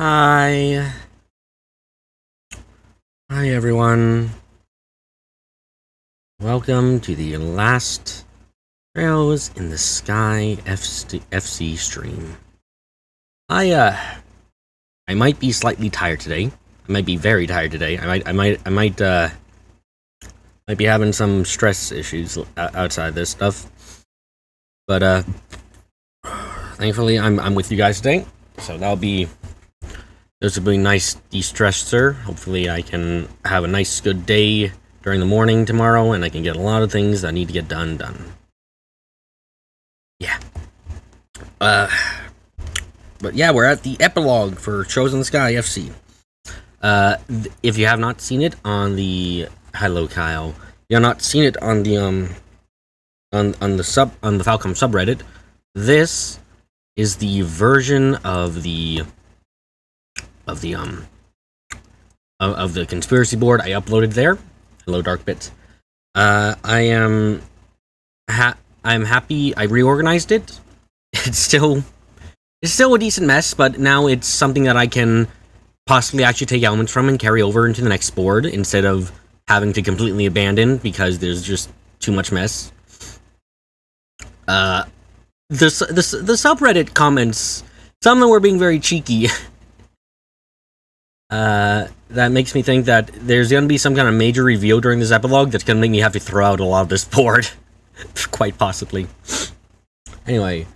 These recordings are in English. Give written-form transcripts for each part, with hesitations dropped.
Hi. Hi, everyone. Welcome to the last Trails in the Sky FC stream. I might be slightly tired today. I might be very tired today. I might be having some stress issues outside this stuff. But thankfully I'm with you guys today. So this will be a nice de-stressor. Hopefully I can have a nice good day during the morning tomorrow, and I can get a lot of things that I need to get done. Yeah. But yeah, we're at the epilogue for Trails in the Sky FC. If you have not seen it on the hello Kyle, you have not seen it on the on the Falcom subreddit, this is the version of the conspiracy board I uploaded there. Hello, Darkbit. I'm happy I reorganized it. It's still a decent mess, but now it's something that I can possibly actually take elements from and carry over into the next board instead of having to completely abandon because there's just too much mess. The subreddit comments, some of them were being very cheeky. That makes me think that there's going to be some kind of major reveal during this epilogue that's going to make me have to throw out a lot of this board. Quite possibly. Anyway,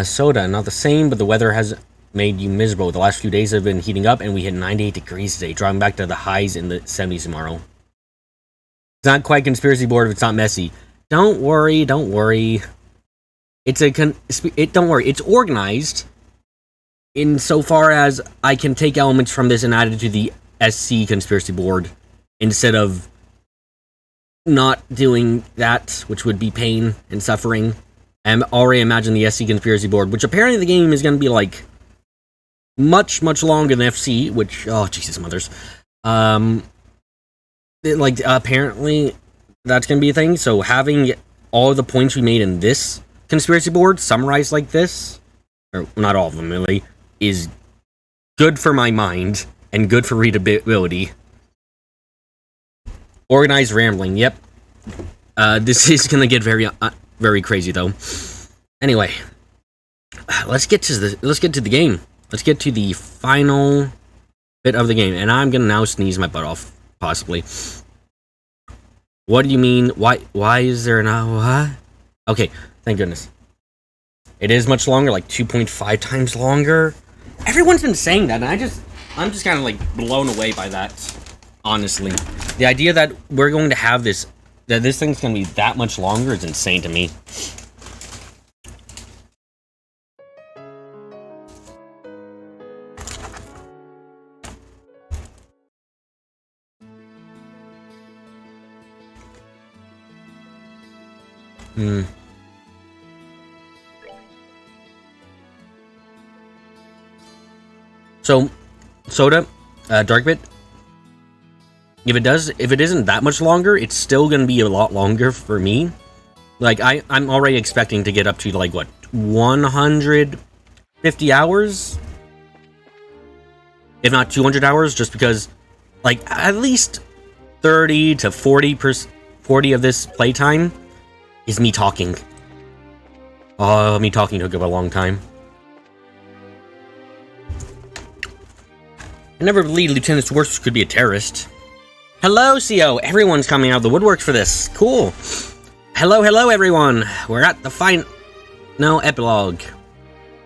Soda, not the same, but the weather has made you miserable. The last few days have been heating up, and we hit 98 degrees today, dropping back to the highs in the 70s tomorrow. It's not quite conspiracy board if it's not messy. Don't worry. Don't worry, it's organized insofar as I can take elements from this and add it to the SC conspiracy board instead of not doing that, which would be pain and suffering. And already imagine the SC conspiracy board, which apparently the game is going to be like much longer than FC, which, oh Jesus mothers, apparently that's going to be a thing. So having all the points we made in this conspiracy board summarized like this, or not all of them really, is good for my mind and good for readability. Organized rambling, yep. This is gonna get very crazy though. Anyway, let's get to the game. Let's get to the final bit of the game, and I'm gonna now sneeze my butt off, possibly. What do you mean? Why is there what? Okay, thank goodness. It is much longer, like 2.5 times longer. Everyone's been saying that, and I'm just kind of like blown away by that. Honestly, the idea that we're going to have this thing's going to be that much longer is insane to me. So, Soda, Darkbit, if it isn't that much longer, it's still gonna be a lot longer for me. Like, I'm already expecting to get up to, like, what, 150 hours? If not 200 hours, just because, like, at least 30 to 40 of this playtime is me talking. Oh, me talking took up a long time. I never believed Lieutenant Schwartz could be a terrorist. Hello, CO! Everyone's coming out of the woodworks for this. Cool. Hello, everyone! We're at the final epilogue.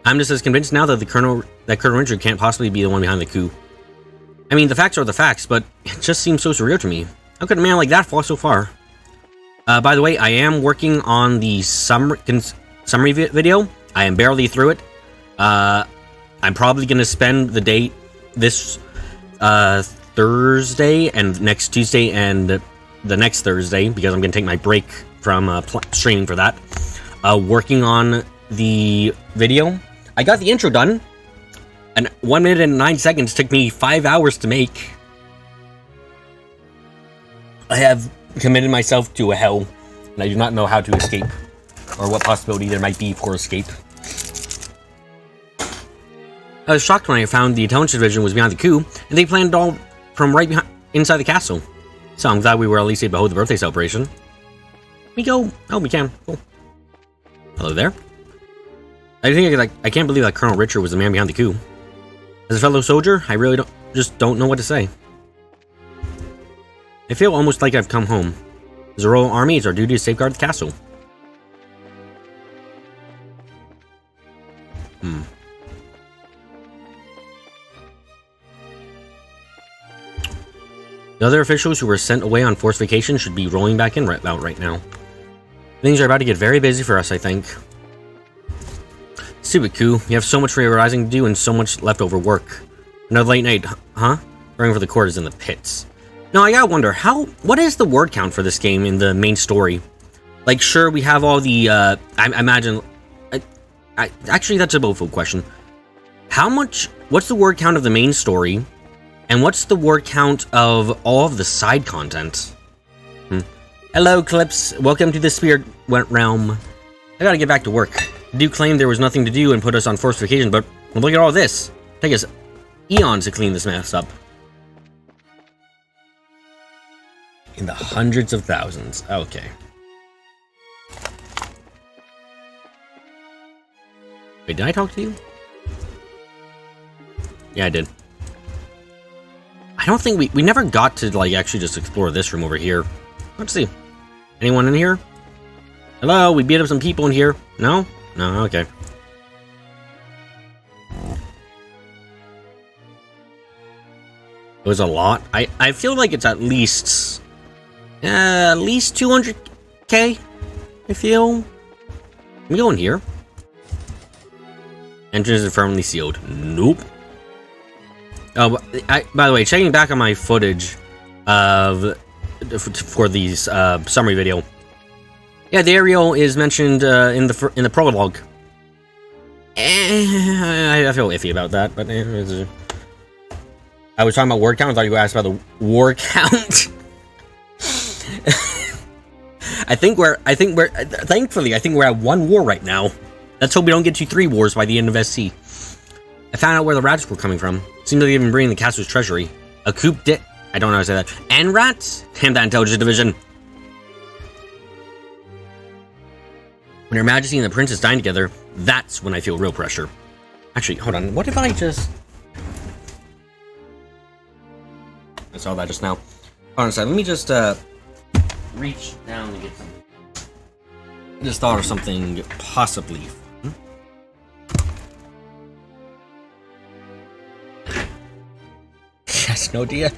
I'm just as convinced now that Colonel Richard can't possibly be the one behind the coup. I mean, the facts are the facts, but it just seems so surreal to me. How could a man like that fall so far? By the way, I am working on the summary video. I am barely through it. I'm probably going to spend the day this Thursday and next Tuesday and the next Thursday, because I'm going to take my break from streaming for that, working on the video. I got the intro done, and 1 minute and 9 seconds took me 5 hours to make. I have committed myself to a hell, and I do not know how to escape, or what possibility there might be for escape. I was shocked when I found the intelligence division was behind the coup, and they planned it all from right behind, inside the castle. So I'm glad we were at least able to hold the birthday celebration. We go. Oh, we can. Cool. Hello there. I can't believe that Colonel Richard was the man behind the coup. As a fellow soldier, I really don't know what to say. I feel almost like I've come home. As a royal army, it's our duty to safeguard the castle. The other officials who were sent away on forced vacation should be rolling back in right now. Things are about to get very busy for us, I think. Stupid coup. You have so much reorganizing to do and so much leftover work. Another late night, huh? Running for the court is in the pits. Now, I gotta wonder, what is the word count for this game in the main story? Like, sure, we have all the, I imagine... actually, that's a both question. What's the word count of the main story? And what's the word count of all of the side content? Hello, Clips. Welcome to the Spirit Realm. I gotta get back to work. The Duke claimed there was nothing to do and put us on forced vacation, but look at all this. Take us eons to clean this mess up. In the hundreds of thousands. Okay. Wait, did I talk to you? Yeah, I did. I don't think we never got to, like, actually just explore this room over here. Let's see. Anyone in here? Hello, we beat up some people in here. No? No, okay. It was a lot. I feel like it's at least 200k. I feel. Can we go in here? Entrance is firmly sealed. Nope. Oh, by the way, checking back on my footage for these summary video. Yeah, the aerial is mentioned in the prologue. I feel iffy about that, but I was talking about word count. I thought you asked about the war count. Thankfully, I think we're at 1 war right now. Let's hope we don't get to 3 wars by the end of SC. I found out where the rats were coming from. Seems like they've been bringing the castle's treasury. A coup de... I don't know how to say that. And rats? Damn that intelligence division. When Her Majesty and the Princess dine together, that's when I feel real pressure. Actually, hold on. What if I just... I saw that just now. Hold on a second. Let me just reach down and get some... I just thought of something possibly... Yes, no idea.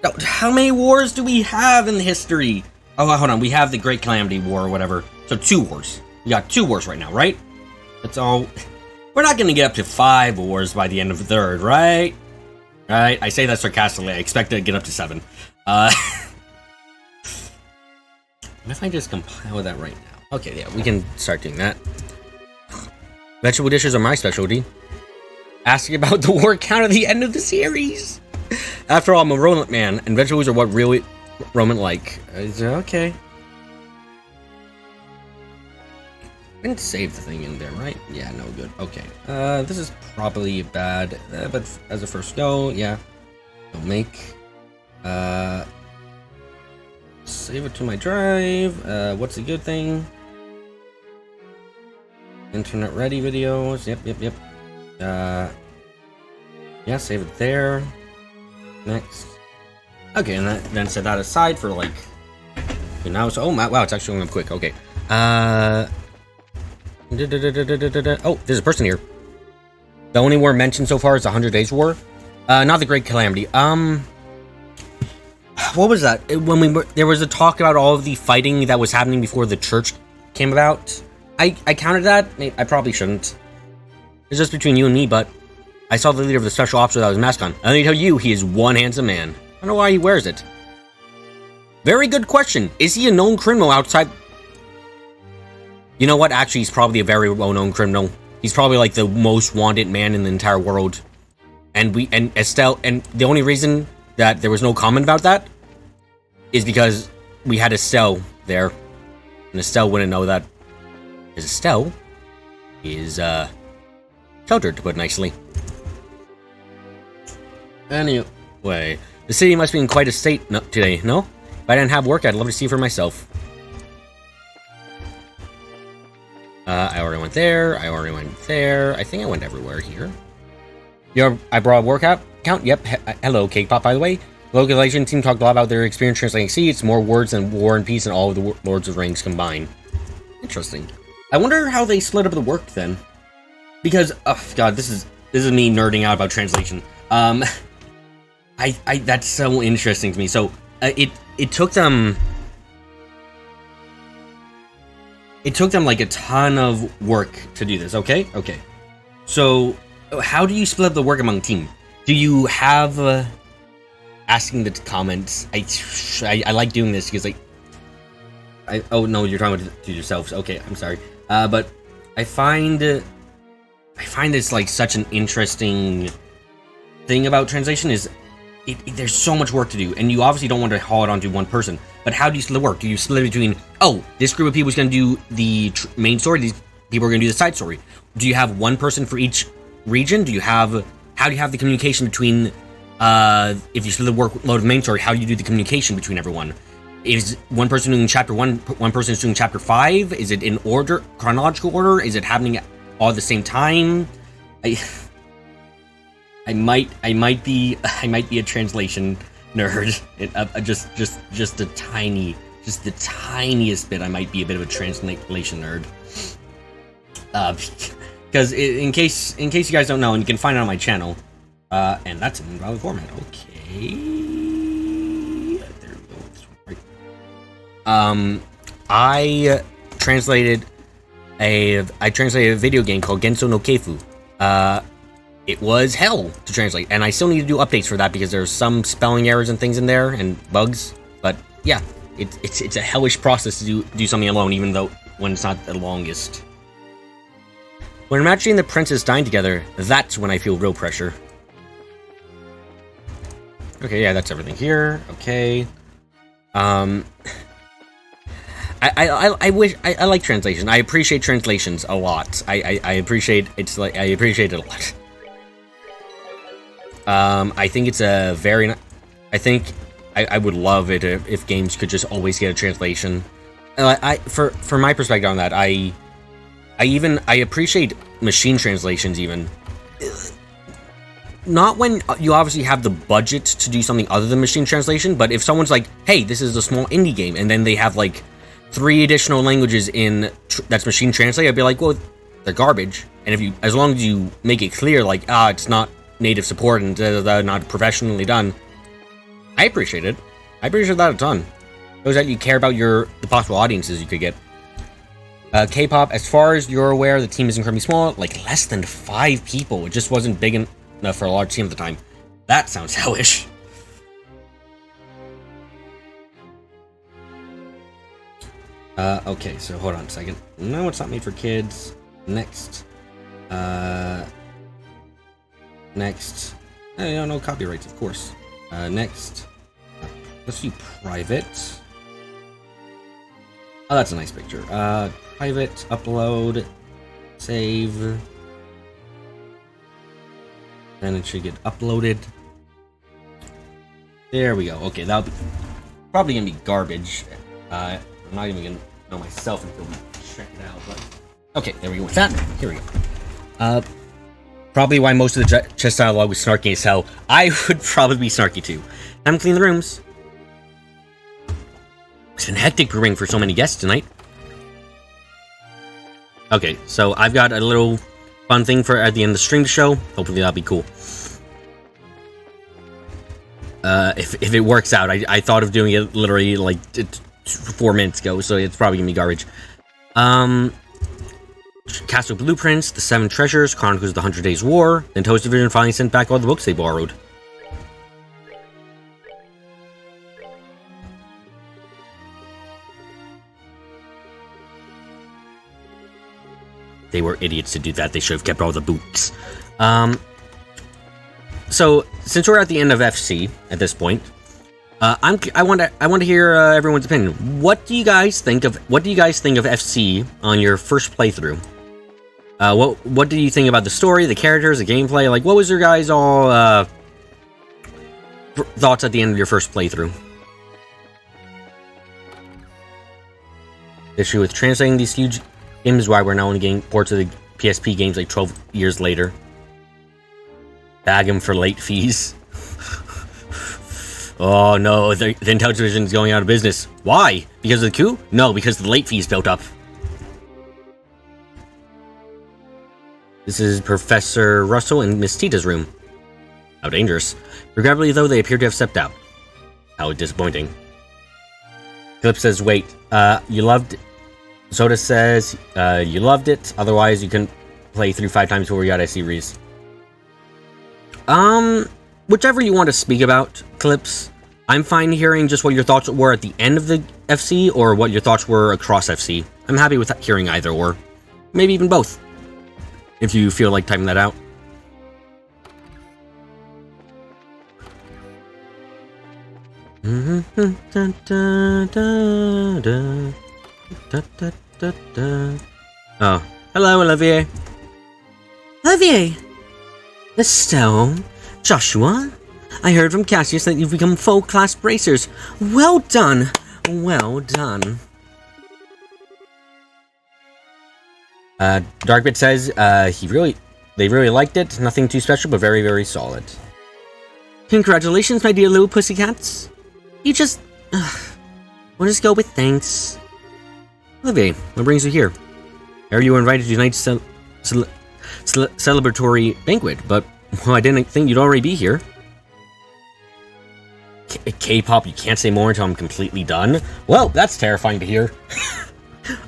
No, how many wars do we have in history? Oh, hold on. We have the Great Calamity War or whatever. So 2 wars. We got 2 wars right now, right? That's all. We're not going to get up to 5 wars by the end of the 3rd, right? Right? I say that sarcastically. I expect to get up to 7. What if I just compile that right now? Okay, yeah, we can start doing that. Vegetable dishes are my specialty. Asking about the war count at the end of the series. After all, I'm a rodent man, and vegetables are what really Roman like. Okay. I didn't save the thing in there, right? Yeah, no good. Okay. This is probably bad, but as a first go, yeah. I'll make. Save it to my drive. What's a good thing? Internet ready videos. Yep. Yeah, save it there. Next. Okay, and then set that aside for like. Now it's wow, it's actually going up quick. Okay. Oh, there's a person here. The only war mentioned so far is the 100 Days War. Not the Great Calamity. What was that? There was a talk about all of the fighting that was happening before the church came about. I counted that. I probably shouldn't. It's just between you and me, but I saw the leader of the special ops without his mask on. And let me tell you, he is one handsome man. I don't know why he wears it. Very good question. Is he a known criminal outside? You know what? Actually, he's probably a very well-known criminal. He's probably like the most wanted man in the entire world. And Estelle, and the only reason that there was no comment about that is because we had Estelle there. And Estelle wouldn't know that. Because Estelle is, sheltered, to put it nicely. Anyway, the city must be in quite a state today, no? If I didn't have work, I'd love to see for myself. I already went there. I already went there. I think I went everywhere here. I brought a workout count. Yep. Hello, Cake Pop, by the way. Localization team talked a lot about their experience translating Sea. It's more words than War and Peace and all of the Lords of the Rings combined. Interesting. I wonder how they split up the work then. Because, oh god, this is me nerding out about translation. That's so interesting to me. So, it took them... It took them, like, a ton of work to do this, okay? Okay. So, how do you split up the work among team? Do you have... asking the comments. I like doing this because, like... oh, no, you're talking about to yourselves. Okay, I'm sorry. But I find this, like, such an interesting thing about translation is... there's so much work to do, and you obviously don't want to haul it onto one person. But how do you split the work? Do you split it between, oh, this group of people is going to do the main story, these people are going to do the side story? Do you have one person for each region? How do you have the communication between, if you split the workload of main story, how do you do the communication between everyone? Is one person doing chapter 1, one person is doing chapter 5? Is it in order, chronological order? Is it happening all at the same time? I might be a translation nerd. Just the tiniest bit. I might be a bit of a translation nerd. Because in case you guys don't know, and you can find it on my channel, and that's an invalid format. Okay, there we go. This one, right. I translated a video game called Genso no Keifu. It was hell to translate, and I still need to do updates for that because there's some spelling errors and things in there and bugs. But yeah, it's a hellish process to do something alone, even though when it's not the longest. When imagining the princess dying together, that's when I feel real pressure. Okay, yeah, that's everything here. Okay. I like translation. I appreciate translations a lot. I appreciate it a lot. I think it's a very... I think I would love it if games could just always get a translation. For my perspective on that, I appreciate machine translations even. Not when you obviously have the budget to do something other than machine translation, but if someone's like, hey, this is a small indie game, and then they have like 3 additional languages that's machine translated, I'd be like, well, they're garbage. And as long as you make it clear, like, it's not native support and not professionally done, I appreciate it. I appreciate that a ton. Shows that you care about the possible audiences you could get. K-pop, as far as you're aware, the team is incredibly small, like less than 5 people. It just wasn't big enough for a large team at the time. That sounds hellish. Okay, so hold on a second. No, it's not made for kids. Next. Next. No copyrights, of course. Next. Let's do private. Oh, that's a nice picture. Private, upload, save. Then it should get uploaded. There we go. Okay, that'll be probably gonna be garbage. I'm not even gonna know myself until we check it out. But okay, there we go with that. Here we go. Probably why most of the chess dialogue was snarky as hell. I would probably be snarky too. Time to clean the rooms. It's been hectic brewing for so many guests tonight. Okay, so I've got a little fun thing for at the end of the stream to show. Hopefully that'll be cool. If it works out, I thought of doing it literally like 4 minutes ago, so it's probably gonna be garbage. Castle Blueprints, the 7 Treasures, Chronicles of the 100 Days War, then Toast Division finally sent back all the books they borrowed. They were idiots to do that. They should have kept all the books. So since we're at the end of FC at this point, I want to hear everyone's opinion. What do you guys think of FC on your first playthrough? What did you think about the story, the characters, the gameplay? Like, what was your guys all thoughts at the end of your first playthrough. The issue with translating these huge games is why we're now only getting ports of the PSP games like 12 years later. Bag them for late fees. Oh no, the Intellivision division is going out of business. Why? Because of the coup? No, because the late fees built up. This is Professor Russell and Miss Tita's room. How dangerous. Regrettably, though, they appear to have stepped out. How disappointing. Clip says, wait, you loved it. Soda says, you loved it, otherwise you couldn't play through 5 times before you got a series. Whichever you want to speak about, Clips. I'm fine hearing just what your thoughts were at the end of the FC, or what your thoughts were across FC. I'm happy with hearing either, or maybe even both, if you feel like typing that out. Oh, hello, Olivier. Olivier! Estelle, Joshua, I heard from Cassius that you've become full class bracers. Well done. Well done. Darkbit says, they really liked it. Nothing too special, but very, very solid. Congratulations, my dear little pussycats. You just, we'll just go with thanks. Olivier, what brings you here? You were invited to tonight's celebratory banquet, but well, I didn't think you'd already be here. K-pop, you can't say more until I'm completely done. Well, that's terrifying to hear.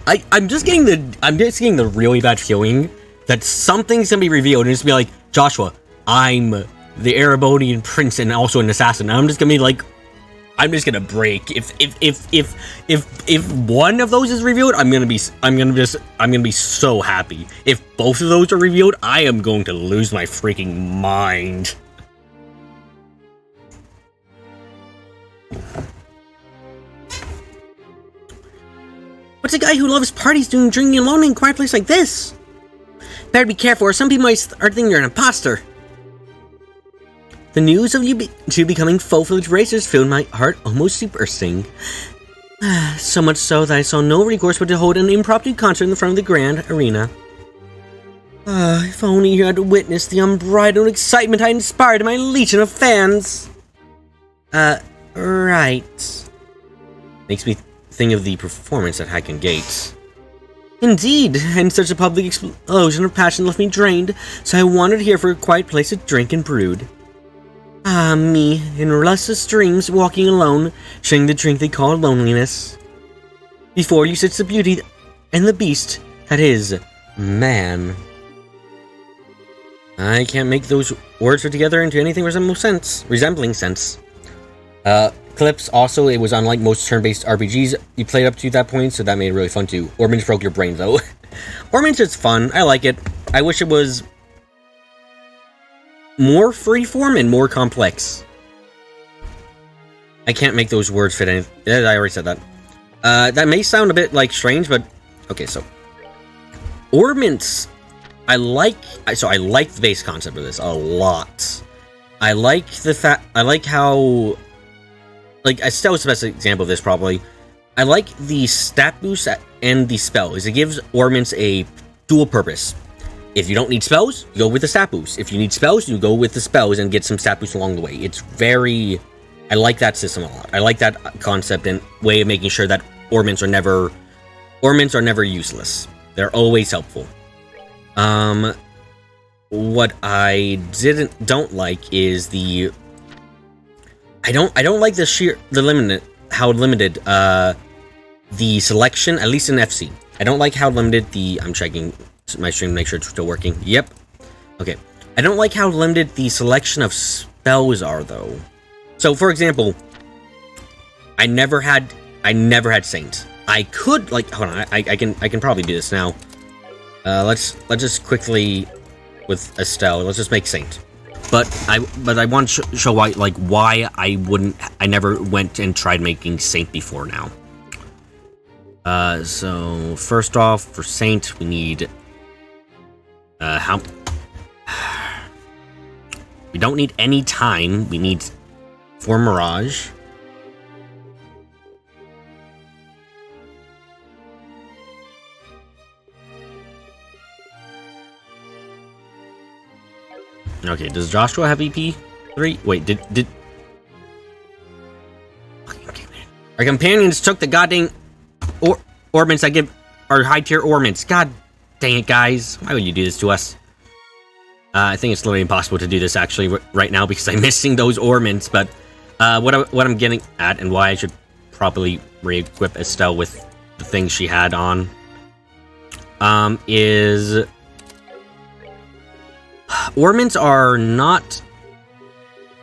I'm just getting the really bad feeling that something's gonna be revealed and it's gonna be like, Joshua, I'm the Erebonian prince and also an assassin. And I'm just gonna be like, I'm just gonna break. If one of those is revealed, I'm gonna be so happy. If both of those are revealed, I am going to lose my freaking mind. What's a guy who loves parties doing drinking alone in a quiet place like this? Better be careful, or some people might start thinking you're an imposter. The news of you two becoming full-fledged racers filled my heart almost to bursting. So much so that I saw no recourse but to hold an impromptu concert in the front of the grand arena. If only you had witnessed the unbridled excitement I inspired in my legion of fans. Right. Makes me think of the performance at Hacken Gates. Indeed, and such a public explosion of passion left me drained, so I wandered here for a quiet place to drink and brood. Ah, me, in restless dreams, walking alone, sharing the drink they call loneliness. Before you sits the beauty and the beast that is man. I can't make those words fit together into anything resembling sense. Clips, also, it was unlike most turn-based RPGs you played up to that point, so that made it really fun too. Ormans broke your brain, though. Ormans is fun, I like it. I wish it was more freeform and more complex. I can't make those words fit in. I already said that. That may sound a bit, like, strange, but... Okay, so... Ormans... I like the base concept of this a lot. I like how... Like, Estelle's the best example of this, probably. I like the stat boost and the spell, is it gives Ormans a dual purpose. If you don't need spells, you go with the stat boost. If you need spells, you go with the spells and get some stat boosts along the way. It's very... I like that system a lot. I like that concept and way of making sure that Ormans are never useless. They're always helpful. What I don't like is the... I don't like how limited the selection, at least in FC. I don't like how limited I'm checking my stream to make sure it's still working. Yep. Okay. I don't like how limited the selection of spells are, though. So, for example, I never had Saint. I could, like, hold on, I can probably do this now. Let's just quickly with Estelle. Let's just make Saint. But I want to show why I never went and tried making Saint before now. So first off, for Saint, we need we don't need any time. We need for Mirage. Okay, does Joshua have EP 3? Wait, did our companions took the goddamn ornaments I give our high tier ornaments. God dang it, guys. Why would you do this to us? I think it's literally impossible to do this actually right now because I'm missing those ornaments, but what I'm getting at and why I should probably re-equip Estelle with the things she had on is ornaments are not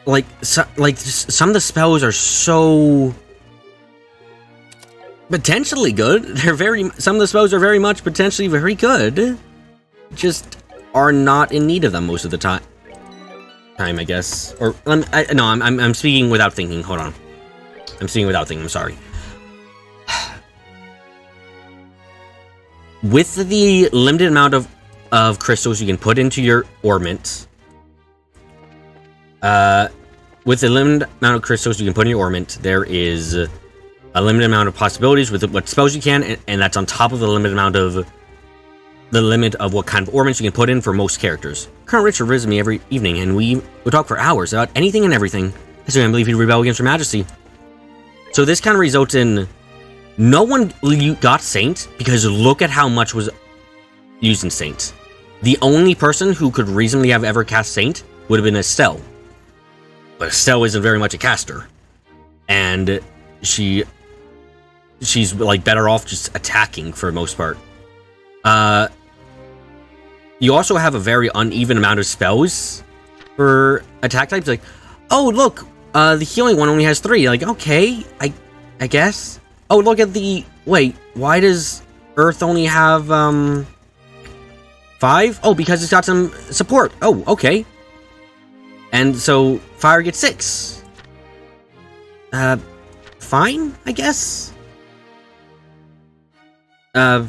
like some of the spells are so potentially good. Some of the spells are very much potentially very good. Just are not in need of them most of the time, I guess. Or I'm speaking without thinking. Hold on. I'm speaking without thinking. I'm sorry. With the limited amount of crystals you can put into your ornament, with the limited amount of crystals you can put in your ornament, there is a limited amount of possibilities with what spells you can, and that's on top of the limit of what kind of ornaments you can put in for most characters. Colonel Richard visits me every evening, and we would talk for hours about anything and everything. I still can't believe he'd rebel against Your Majesty. So this kind of results in no one got Saint, because look at how much was used in Saint. The only person who could reasonably have ever cast Saint would have been Estelle. But Estelle isn't very much a caster. And she's like better off just attacking for the most part. You also have a very uneven amount of spells for attack types. Like, oh look, the healing one only has 3. Like, okay, I guess. Oh, look at the wait. Why does Earth only have 5? Oh, because it's got some support. Oh, okay. And so Fire gets 6. Fine, I guess. Hold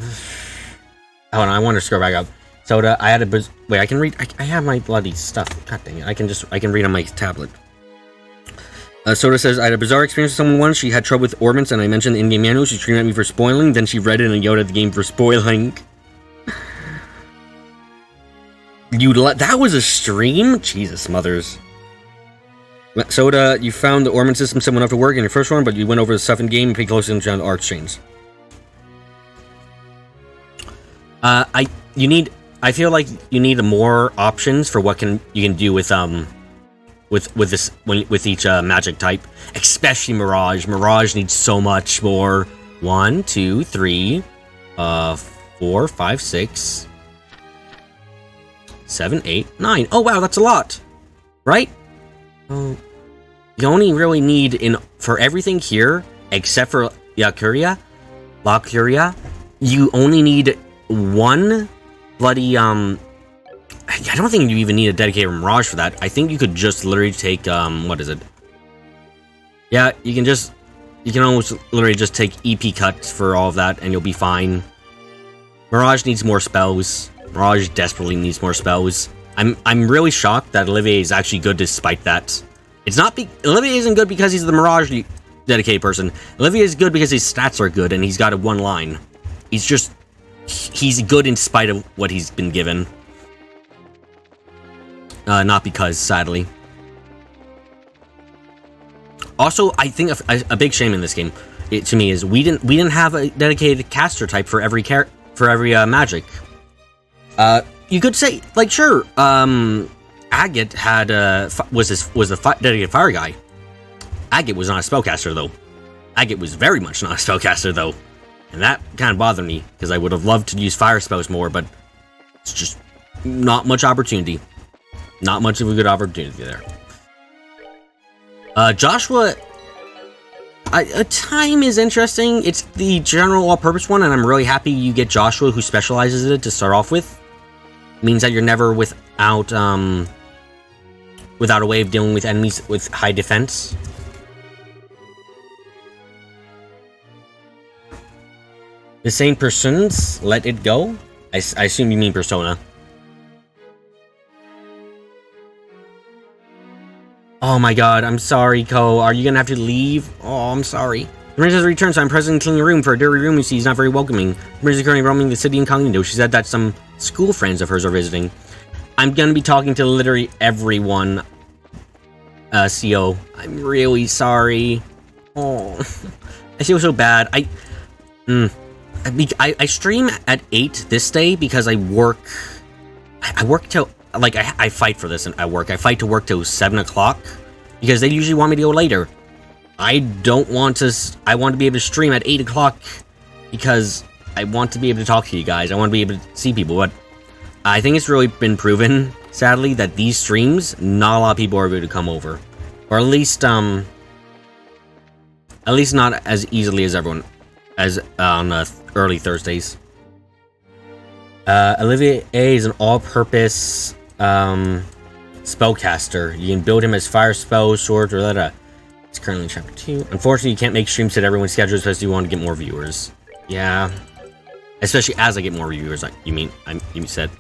on, I want to scroll back up. Soda, I had a wait. I can read. I have my bloody stuff. God dang it! I can read on my tablet. Soda says, I had a bizarre experience with someone once. She had trouble with ornaments, and I mentioned the in-game manual. She screamed at me for spoiling. Then she read it and yelled at the game for spoiling. That was a stream? Jesus, mothers. Soda, you found the ornament system similar enough to work in your first one, but you went over the stuff in game and paid close attention to art chains. I feel like you need more options for what you can do with each magic type, especially Mirage. Mirage needs so much more. 1, 2, 3, 4, 5, 6, 7, 8, 9. Oh wow, that's a lot, right? Oh, you only really need for everything here except for La Curia. You only need one bloody I don't think you even need a dedicated Mirage for that. I think you could just literally take what is it? Yeah, you can almost literally just take EP cuts for all of that and you'll be fine. Mirage needs more spells. Mirage desperately needs more spells. I'm really shocked that Olivier is actually good despite that. It's not Olivier isn't good because he's the Mirage dedicated person. Olivier is good because his stats are good and he's got a 1 line. He's good in spite of what he's been given. Not because, sadly. Also, I think a big shame in this game, to me, is we didn't have a dedicated caster type for every magic. You could say, like, sure, Agate had was a dedicated fire guy. Agate was not a spellcaster though. Agate was very much not a spellcaster though. And that kind of bothered me, because I would have loved to use fire spells more, but it's just not much opportunity. Not much of a good opportunity there. Joshua, time is interesting. It's the general all-purpose one, and I'm really happy you get Joshua, who specializes in it to start off with. It means that you're never without a way of dealing with enemies with high defense. The same persons let it go? I assume you mean Persona. Oh, Oh my god, I'm sorry, Ko. Are you gonna have to leave? Oh, I'm sorry. The princess returns, so I'm present cleaning a room for a dirty room you see is not very welcoming. The princess is currently roaming the city incognito. She said that some school friends of hers are visiting. I'm gonna be talking to literally everyone, CO. I'm really sorry. Oh, I feel so bad. I stream at 8 this day because I work till, like, I fight for this at work. I fight to work till 7 o'clock because they usually want me to go later. I don't want to, I want to be able to stream at 8 o'clock because I want to be able to talk to you guys. I want to be able to see people, but I think it's really been proven, sadly, that these streams, not a lot of people are able to come over. Or at least not as easily as everyone, as on early Thursdays. Olivier A is an all-purpose spellcaster. You can build him as fire spells, swords, or that. It's currently in chapter 2. Unfortunately, you can't make streams fit everyone's schedule, especially if you want to get more viewers. Yeah, especially as I get more viewers. You said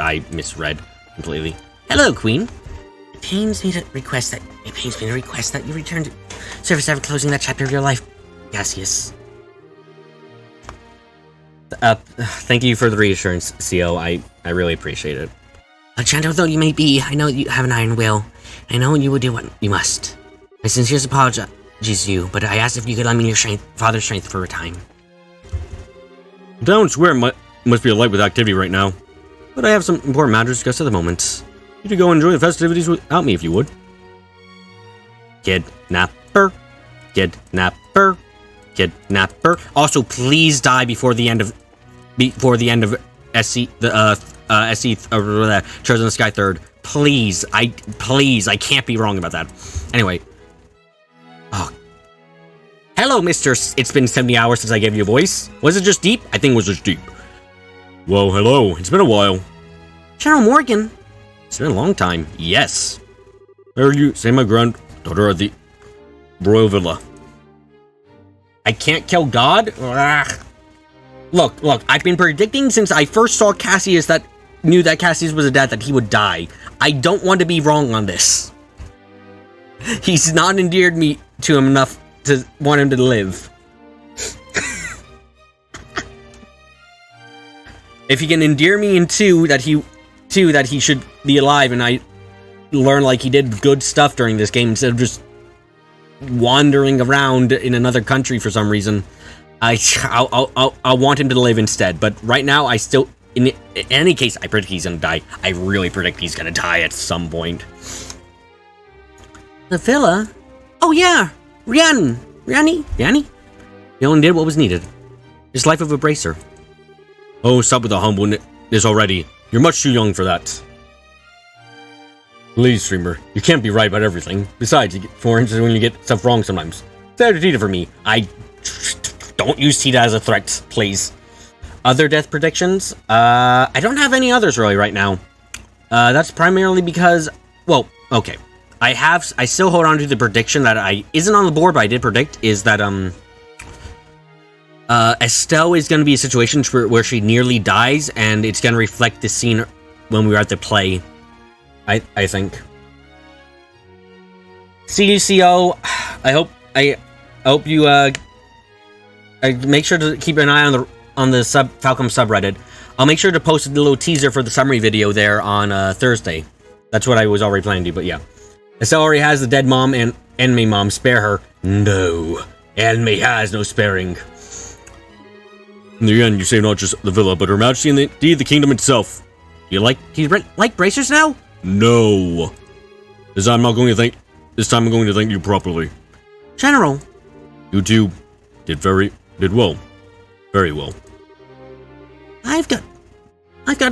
I misread completely. Hello, Queen. It pains me to request that you return to service after closing that chapter of your life, Cassius. Thank you for the reassurance, CO. I really appreciate it. Gentle though you may be, I know you have an iron will. I know you will do what you must. My sincerest apologies to you, but I asked if you could lend me your father's strength for a time. The town square must be alight with activity right now, but I have some important matters to discuss at the moment. You could go enjoy the festivities without me if you would. Kidnapper. Also, please die before the end of SC Chosen the Sky 3rd. Please, I can't be wrong about that. Anyway. Oh. Hello, mister. It's been 70 hours since I gave you a voice. Was it just deep? I think it was just deep. Well, hello. It's been a while. General Morgan. It's been a long time. Yes. Where are you? Say my granddaughter at the Royal Villa. I can't kill God? Ugh. Look, I've been predicting since I first saw Cassius knew that Cassius was a dad that he would die. I don't want to be wrong on this. He's not endeared me to him enough to want him to live. If he can endear me in 2 that he should be alive and I learn like he did good stuff during this game instead of just wandering around in another country for some reason, I'll want him to live instead. But right now, I still, in any case, I predict he's gonna die. I really predict he's gonna die at some point. The villa? Oh yeah, Riani. You only did what was needed. His life of a bracer. Oh, stop with the humbleness already. You're much too young for that. Please, streamer, you can't be right about everything. Besides, for instance, when you get stuff wrong sometimes. Say Tita for me. Don't use Tita as a threat, please. Other death predictions? I don't have any others really right now. That's primarily because, well, okay. I still hold on to the prediction that isn't on the board, but I did predict, is that, Estelle is going to be a situation where she nearly dies, and it's going to reflect the scene when we were at the play. I think. CUCO, I hope you make sure to keep an eye on the Falcom subreddit. I'll make sure to post a little teaser for the summary video there on Thursday. That's what I was already planning to do, but yeah. Estelle already has the dead mom and enemy mom. Spare her. No. Enemy has no sparing. In the end, you save not just the villa, but her majesty and indeed the kingdom itself. Do you like bracers now? No. This time I'm going to thank you properly. General. You two did well. Very well. I've got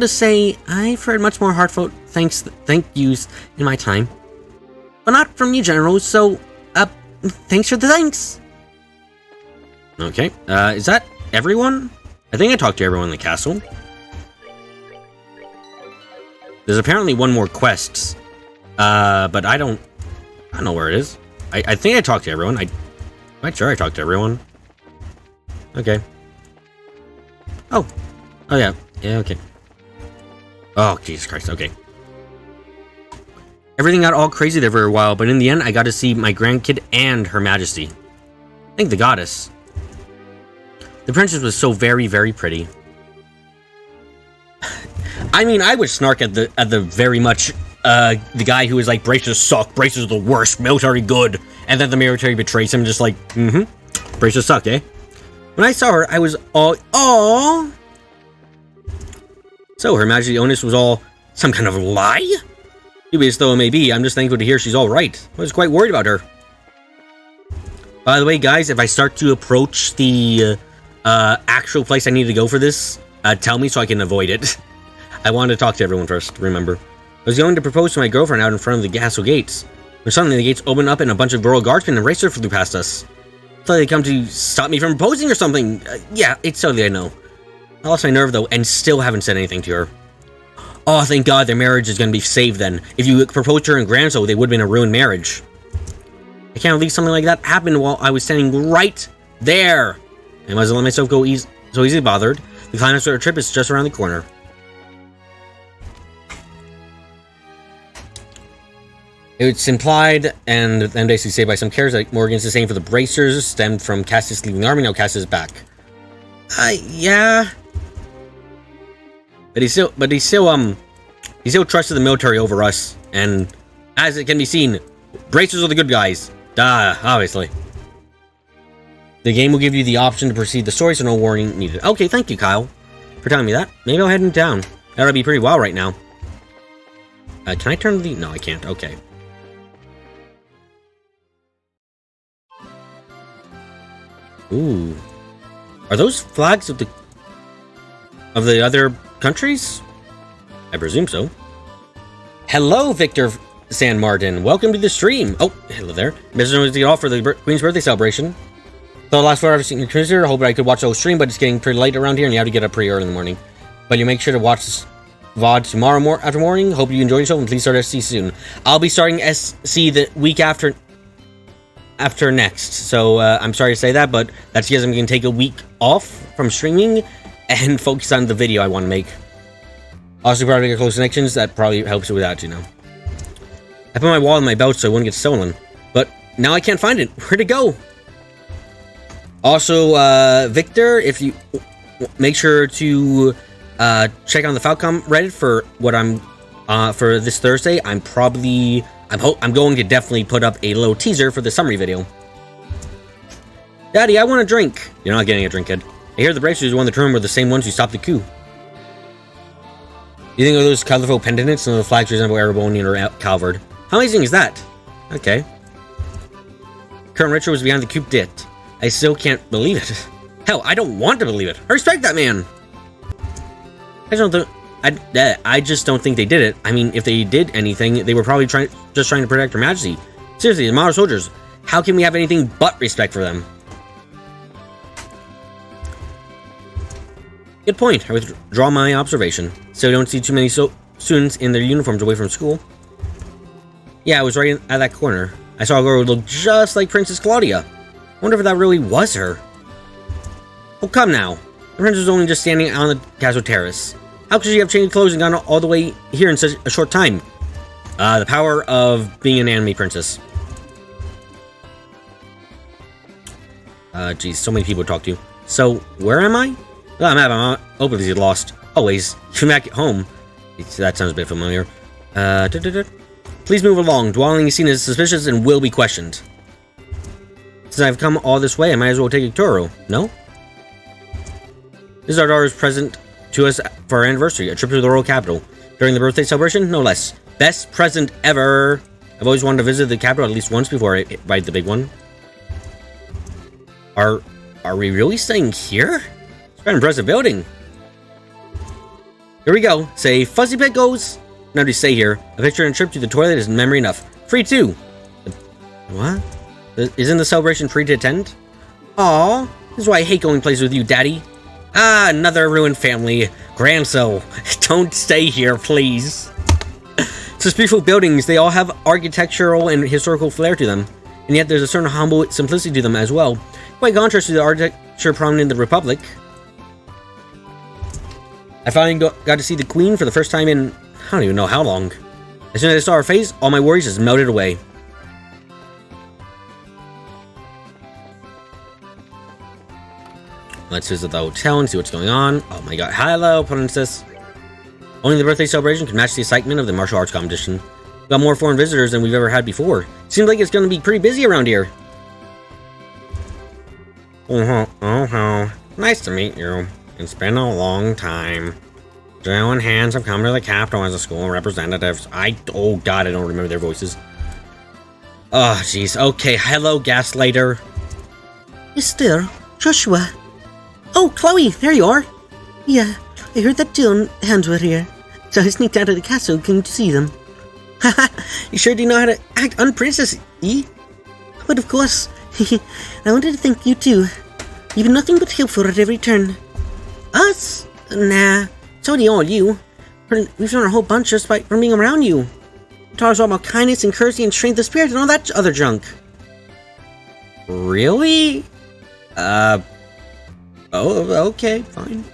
to say, I've heard much more heartfelt thank yous in my time. But not from you, General, so, thanks for the thanks. Okay, is that everyone? I think I talked to everyone in the castle. There's apparently one more quest, but I don't know where it is. I think I talked to everyone. I'm quite sure I talked to everyone. Okay. Oh yeah, okay. Oh, Jesus Christ, okay. Everything got all crazy there for a while, but in the end, I got to see my grandkid and Her Majesty. Thank the goddess. The princess was so very, very pretty. I mean, I would snark at the very much, the guy who is like, braces suck, braces are the worst, military good, and then the military betrays him, just like, braces suck, eh? When I saw her, I was all, aww. So, Her Majesty's illness was all some kind of lie? Dubious though it may be, I'm just thankful to hear she's alright. I was quite worried about her. By the way, guys, if I start to approach the actual place I need to go for this, tell me so I can avoid it. I wanted to talk to everyone first, remember. I was going to propose to my girlfriend out in front of the castle gates, when suddenly the gates opened up and a bunch of royal guardsmen and racers flew past us. I thought they'd come to stop me from proposing or something. Yeah, it's totally I know. I lost my nerve though, and still haven't said anything to her. Oh, thank God their marriage is going to be saved then. If you proposed to her in Granso, they would have been a ruined marriage. I can't believe something like that happened while I was standing right there. I mustn't let myself go so easily bothered. The climax of our trip is just around the corner. It's implied, and then basically said by some characters, that Morgan's the same for the bracers, stemmed from Cassius leaving the army, now Cassius is back. Yeah. But he still trusted the military over us, and as it can be seen, bracers are the good guys. Duh, obviously. The game will give you the option to proceed the story, so no warning needed. Okay, thank you, Kyle, for telling me that. Maybe I'll head down. That would be pretty wild right now. Can I turn the... No, I can't. Okay. Ooh. Are those flags of the other countries? I presume so. Hello, Victor San Martin. Welcome to the stream. Oh, hello there. Mr. Jones to get off for the Queen's birthday celebration. So the last 4 hours I've seen your cruiser. I hope I could watch the whole stream, but it's getting pretty late around here, and you have to get up pretty early in the morning. But you make sure to watch this VOD tomorrow after morning. Hope you enjoy yourself, and please start SC soon. I'll be starting SC the week after next. So I'm sorry to say that, but that's because I'm going to take a week off from streaming and focus on the video I want to make. Also, probably get close connections. That probably helps with that, you know. I put my wallet in my belt so it wouldn't get stolen, but now I can't find it. Where'd it go? Also, Victor, if you make sure to check on the Falcom Reddit for what I'm for this Thursday. I'm going to definitely put up a little teaser for the summary video. Daddy, I want a drink. You're not getting a drink, kid. I hear the bracers who won the tournament were the same ones who stopped the coup. You think of those colorful pendants and the flags resemble Erebonian or Calvard? How amazing is that? Okay. Current Richard was behind the coup dit. I still can't believe it. Hell, I don't want to believe it. I respect that man. I just don't think they did it. I mean, if they did anything, they were probably just trying to protect Her Majesty. Seriously, the model soldiers. How can we have anything but respect for them? Good point. I withdraw my observation. Still don't see too many students in their uniforms away from school. Yeah, I was right at that corner. I saw a girl who looked just like Princess Claudia. I wonder if that really was her. Oh, come now. The princess was only just standing on the castle terrace. How could she have changed clothes and gone all the way here in such a short time? The power of being an anime princess. Geez, so many people to talk to. So, where am I? Well, I'm hopelessly lost. Always. You're back at home. That sounds a bit familiar. Please move along. Dwelling is seen as suspicious and will be questioned. Since I've come all this way, I might as well take a tour. No? This is our daughter's present to us for our anniversary, a trip to the royal capital. During the birthday celebration? No less. Best present ever! I've always wanted to visit the capital at least once before I ride the big one. Are we really staying here? It's quite an impressive building. Here we go. Say, Fuzzy Pet goes. Now to stay here. A picture and a trip to the toilet is memory enough. Free too. What? Isn't the celebration free to attend? Aw, this is why I hate going places with you, Daddy. Ah, another ruined family. Granso, don't stay here, please. Such beautiful buildings, they all have architectural and historical flair to them. And yet there's a certain humble simplicity to them as well. Quite contrast to the architecture prominent in the Republic. I finally got to see the Queen for the first time in, I don't even know how long. As soon as I saw her face, all my worries just melted away. Let's visit the hotel and see what's going on. Oh my god. Hello, princess. Only the birthday celebration can match the excitement of the martial arts competition. We've got more foreign visitors than we've ever had before. Seems like it's going to be pretty busy around here. Nice to meet you. It's been a long time. Joe and Hans have come to the capital as a school representatives. Oh god, I don't remember their voices. Oh, jeez. Okay, hello, gaslighter. Esther, Joshua. Oh, Chloe, there you are. Yeah, I heard that Jill and Hans were here, so I sneaked out of the castle looking to see them. Haha, you sure do know how to act unprincess-y? But of course, I wanted to thank you too. You've been nothing but helpful at every turn. Us? Nah, so do all you. We've done a whole bunch just from being around you. You taught us all about kindness and courtesy and strength of spirit and all that other junk. Really? Oh, okay, fine.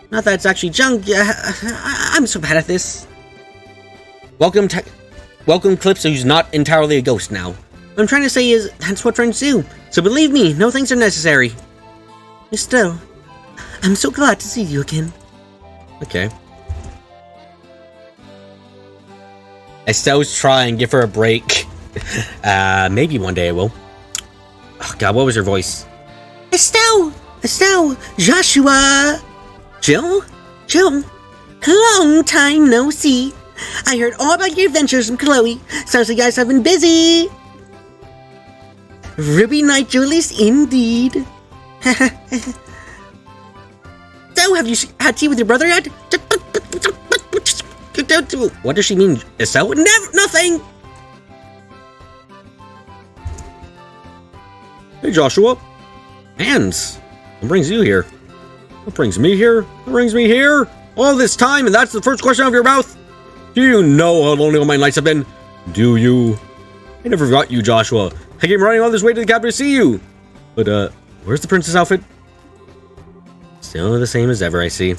Not that it's actually junk. I'm so bad at this. Welcome, Clips, who's not entirely a ghost now. What I'm trying to say is, that's what friends do. So believe me, no thanks are necessary. Estelle, I'm so glad to see you again. Okay. Estelle's trying, give her a break. Maybe one day I will. Oh god, what was her voice? Estelle! Joshua! Jill? Long time no see. I heard all about your adventures from Chloe. Sounds like you guys have been busy. Ruby Knight Julius, indeed. So, have you had tea with your brother yet? What does she mean, Estelle? Nothing! Hey, Joshua. Hans. What brings you here? What brings me here? What brings me here? All this time, and that's the first question out of your mouth? Do you know how lonely all my nights have been? Do you? I never forgot you, Joshua. I came running all this way to the capital to see you. But, where's the princess outfit? Still the same as ever, I see.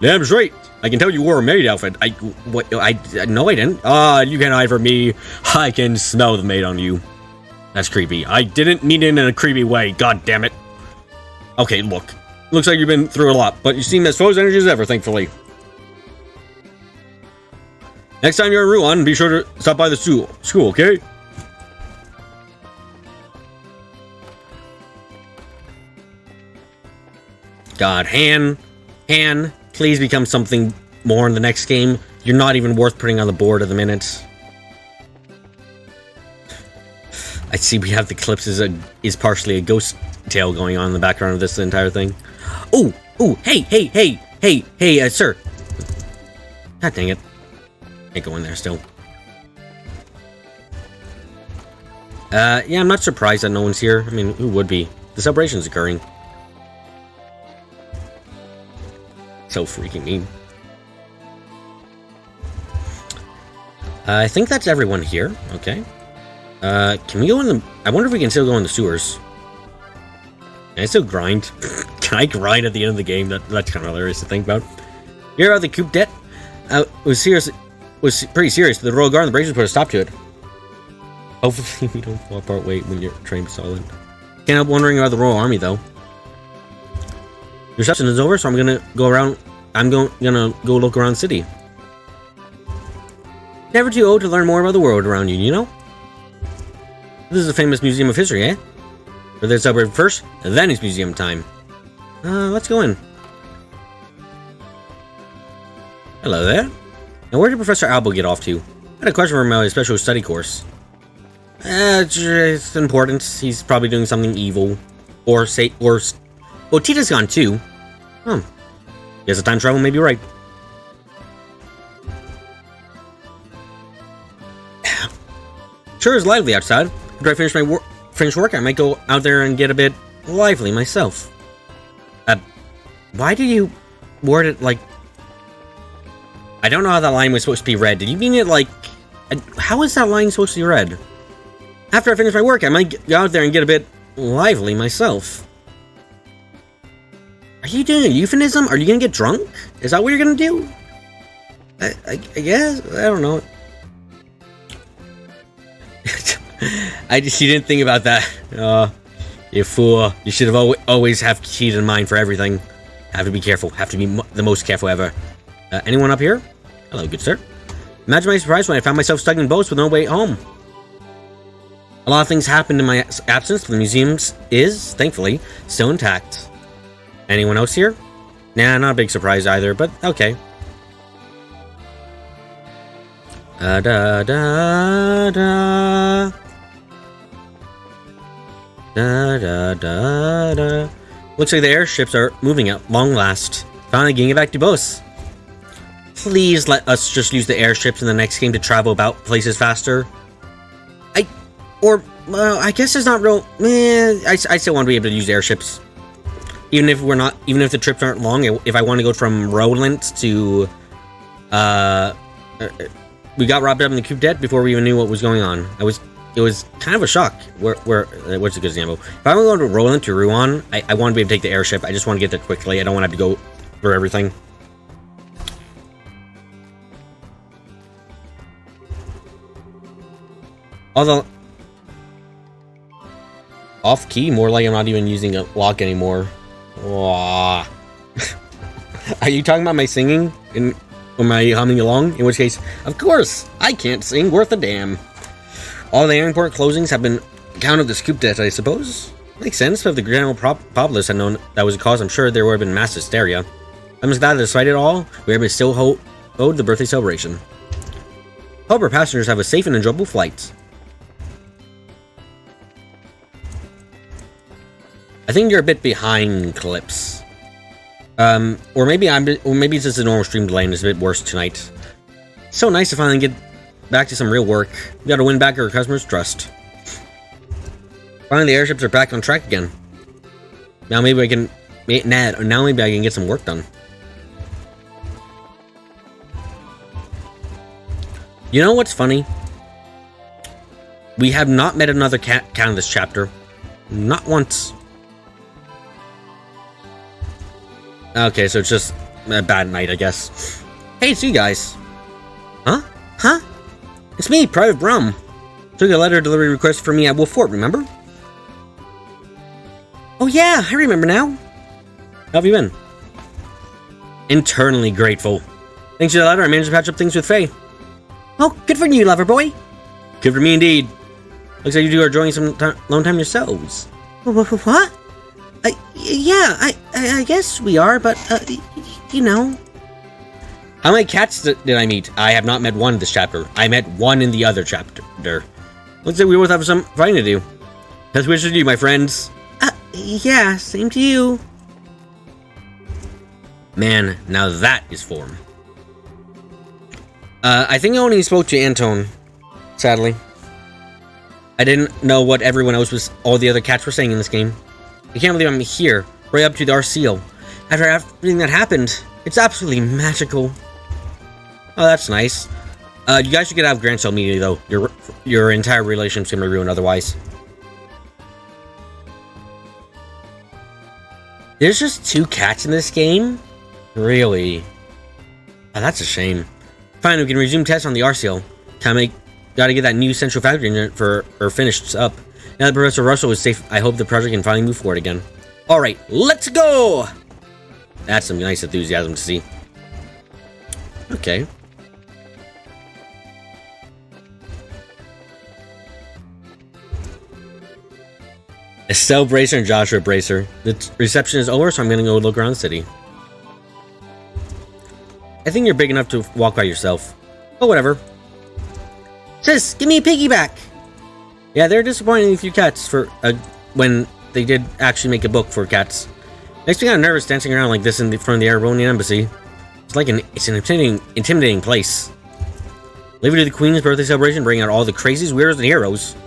Damn straight. I can tell you wore a maid outfit. No, I didn't. You can't hide from me. I can smell the maid on you. That's creepy. I didn't mean it in a creepy way. God damn it. Okay, look. Looks like you've been through a lot, but you seem as full of energy as ever, thankfully. Next time you're in Rouen, be sure to stop by the school, okay? God, Han, please become something more in the next game. You're not even worth putting on the board at the minute. I see we have the Clips is partially a ghost tale going on in the background of this entire thing. Oh, hey, sir. God dang it. Can't go in there still. Yeah, I'm not surprised that no one's here. I mean, who would be? The celebration's occurring. So freaking mean. I think that's everyone here. Okay. Can we go in the... I wonder if we can still go in the sewers. Can I still grind? Can I grind at the end of the game? That's kind of hilarious to think about. You hear about the coup d'etat? Was pretty serious. The Royal Guard and the Braziers put a stop to it. Hopefully we don't fall apart when your train's solid. Can't help wondering about the Royal Army, though. The reception is over, so I'm gonna go around. I'm gonna go look around the city. Never too old to learn more about the world around you, you know? This is a famous museum of history, eh? Where they celebrate first, and then it's museum time. Let's go in. Hello there. Now, where did Professor Albo get off to? I had a question for my special study course. It's important. He's probably doing something evil. Or well, Tita's gone too. Guess the time travel may be right. Sure is lively outside. After I finish work, I might go out there and get a bit lively myself. Why do you word it like... I don't know how that line was supposed to be read. Did you mean it like... How is that line supposed to be read? After I finish my work, I might go out there and get a bit lively myself. Are you doing a euphemism? Are you gonna get drunk? Is that what you're gonna do? I guess, I don't know. She didn't think about that. You fool. You should have always have cheated in mind for everything. Have to be careful. Have to be the most careful ever. Anyone up here? Hello, good sir. Imagine my surprise when I found myself stuck in boats with no way home. A lot of things happened in my absence, but the museum is, thankfully, still intact. Anyone else here? Nah, not a big surprise either, but okay. Da da da. Da da da da. Looks like the airships are moving at long last. Finally getting it back to boss. Please let us just use the airships in the next game to travel about places faster. I guess it's not real. I still want to be able to use airships, even if the trips aren't long. If I want to go from Roland to, we got robbed up in the Coup d'etat before we even knew what was going on. It was kind of a shock. What's a good example? If I want to go to Roland to Rouen, I want to be able to take the airship. I just want to get there quickly. I don't want to have to go for everything. Although, off key, more like I'm not even using a lock anymore. Are you talking about my singing? Am I humming along? In which case, of course, I can't sing worth a damn. All the airport closings have been accounted of this coup d'etat, I suppose. Makes sense, but if the general populace had known that was the cause, I'm sure there would have been mass hysteria. I'm just glad that despite it all, we were able to still hold the birthday celebration. Hope our passengers have a safe and enjoyable flight. I think you're a bit behind, Clips. Or maybe it's just a normal stream delay and it's a bit worse tonight. So nice to finally get back to some real work. We gotta win back our customers' trust. Finally, the airships are back on track again. Now maybe I can get some work done. You know what's funny? We have not met another cat in this chapter. Not once. Okay, so it's just a bad night, I guess. Hey, it's you guys. Huh? It's me, Private Brum. Took a letter delivery request for me at Wolf Fort, remember? Oh yeah, I remember now. How have you been? Internally grateful. Thanks to the letter, I managed to patch up things with Faye. Oh, good for you, lover boy. Good for me indeed. Looks like you two are enjoying some alone time yourselves. What? Yeah, I guess we are, but, you know. How many cats did I meet? I have not met one in this chapter. I met one in the other chapter. Looks like we both have some fighting to do. Best wishes to you, my friends. Yeah, same to you. Man, now that is form. I think I only spoke to Antone, sadly. I didn't know what all the other cats were saying in this game. I can't believe I'm here, right up to the RCO. After everything that happened, it's absolutely magical. Oh, that's nice. You guys should get out of Grand Cell immediately, though. Your entire relationship's gonna be ruined otherwise. There's just 2 cats in this game? Really? Oh, that's a shame. Fine, we can resume tests on the RCO. Gotta get that new central factory finished up. Now that Professor Russell is safe, I hope the project can finally move forward again. Alright, let's go! That's some nice enthusiasm to see. Okay. Estelle Bracer and Joshua Bracer. The reception is over, so I'm gonna go look around the city. I think you're big enough to walk by yourself. Oh, whatever. Sis, give me a piggyback. Yeah, they're disappointing a few cats for when they did actually make a book for cats. Makes me kind of nervous dancing around like this in front of the Arabonian embassy. It's an intimidating place. Leave it to the Queen's birthday celebration, bring out all the crazies, weirdos, and heroes.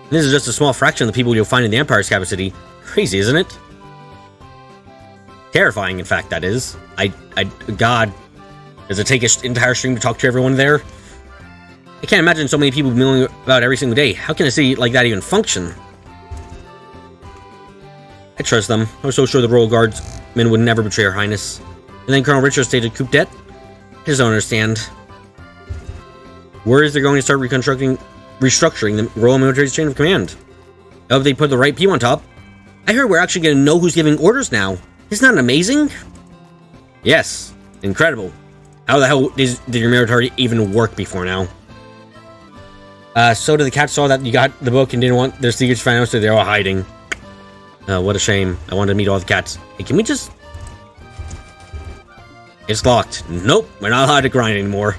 And this is just a small fraction of the people you'll find in the Empire's capital city. Crazy, isn't it? Terrifying, in fact, that is. God, does it take an entire stream to talk to everyone there? I can't imagine so many people milling about every single day. How can a city like that even function? I trust them. I was so sure the Royal Guardsmen would never betray Her Highness. And then Colonel Richard stated coup d'etat? I just don't understand. Where is they're going to start restructuring the Royal Military's chain of command? I hope they put the right people on top. I heard we're actually going to know who's giving orders now. Isn't that amazing? Yes, incredible. How the hell did your military even work before now? So did the cats saw that you got the book and didn't want their secrets found out, so they're all hiding. What a shame. I wanted to meet all the cats. Hey, can we just... It's locked. Nope, we're not allowed to grind anymore.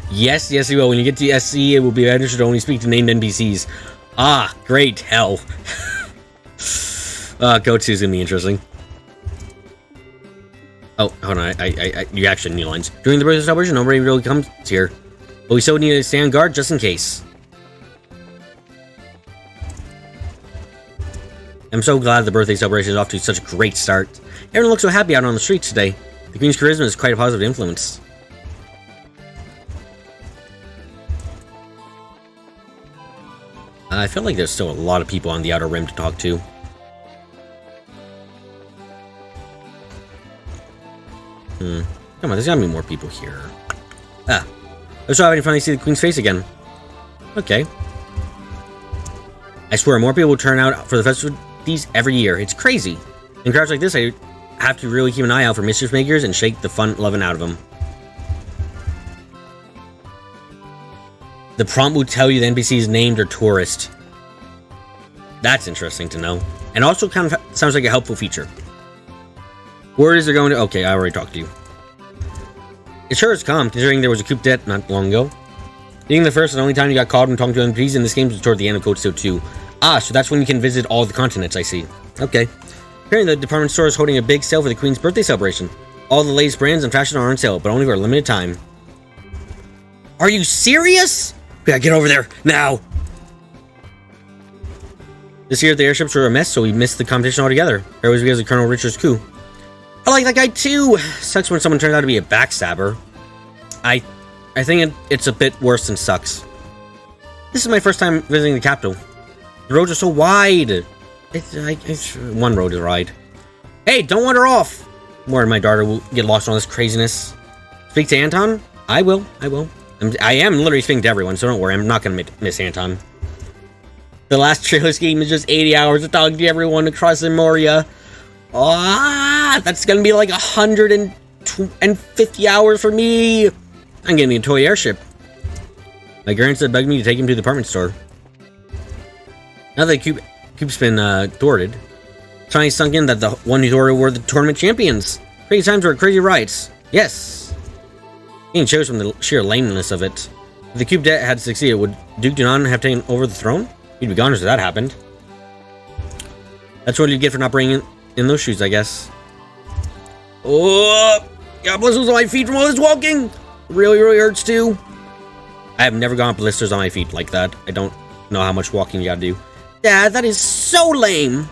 Yes, yes, we will. When you get to SC, it will be better to only speak to named NPCs. Ah, great hell. Go to is gonna be interesting. Oh, hold on. You actually need lines. During the birthday celebration, nobody really comes here. But we still need to stand guard just in case. I'm so glad the birthday celebration is off to such a great start. Everyone looks so happy out on the streets today. The Queen's charisma is quite a positive influence. I feel like there's still a lot of people on the Outer Rim to talk to. Come on, there's gotta be more people here. Ah. I was so happy to finally see the Queen's face again. Okay. I swear, more people will turn out for the festivities every year. It's crazy. In crowds like this, I have to really keep an eye out for mischief makers and shake the fun loving out of them. The prompt will tell you the NPC's named or tourist. That's interesting to know. And also kind of sounds like a helpful feature. Where is it going to... Okay, I already talked to you. It sure is calm, considering there was a coup d'etat not long ago. Being the first and only time you got caught when talking to NPCs in this game was toward the end of Code Steel 2. Ah, so that's when you can visit all the continents, I see. Okay. Apparently the department store is holding a big sale for the Queen's birthday celebration. All the latest brands and fashion are on sale, but only for a limited time. Are you serious? We gotta get over there, now! This year the airships were a mess, so we missed the competition altogether. It was because of Colonel Richard's coup. I like that guy too! Sucks when someone turns out to be a backstabber. I think it's a bit worse than sucks. This is my first time visiting the capital. The roads are so wide! It's one road to ride. Hey, don't wander off! More my daughter will get lost in all this craziness. Speak to Anton? I will. I am literally speaking to everyone, so don't worry, I'm not gonna miss Anton. The last trailer game is just 80 hours of talking to everyone across Moria. Ah, that's gonna be like 150 hours for me. I'm getting a toy airship. My grandson begged me to take him to the department store. Now that Coop's been thwarted, finally sunk in that the one who thwarted were the tournament champions. Crazy times were crazy rights. Yes. It shows from the sheer lameness of it. If the coup d'etat had succeeded, would Duke Dunan have taken over the throne? He'd be gone if that happened. That's what you get for not bringing in those shoes, I guess. Oh, got blisters on my feet from all this walking. Really, really hurts too. I have never gotten blisters on my feet like that. I don't know how much walking you gotta do. Dad, that is so lame.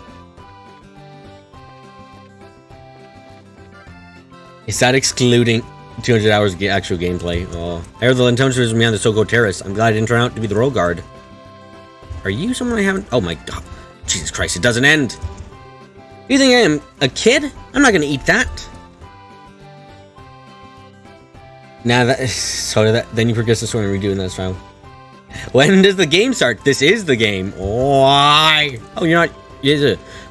Is that excluding 200 hours of actual gameplay? Oh, I heard the intelligence was me on the so-called terrorist. I'm glad I didn't turn out to be the road guard. Are you someone I haven't... Oh my god. Jesus Christ, it doesn't end. You think I am a kid? I'm not gonna eat that. Nah, then you progress the story and redo in that style. When does the game start? This is the game. Why? Oh, you're not...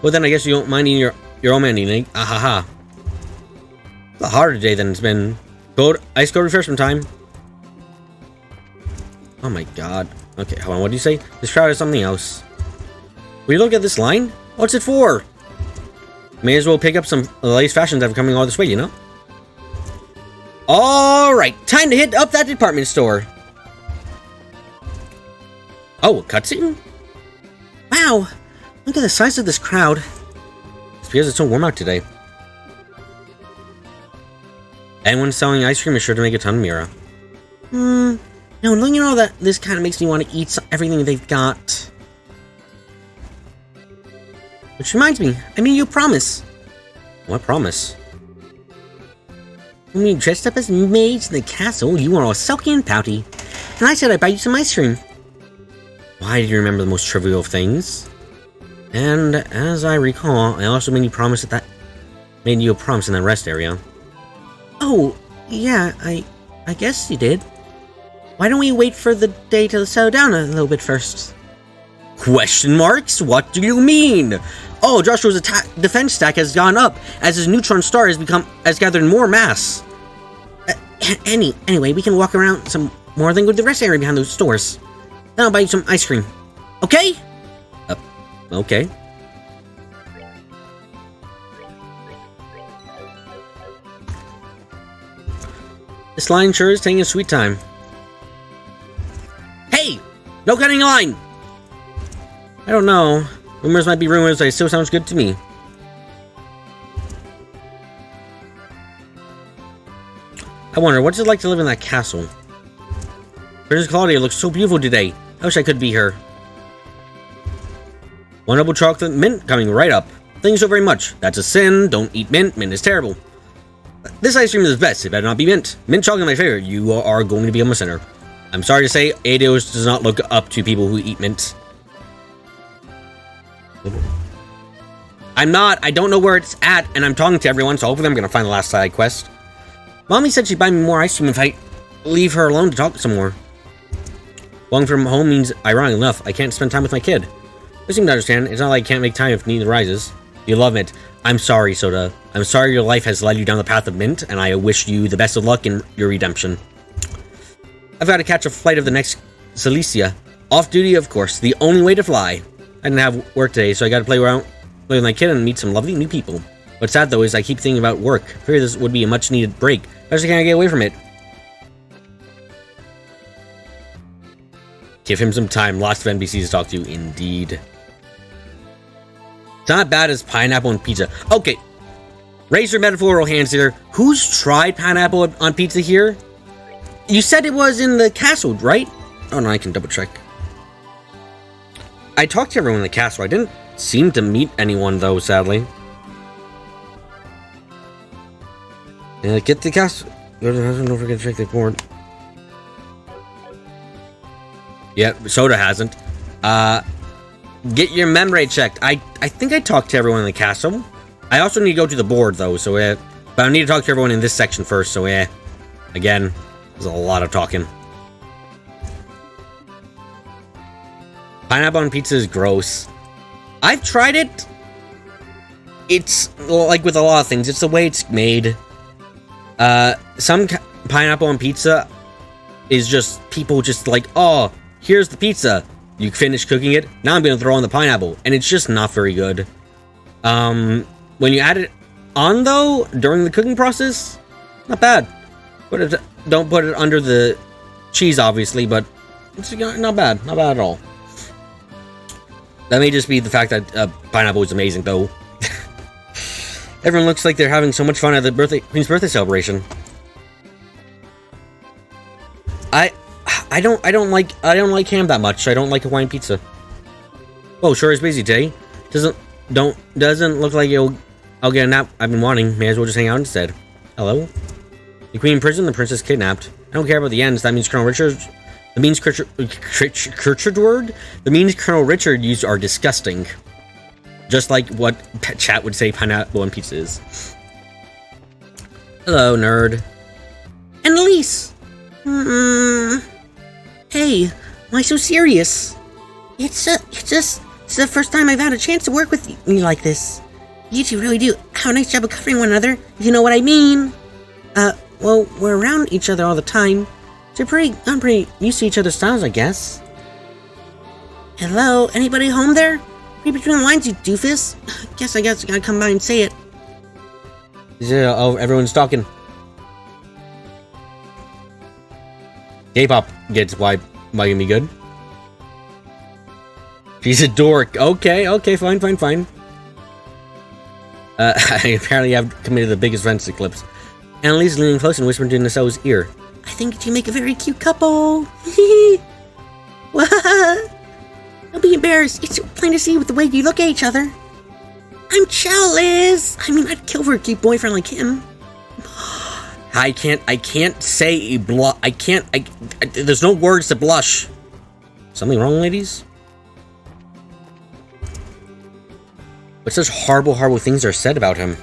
Well, then I guess you don't mind eating your own man eating. Ahaha. It's a harder day than it's been. Ice cold refreshment time. Oh my god. Okay, hold on, what do you say? This crowd is something else. Will you look at this line? What's it for? May as well pick up some of the latest fashions that are coming all this way, you know? Alright, time to hit up that department store. Oh, a cutscene? Wow, look at the size of this crowd. It's because it's so warm out today. Anyone selling ice cream is sure to make a ton of Mira. No, don't you know that this kind of makes me want to eat everything they've got? Which reminds me, I made you a promise. What promise? When we dressed up as maids in the castle, you were all sulky and pouty. And I said I'd buy you some ice cream. Why do you remember the most trivial of things? And as I recall, I also made you a promise in that rest area. Oh, yeah, I guess you did. Why don't we wait for the day to settle down a little bit first? Question marks? What do you mean? Oh, Joshua's defense stack has gone up as his neutron star has gathered more mass. Anyway, we can walk around some more, then go to the rest area behind those stores. Then I'll buy you some ice cream. Okay? Okay. This line sure is taking a sweet time. Hey! No cutting a line! I don't know. Rumors might be rumors, but it still sounds good to me. I wonder, what's it like to live in that castle? Princess Claudia looks so beautiful today. I wish I could be her. One double chocolate mint coming right up. Thank you so very much. That's a sin. Don't eat mint. Mint is terrible. This ice cream is best. It better not be mint. Mint chocolate is my favorite. You are going to become a sinner. I'm sorry to say, Eidos does not look up to people who eat mint. I'm not. I don't know where it's at, and I'm talking to everyone, so hopefully I'm going to find the last side quest. Mommy said she'd buy me more ice cream if I leave her alone to talk some more. Walking from home means, ironic enough, I can't spend time with my kid. You seem to understand. It's not like I can't make time if need arises. You love mint. I'm sorry, Soda. I'm sorry your life has led you down the path of mint, and I wish you the best of luck in your redemption. I've got to catch a flight of the next Cilicia. Off duty, of course. The only way to fly. I didn't have work today, so I got to play with my kid and meet some lovely new people. What's sad, though, is I keep thinking about work. I figure this would be a much-needed break. Especially can't get away from it. Give him some time. Lots of NPCs to talk to, indeed. It's not bad as pineapple and pizza. Okay. Raise your metaphorical hands here. Who's tried pineapple on pizza here? You said it was in the castle, right? Oh, no, I can double check. I talked to everyone in the castle. I didn't seem to meet anyone, though, sadly. Yeah, get the castle. Don't forget to check the board. Yeah, Soda hasn't. Get your memory checked. I think I talked to everyone in the castle. I also need to go to the board, though, so but I need to talk to everyone in this section first, so again, there's a lot of talking. Pineapple on pizza is gross. I've tried it. It's, like with a lot of things, it's the way it's made. Some pineapple on pizza is just people just like, oh, here's the pizza. You finish cooking it. Now I'm going to throw on the pineapple. And it's just not very good. When you add it on, though, during the cooking process, not bad. Don't put it under the cheese, obviously, but it's not bad. Not bad at all. That may just be the fact that pineapple is amazing, though. Everyone looks like they're having so much fun at the Queen's birthday celebration. I don't like ham that much. I don't like Hawaiian pizza. Oh, sure is busy today. Doesn't look like I'll get a nap I've been wanting. May as well just hang out instead. Hello? The Queen in prison, the princess kidnapped. I don't care about the ends. That means Colonel Richard. The means Colonel Richard used are disgusting. Just like what Pet Chat would say pineapple and pizza is. Hello, nerd. And Elise! Hey, why so serious? It's the first time I've had a chance to work with you like this. You two really do have a nice job of covering one another, if you know what I mean. Well, we're around each other all the time. So I'm pretty used to each other's styles, I guess. Hello, anybody home there? Read between the lines, you doofus. Guess I gotta come by and say it. Yeah, oh, everyone's talking. K-pop gets why can be good. She's a dork. Okay, fine. I apparently have committed the biggest offense eclipse. Annalise leaning close and whispering to Naso's ear. I think you make a very cute couple. What? Don't be embarrassed. It's so plain to see with the way you look at each other. I'm jealous. I mean, I'd kill for a cute boyfriend like him. I can't say blush. There's no words to blush. Something wrong, ladies? But such horrible things are said about him.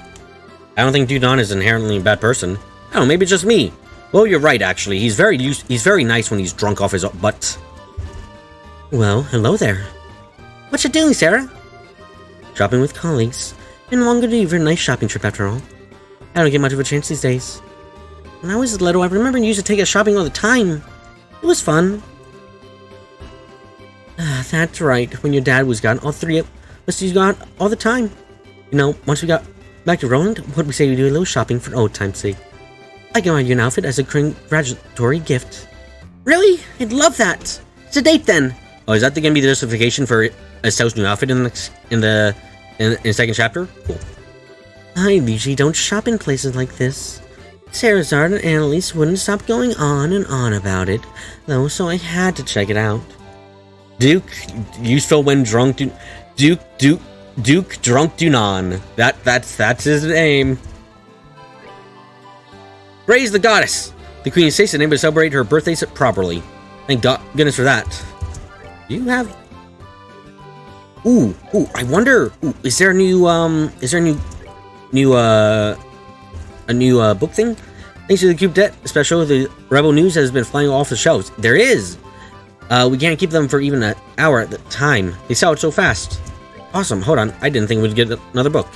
I don't think Dudon is inherently a bad person. Oh, maybe it's just me. Well, you're right, actually. He's very nice when he's drunk off his butt. Well, hello there. What you doing, Sarah? Shopping with colleagues. Been a longer day for a nice shopping trip, after all. I don't get much of a chance these days. When I was little, I remember you used to take us shopping all the time. It was fun. That's right. When your dad was gone, all three of us used to go out all the time. You know, once we got back to Roland, what'd we say we do a little shopping for old time's sake? I can buy you an outfit as a congratulatory gift. Really? I'd love that. It's a date then. Oh, is that gonna be the justification for Estelle's new outfit in the second chapter? Cool. I usually don't shop in places like this. Sarazard and Annalise wouldn't stop going on and on about it, though, so I had to check it out. Duke, used to when drunk, Duke Drunk Dunan. That's his name. Praise the goddess! The queen states the name to celebrate her birthday properly. Thank goodness for that. Do you have... Ooh, I wonder... Ooh, is there a new book thing? Thanks to the Coup d'etat special, the Rebel news has been flying off the shelves. There is! We can't keep them for even an hour at the time. They sell it so fast. Awesome, hold on. I didn't think we'd get another book.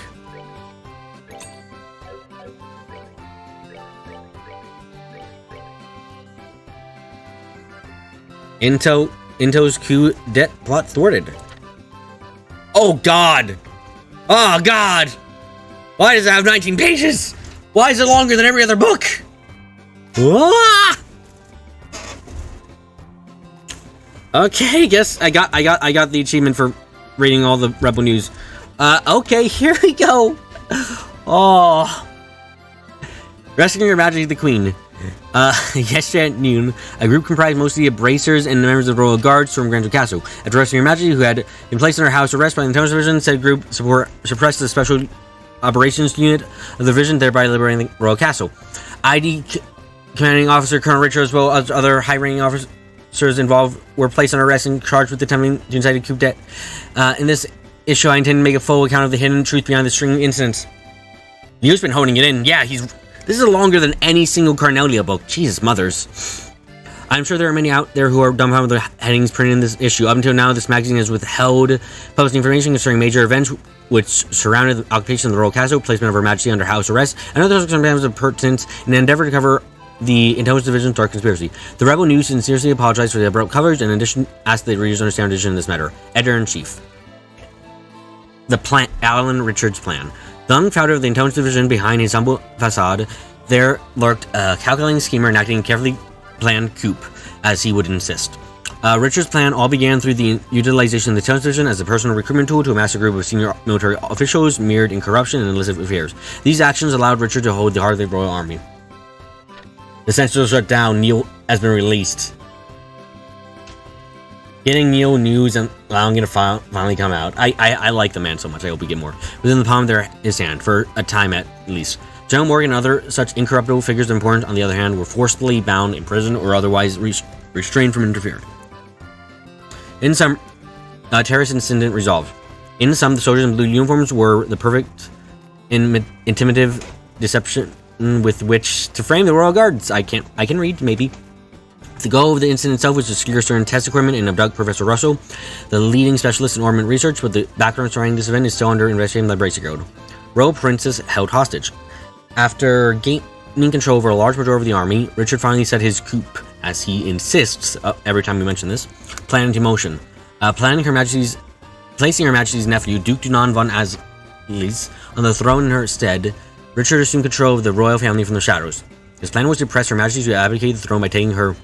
Into's coup d'etat plot thwarted. Oh god! Oh god! Why does it have 19 pages? Why is it longer than every other book? Ah! Okay, guess I got the achievement for reading all the Rebel news. Okay, here we go. Oh. Rescuing Her Majesty the Queen. Yesterday at noon, a group comprised mostly of bracers and members of the Royal Guard stormed Grand Castle. After rescuing Her Majesty, who had been placed under house arrest by the Intelligence Division, said group suppressed the Special Operations Unit of the Division, thereby liberating the Royal Castle. ID Commanding Officer Colonel Richard, as well as other high-ranking officers involved, were placed under arrest and charged with attempting to incite a coup d'etat. In this issue, I intend to make a full account of the hidden truth behind the string of incidents. You've been holding it in. Yeah, this is longer than any single Carnelia book. Jesus mothers. I'm sure there are many out there who are dumbfounded with the headings printed in this issue. Up until now, this magazine has withheld publishing information concerning major events which surrounded the occupation of the Royal Castle, placement of Her Majesty under house arrest, and other circumstances of pertinence in an endeavor to cover the Intelligence Division's dark conspiracy. The Rebel News sincerely apologized for the abrupt coverage and in addition asked that readers understand the decision in this matter. Editor-in-Chief. The plan, Alan Richards' plan. The unfounder of the Intelligence Division behind his humble facade, there lurked a calculating schemer enacting a carefully planned coup, as he would insist. Richard's plan all began through the utilization of the Intelligence Division as a personal recruitment tool to amass a group of senior military officials mired in corruption and illicit affairs. These actions allowed Richard to hold the heart of the Royal Army. The censorship shut down. Neil has been released. Getting Neil news and allowing it to finally come out. I like the man so much. I hope we get more. Within the palm of his hand, for a time at least. General Morgan and other such incorruptible figures of importance, on the other hand, were forcibly bound, imprisoned, or otherwise restrained from interfering. In some, terrorist incident resolved. In some, the soldiers in blue uniforms were the perfect intimidative deception with which to frame the Royal Guards. I can read, maybe. The goal of the incident itself was to secure certain test equipment and abduct Professor Russell, the leading specialist in armament research, but the background surrounding this event is still under investigation by the Bracey Code. Royal Princess held hostage. After gaining control over a large majority of the army, Richard finally set his coup, as he insists every time we mention this, plan into motion. Placing Her Majesty's nephew, Duke Dunan von Aslis, on the throne in her stead, Richard assumed control of the royal family from the shadows. His plan was to press Her Majesty to abdicate the throne by taking Her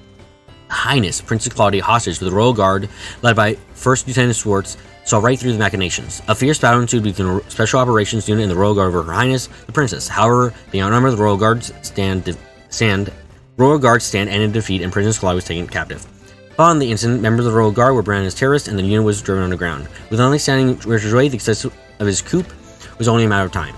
Highness Princess Claudia hostage, but the Royal Guard, led by First Lieutenant Swartz, saw right through the machinations. A fierce battle ensued between the Special Operations Unit and the Royal Guard over Her Highness, the Princess. However, being outnumbered, the Royal Guards stand and in defeat, and Princess Claudia was taken captive. Following the incident, members of the Royal Guard were branded as terrorists, and the unit was driven underground. With only standing Richard's way, the success of his coup was only a matter of time.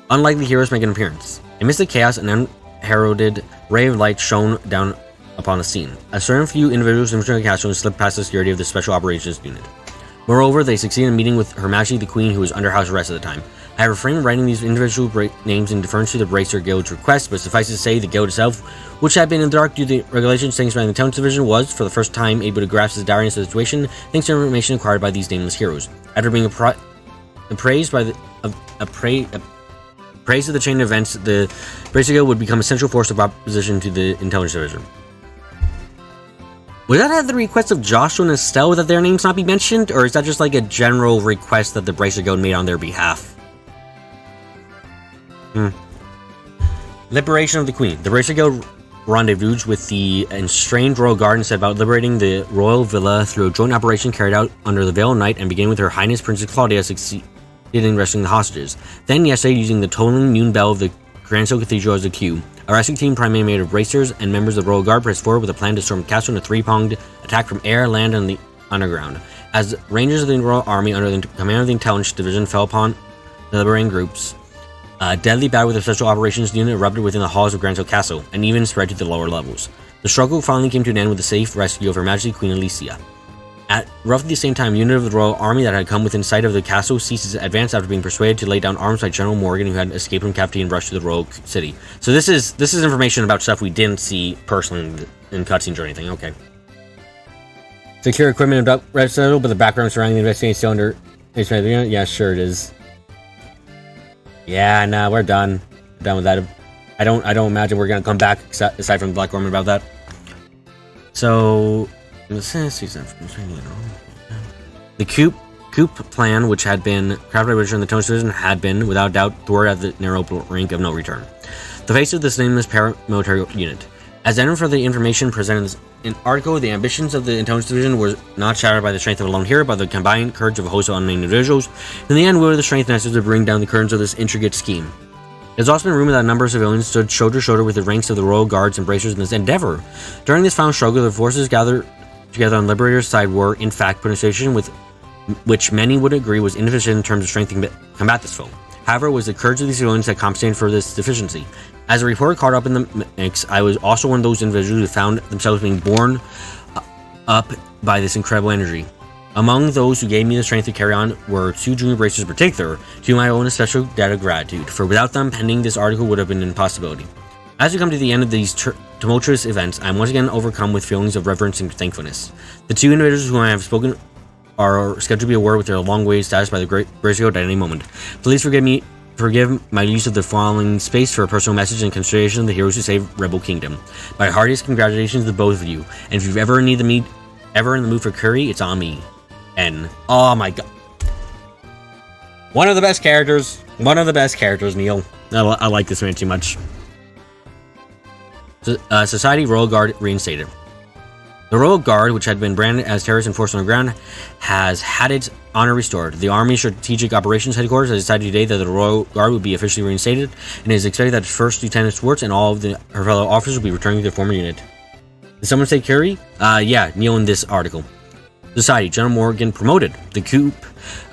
Unlikely heroes make an appearance. Amidst the chaos, an unheralded ray of light shone down upon the scene. A certain few individuals in the castle slipped past the security of the Special Operations Unit. Moreover, they succeeded in meeting with Her Majesty the Queen, who was under house arrest at the time. I refrain from writing these individual names in deference to the Bracer Guild's request, but suffice to say, the guild itself, which had been in the dark due to the regulations things surrounding the Talents Division, was, for the first time, able to grasp the direness of the situation thanks to information acquired by these nameless heroes. After being appraised by the praise of the chain of events, the Bracer Guild would become a central force of opposition to the Intelligence Division. Was that at the request of Joshua and Estelle that their names not be mentioned, or is that just like a general request that the Bracer Guild made on their behalf? Liberation of the Queen. The Bracer Guild rendezvoused with the estranged Royal Guard and set about liberating the Royal Villa through a joint operation carried out under the Veil of Night, and beginning with Her Highness Princess Claudia succeeded in rescuing the hostages. Then yesterday, using the tolling noon bell of the Grand Soul Cathedral as a cue, a rescue team primarily made of bracers and members of the Royal Guard pressed forward with a plan to storm the castle in a three-pronged attack from air, land, and the underground. As rangers of the Royal Army under the command of the Intelligence Division fell upon the liberating groups, a deadly battle with the Special Operations Unit erupted within the halls of Grand Soul Castle, and even spread to the lower levels. The struggle finally came to an end with the safe rescue of Her Majesty Queen Alicia. At roughly the same time, a unit of the Royal Army that had come within sight of the castle ceased its advance after being persuaded to lay down arms by General Morgan, who had escaped from captivity and rushed to the Royal City. So this is information about stuff we didn't see personally in cutscenes or anything. Okay. Secure equipment about Red Citadel, but the background surrounding the investigation is still under. Yeah, sure it is. Yeah, nah, we're done. We're done with that. I don't imagine we're gonna come back aside from the Black Gorman about that. So. The coup plan, which had been crafted by Richard and the Intelligence Division, had been, without doubt, thwarted at the narrow brink of no return. The face of this nameless paramilitary unit. As evidence for the information presented in the article, the ambitions of the Intelligence Division were not shattered by the strength of a lone hero, but the combined courage of a host of unnamed individuals. In the end, were the strength necessary to bring down the curtains of this intricate scheme. It has also been rumored that a number of civilians stood shoulder to shoulder with the ranks of the Royal Guards and Bracers in this endeavor. During this final struggle, the forces gathered together on Liberator's side were, in fact, put in a situation with which many would agree was insufficient in terms of strength to combat this foe. However, it was the courage of these civilians that compensated for this deficiency. As a reporter caught up in the mix, I was also one of those individuals who found themselves being borne up by this incredible energy. Among those who gave me the strength to carry on were two junior bracers in particular, to whom I owe a special debt of gratitude, for without them, penning this article would have been an impossibility. As we come to the end of these tumultuous events, I am once again overcome with feelings of reverence and thankfulness. The two individuals whom I have spoken are scheduled to be awarded with their long-awaited status by the Great Bracer Guild at any moment. Please forgive my use of the following space for a personal message in consideration of the heroes who saved Rebel Kingdom. My heartiest congratulations to both of you, and if you've ever in the mood for curry, it's on me. N. Oh my god. One of the best characters, Neil. I like this man too much. Society Royal Guard reinstated. The Royal Guard, which had been branded as terrorists enforced on the ground, has had its honor restored. The Army Strategic Operations Headquarters has decided today that the Royal Guard would be officially reinstated, and it is expected that First Lieutenant Schwartz and all of her fellow officers will be returning to their former unit. Did someone say Curie? Yeah, Neil in this article. Society, General Morgan promoted. The coup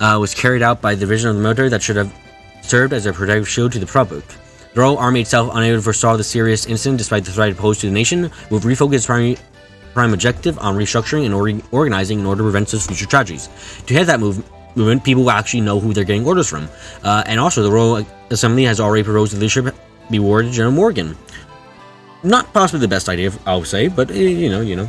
was carried out by the division of the military that should have served as a protective shield to the public. The Royal Army itself, unable to foresee the serious incident despite the threat posed to the nation, will refocus its prime objective on restructuring and organizing in order to prevent such future tragedies. To head that movement, people will actually know who they're getting orders from. And also, the Royal Assembly has already proposed the leadership be awarded to General Morgan. Not possibly the best idea, I'll say, but you know.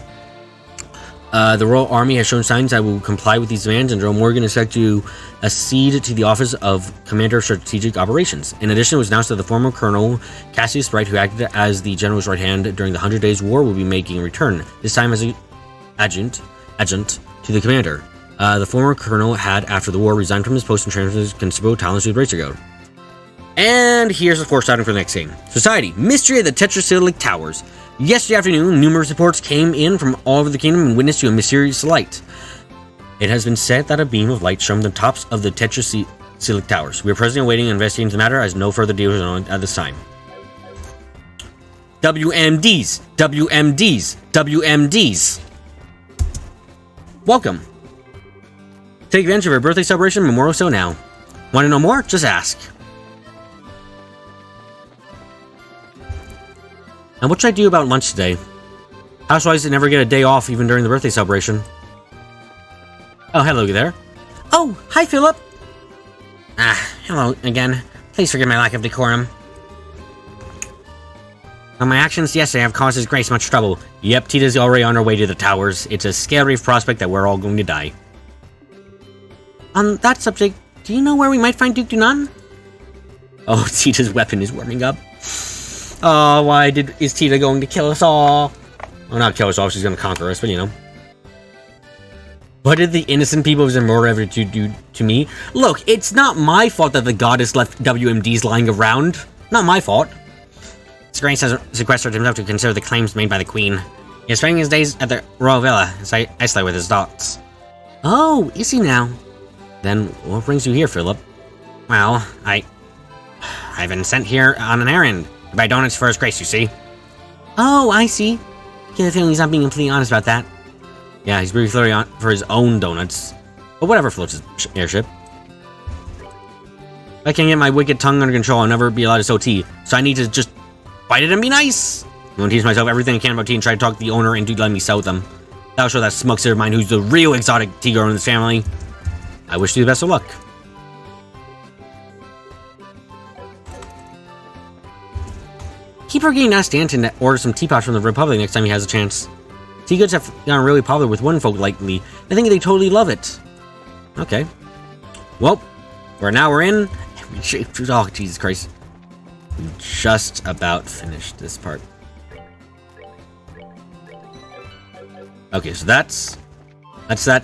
The Royal Army has shown signs that will comply with these demands, and General Morgan is expected to accede to the office of Commander of Strategic Operations. In addition, it was announced that the former Colonel Cassius Wright, who acted as the General's right hand during the 100 Days War, will be making a return, this time as an adjutant to the commander. The former colonel had, after the war, resigned from his post and transferred his considerable talents to the Bracer Guild. And here's the foreshadowing for the next game. Society, Mystery of the Tetracyclic Towers. Yesterday afternoon, numerous reports came in from all over the kingdom and witnessed to a mysterious light. It has been said that a beam of light shone from the tops of the Tetracyclic Towers. We are presently awaiting and investigating the matter, as no further details are known at this time. WMDs! WMDs! WMDs! Welcome! Take advantage of our birthday celebration memorial sale now. Want to know more? Just ask. And what should I do about lunch today? Housewives never get a day off even during the birthday celebration. Oh, hello there. Oh, hi, Philip. Ah, hello again. Please forgive my lack of decorum. On my actions yesterday have caused His Grace much trouble. Yep, Tita's already on her way to the towers. It's a scary prospect that we're all going to die. On that subject, do you know where we might find Duke Dunan? Oh, Tita's weapon is warming up. Oh, is Tita going to kill us all? Well, not kill us all, she's going to conquer us, but you know. What did the innocent people of Zamora ever do to me? Look, it's not my fault that the goddess left WMDs lying around. Not my fault. His Grace has sequestered himself to consider the claims made by the Queen. He is spending his days at the Royal Villa, isolated with his thoughts. Oh, is he now? Then what brings you here, Philip? Well, I've been sent here on an errand. To buy donuts for His Grace, you see. Oh, I see. Get the feeling he's not being completely honest about that. Yeah, he's really flirting on for his own donuts. But whatever floats his airship. If I can't get my wicked tongue under control, I'll never be allowed to sow tea. So I need to just bite it and be nice. I'm going to teach myself everything I can about tea and try to talk the owner into letting me sow them. That'll show that smugster of mine who's the real exotic tea girl in this family. I wish you the best of luck. Keep forgetting to ask Stanton to order some teapots from the Republic next time he has a chance. Tea goods have gotten really popular with women folk lately. I think they totally love it. Okay. Well, we're in. Oh, Jesus Christ. We just about finished this part. Okay, so that's that.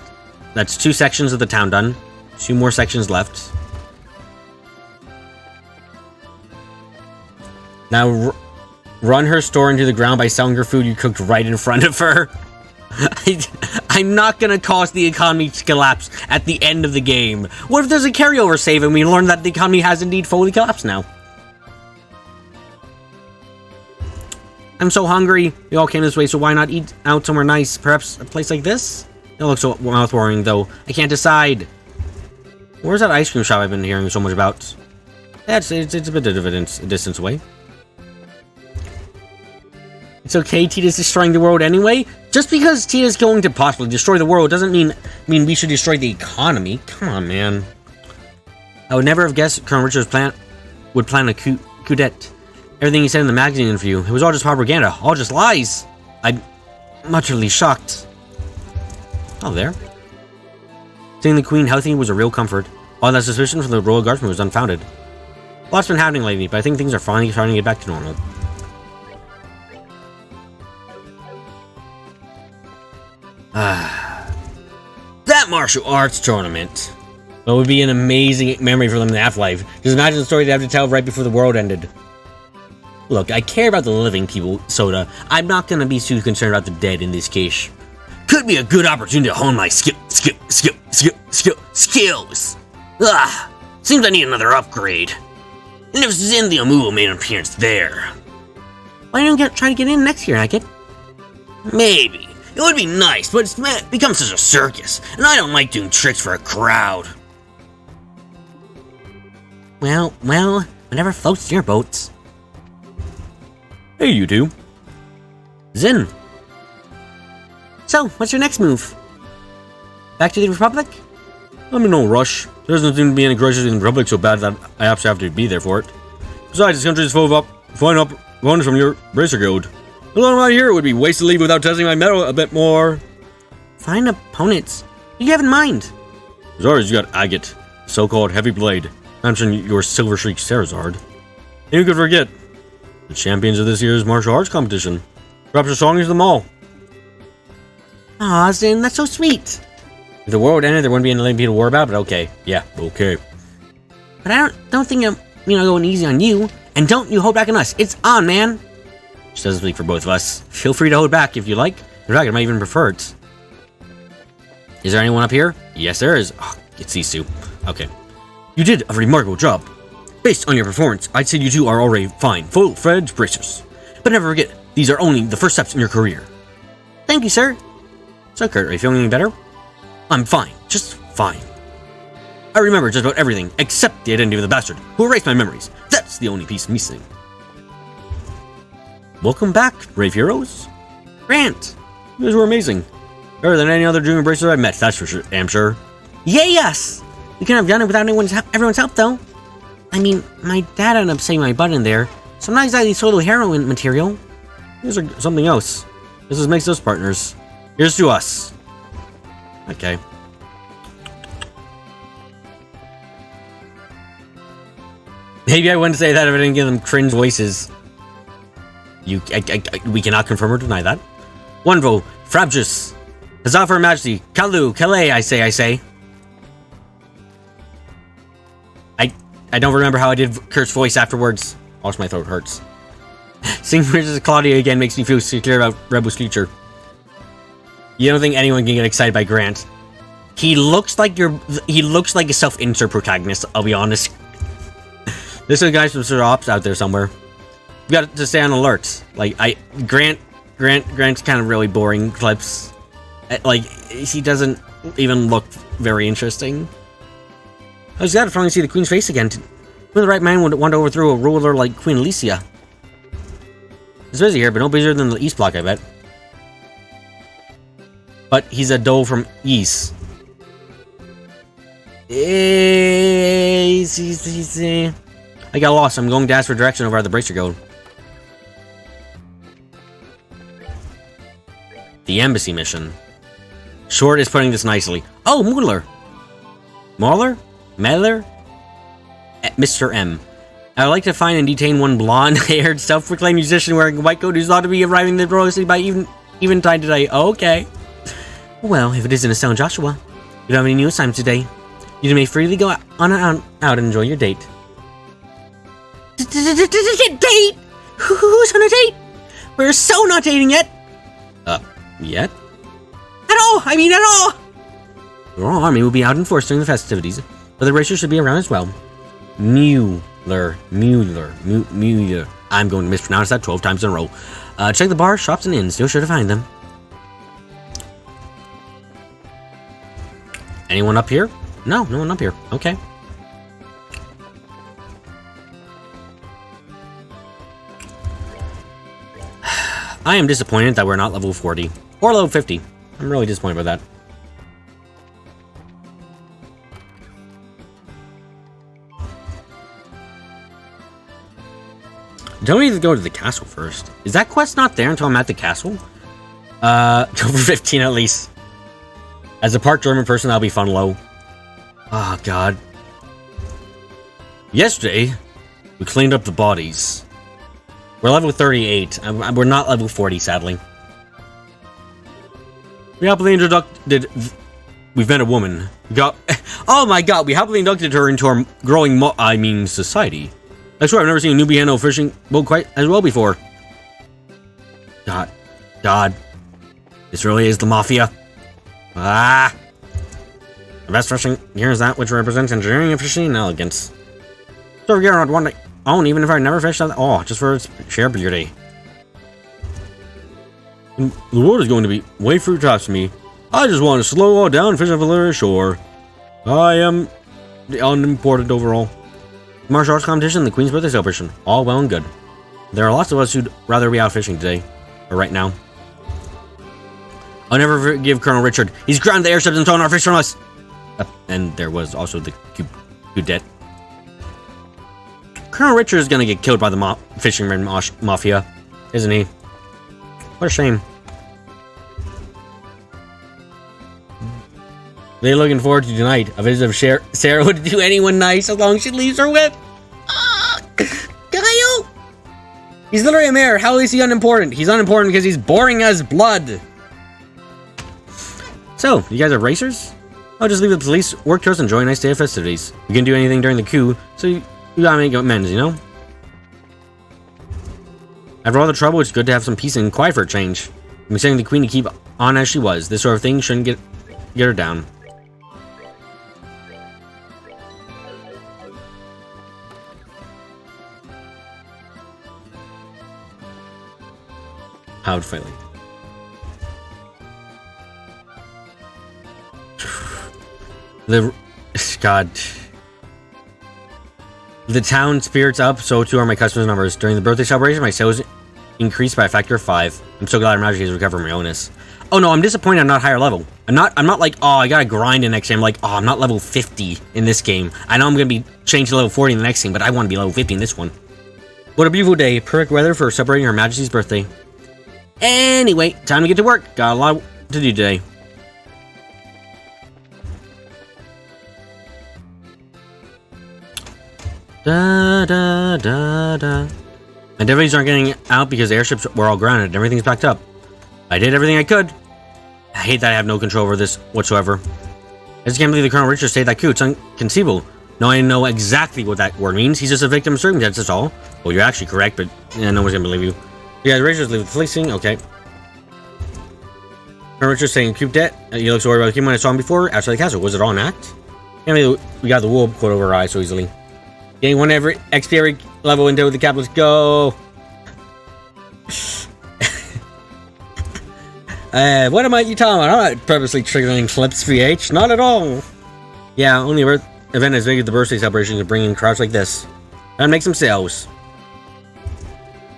That's 2 sections of the town done. 2 more sections left. Now, run her store into the ground by selling her food you cooked right in front of her. I'm not gonna cause the economy to collapse at the end of the game. What if there's a carryover save and we learn that the economy has indeed fully collapsed now? I'm so hungry. We all came this way, so why not eat out somewhere nice? Perhaps a place like this? It looks so mouth-watering, though. I can't decide. Where's that ice cream shop I've been hearing so much about? It's a bit of a distance away. It's okay, Tita's destroying the world anyway? Just because Tita's going to possibly destroy the world doesn't mean we should destroy the economy. Come on, man. I would never have guessed Colonel Richards would plan a coup d'etat. Everything he said in the magazine interview, it was all just propaganda, all just lies. I'm utterly shocked. Oh, there. Seeing the Queen healthy was a real comfort. All that suspicion from the Royal Guardsman was unfounded. A lot's been happening lately, but I think things are finally starting to get back to normal. That martial arts tournament. That would be an amazing memory for them in the afterlife. Just imagine the story they have to tell right before the world ended. Look, I care about the living people, Soda. I'm not gonna be too concerned about the dead in this case. Could be a good opportunity to hone my skills. Seems I need another upgrade. And if Zin the Amu made an appearance there. Why don't you try to get in next year, Hackett? Maybe. It would be nice, but it's become such a circus, and I don't like doing tricks for a crowd. Well, whatever floats your boats. Hey, you two. Zin. So, what's your next move? Back to the Republic? I'm in no rush. There doesn't seem to be any crisis in the Republic so bad that I absolutely have to be there for it. Besides, this country is full of fine opponents from your Bracer Guild. As long as I'm out here, it would be wasted to leave without testing my metal a bit more. Fine opponents? What do you have in mind? As always, you got Agate, so-called Heavy Blade. Mention your Silver Shriek Sarazard. And you could forget the champions of this year's martial arts competition. Perhaps the strongest of them all. Aw, Zin, that's so sweet. If the world ended, there wouldn't be any living people to worry about, but okay. Yeah, okay. But I don't think I'm going easy on you. And don't you hold back on us. It's on, man. She doesn't speak for both of us. Feel free to hold back if you like. In fact, I might even prefer it. Is there anyone up here? Yes, there is. Oh, it's these two. Okay. You did a remarkable job. Based on your performance, I'd say you two are already fine, full-fledged bracers. But never forget, these are only the first steps in your career. Thank you, sir. So, Kurt, are you feeling any better? I'm fine. Just fine. I remember just about everything, except the identity of the bastard, who erased my memories. That's the only piece missing. Welcome back, brave heroes. Grant. You guys were amazing. Better than any other junior bracers I've met, that's for sure, I'm sure. Yay, us! We couldn't have done it without everyone's help, though. I mean, my dad ended up saving my butt in there, so I'm not exactly solo heroin material. Here's something else. This is makes us partners. Here's to us. Okay. Maybe I wouldn't say that if I didn't give them cringe voices. We cannot confirm or deny that. One vote. Frabjus. Huzzah for Her Majesty. Kalu. Calais, I say. I don't remember how I did Kurt's voice afterwards. Also, my throat hurts. Seeing Princess Claudia again makes me feel secure about Rebel's future. You don't think anyone can get excited by Grant? He looks like a self-insert protagonist, I'll be honest. There's some guys from Sir Ops out there somewhere. You got to stay on alert. Like, Grant's kind of really boring clips. Like, he doesn't even look very interesting. I was glad to finally see the Queen's face again. When the right man would want to overthrow a ruler like Queen Alicia. It's busy here, but no busier than the East Block, I bet. But he's a dole from East. I got lost. I'm going to ask for direction over at the Bracer Guild. The embassy mission. Short is putting this nicely. Oh, Mueller. Meller? Mr. M. I would like to find and detain one blonde-haired, self-proclaimed musician wearing a white coat who's thought to be arriving in the royal city by eventide today. Okay. Well, if it isn't a sound Joshua, you don't have any new assignments today. You may freely go on out and enjoy your date. Date? Who's on a date? We're so not dating yet. Yet? At all! The Royal Army will be out in force during the festivities, but the racers should be around as well. Mueller. I'm going to mispronounce that 12 times in a row. Check the bars, shops, and inns. You're sure to find them. Anyone up here? No one up here. Okay. I am disappointed that we're not level 40. Or level 50. I'm really disappointed about that. Don't we need to go to the castle first? Is that quest not there until I'm at the castle? Go for 15 at least. As a part German person, that'll be fun low. Oh, God. Yesterday, we cleaned up the bodies. We're level 38. We're not level 40, sadly. We happily we've met a woman. Oh my God, we happily inducted her into our growing society. That's right, I've never seen a newbie handle fishing boat quite as well before. God. This really is the Mafia. The best fishing here is that which represents engineering, efficiency, and elegance. So here I'd want to own, even if I never fished at all, just for its sheer beauty. The world is going to be way fruit tops to me. I just want to slow all down and fish off a little shore. I am unimportant overall. Martial arts competition, the Queen's birthday celebration. All well and good. There are lots of us who'd rather be out fishing today. Or right now. I'll never forgive Colonel Richard. He's grounded the airships and stolen our fish from us. And there was also the Cudet. Colonel Richard is going to get killed by the fisherman mafia, isn't he? What a shame. They're looking forward to tonight. A visit of Sarah would do anyone nice as long as she leaves her whip. Kyle! He's literally a mayor. How is he unimportant? He's unimportant because he's boring as blood. So, you guys are racers? I'll just leave the police, work towards enjoy a nice day of festivities. We can do anything during the coup, so you gotta make amends, you know? After all the trouble, it's good to have some peace and quiet for a change. I'm expecting the Queen to keep on as she was. This sort of thing shouldn't get her down. How failing. God. The town spirits up, so too are my customers' numbers. During the birthday celebration, my sales increased by a factor of 5. I'm so glad Her Majesty has recovered from my illness. Oh no, I'm disappointed I'm not higher level. I'm not like, oh, I gotta grind in the next game. I'm like, oh, I'm not level 50 in this game. I know I'm gonna be changed to level 40 in the next game, but I want to be level 50 in this one. What a beautiful day. Perfect weather for celebrating Her Majesty's birthday. Anyway, time to get to work. Got a lot to do today. Da da da da. My deputies aren't getting out because the airships were all grounded. Everything's backed up. I did everything I could. I hate that I have no control over this whatsoever. I just can't believe the Colonel Richard stayed that coup. It's inconceivable. No, I know exactly what that word means. He's just a victim of circumstance, that's all. Well, you're actually correct, but yeah, no one's gonna believe you. Yeah, the Richards leave the fleecing. Okay. Colonel Richard saying coup debt. You look so worried about the king when I saw him before outside the castle. Was it all an act? Can't believe we got the wool quote over our eyes so easily. Getting one every XP every level into the cap. Let's go. What am you talking about? I'm not purposely triggering clips, VH. Not at all. Yeah, only event as big as the birthday celebration to bring in crowds like this. And make some sales.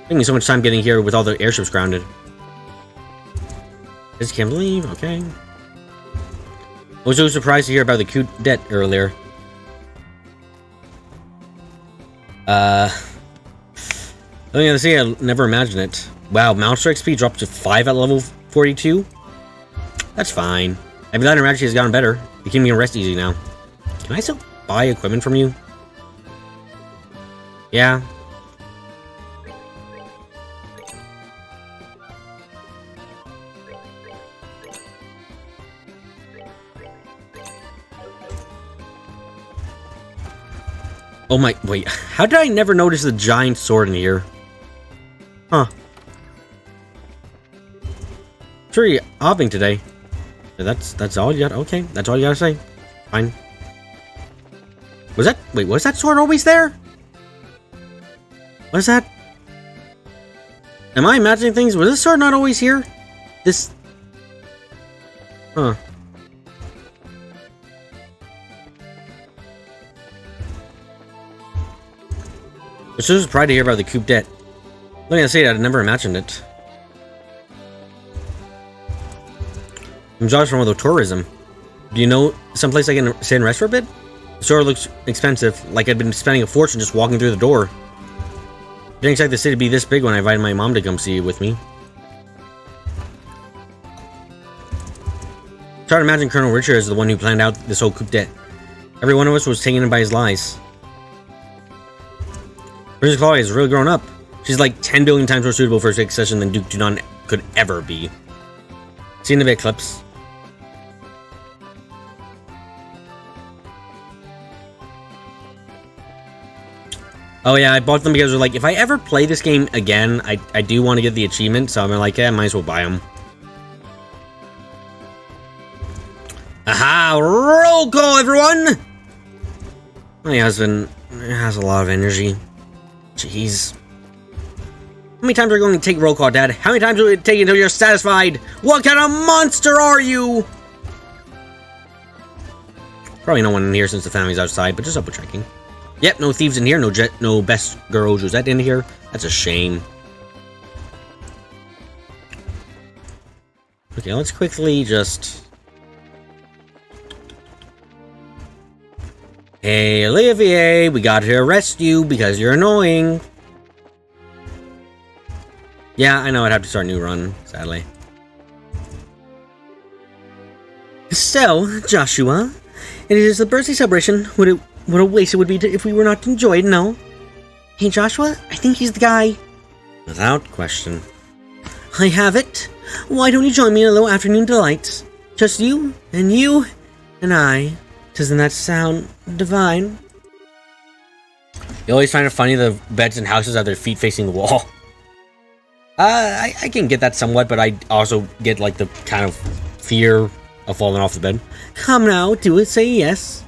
Taking me so much time getting here with all the airships grounded. I just can't believe. Okay. I was so surprised to hear about the coup debt earlier. I don't to say I never imagined it. Wow, monster XP dropped to 5 at level 42? That's fine. I'd be glad Her Majesty has gotten better. You can rest easy now. Can I still buy equipment from you? Yeah. Oh my, wait, how did I never notice the giant sword in here? Huh. Sure you're hopping today. That's all you got? Okay, that's all you gotta say. Fine. Was that sword always there? Was that? Am I imagining things? Was this sword not always here? This... Huh. I'm so surprised to hear about the coup debt. Let me say that, I never imagined it. I'm jealous from all the tourism. Do you know someplace I can stay and rest for a bit? The store looks expensive, like I'd been spending a fortune just walking through the door. I didn't expect the city to be this big when I invited my mom to come see it with me. Try to imagine Colonel Richard as the one who planned out this whole coup debt. Every one of us was taken in by his lies. Princess Chloe has really grown up. She's like 10 billion times more suitable for a succession than Duke Junon could ever be. See you in a bit, Clips. Oh yeah, I bought them because they're like, if I ever play this game again, I do want to get the achievement, so I'm like, yeah, I might as well buy them. Aha! Roll call, everyone! My husband has a lot of energy. Jeez. How many times are you going to take roll call, Dad? How many times will it take until you're satisfied? What kind of monster are you? Probably no one in here since the family's outside, but just double checking. Yep, no thieves in here, no best girl Josette in here. That's a shame. Okay, let's quickly just... Hey, Olivier, we got to arrest you because you're annoying. Yeah, I know I'd have to start a new run, sadly. So, Joshua, it is the birthday celebration. What a waste it would be if we were not to enjoy it, no? Hey, Joshua, I think he's the guy. Without question. I have it. Why don't you join me in a little afternoon delight? Just you, and I. Doesn't that sound divine? You always find it funny the beds and houses have their feet facing the wall. I can get that somewhat, but I also get like the kind of fear of falling off the bed. Come now, do it, say yes.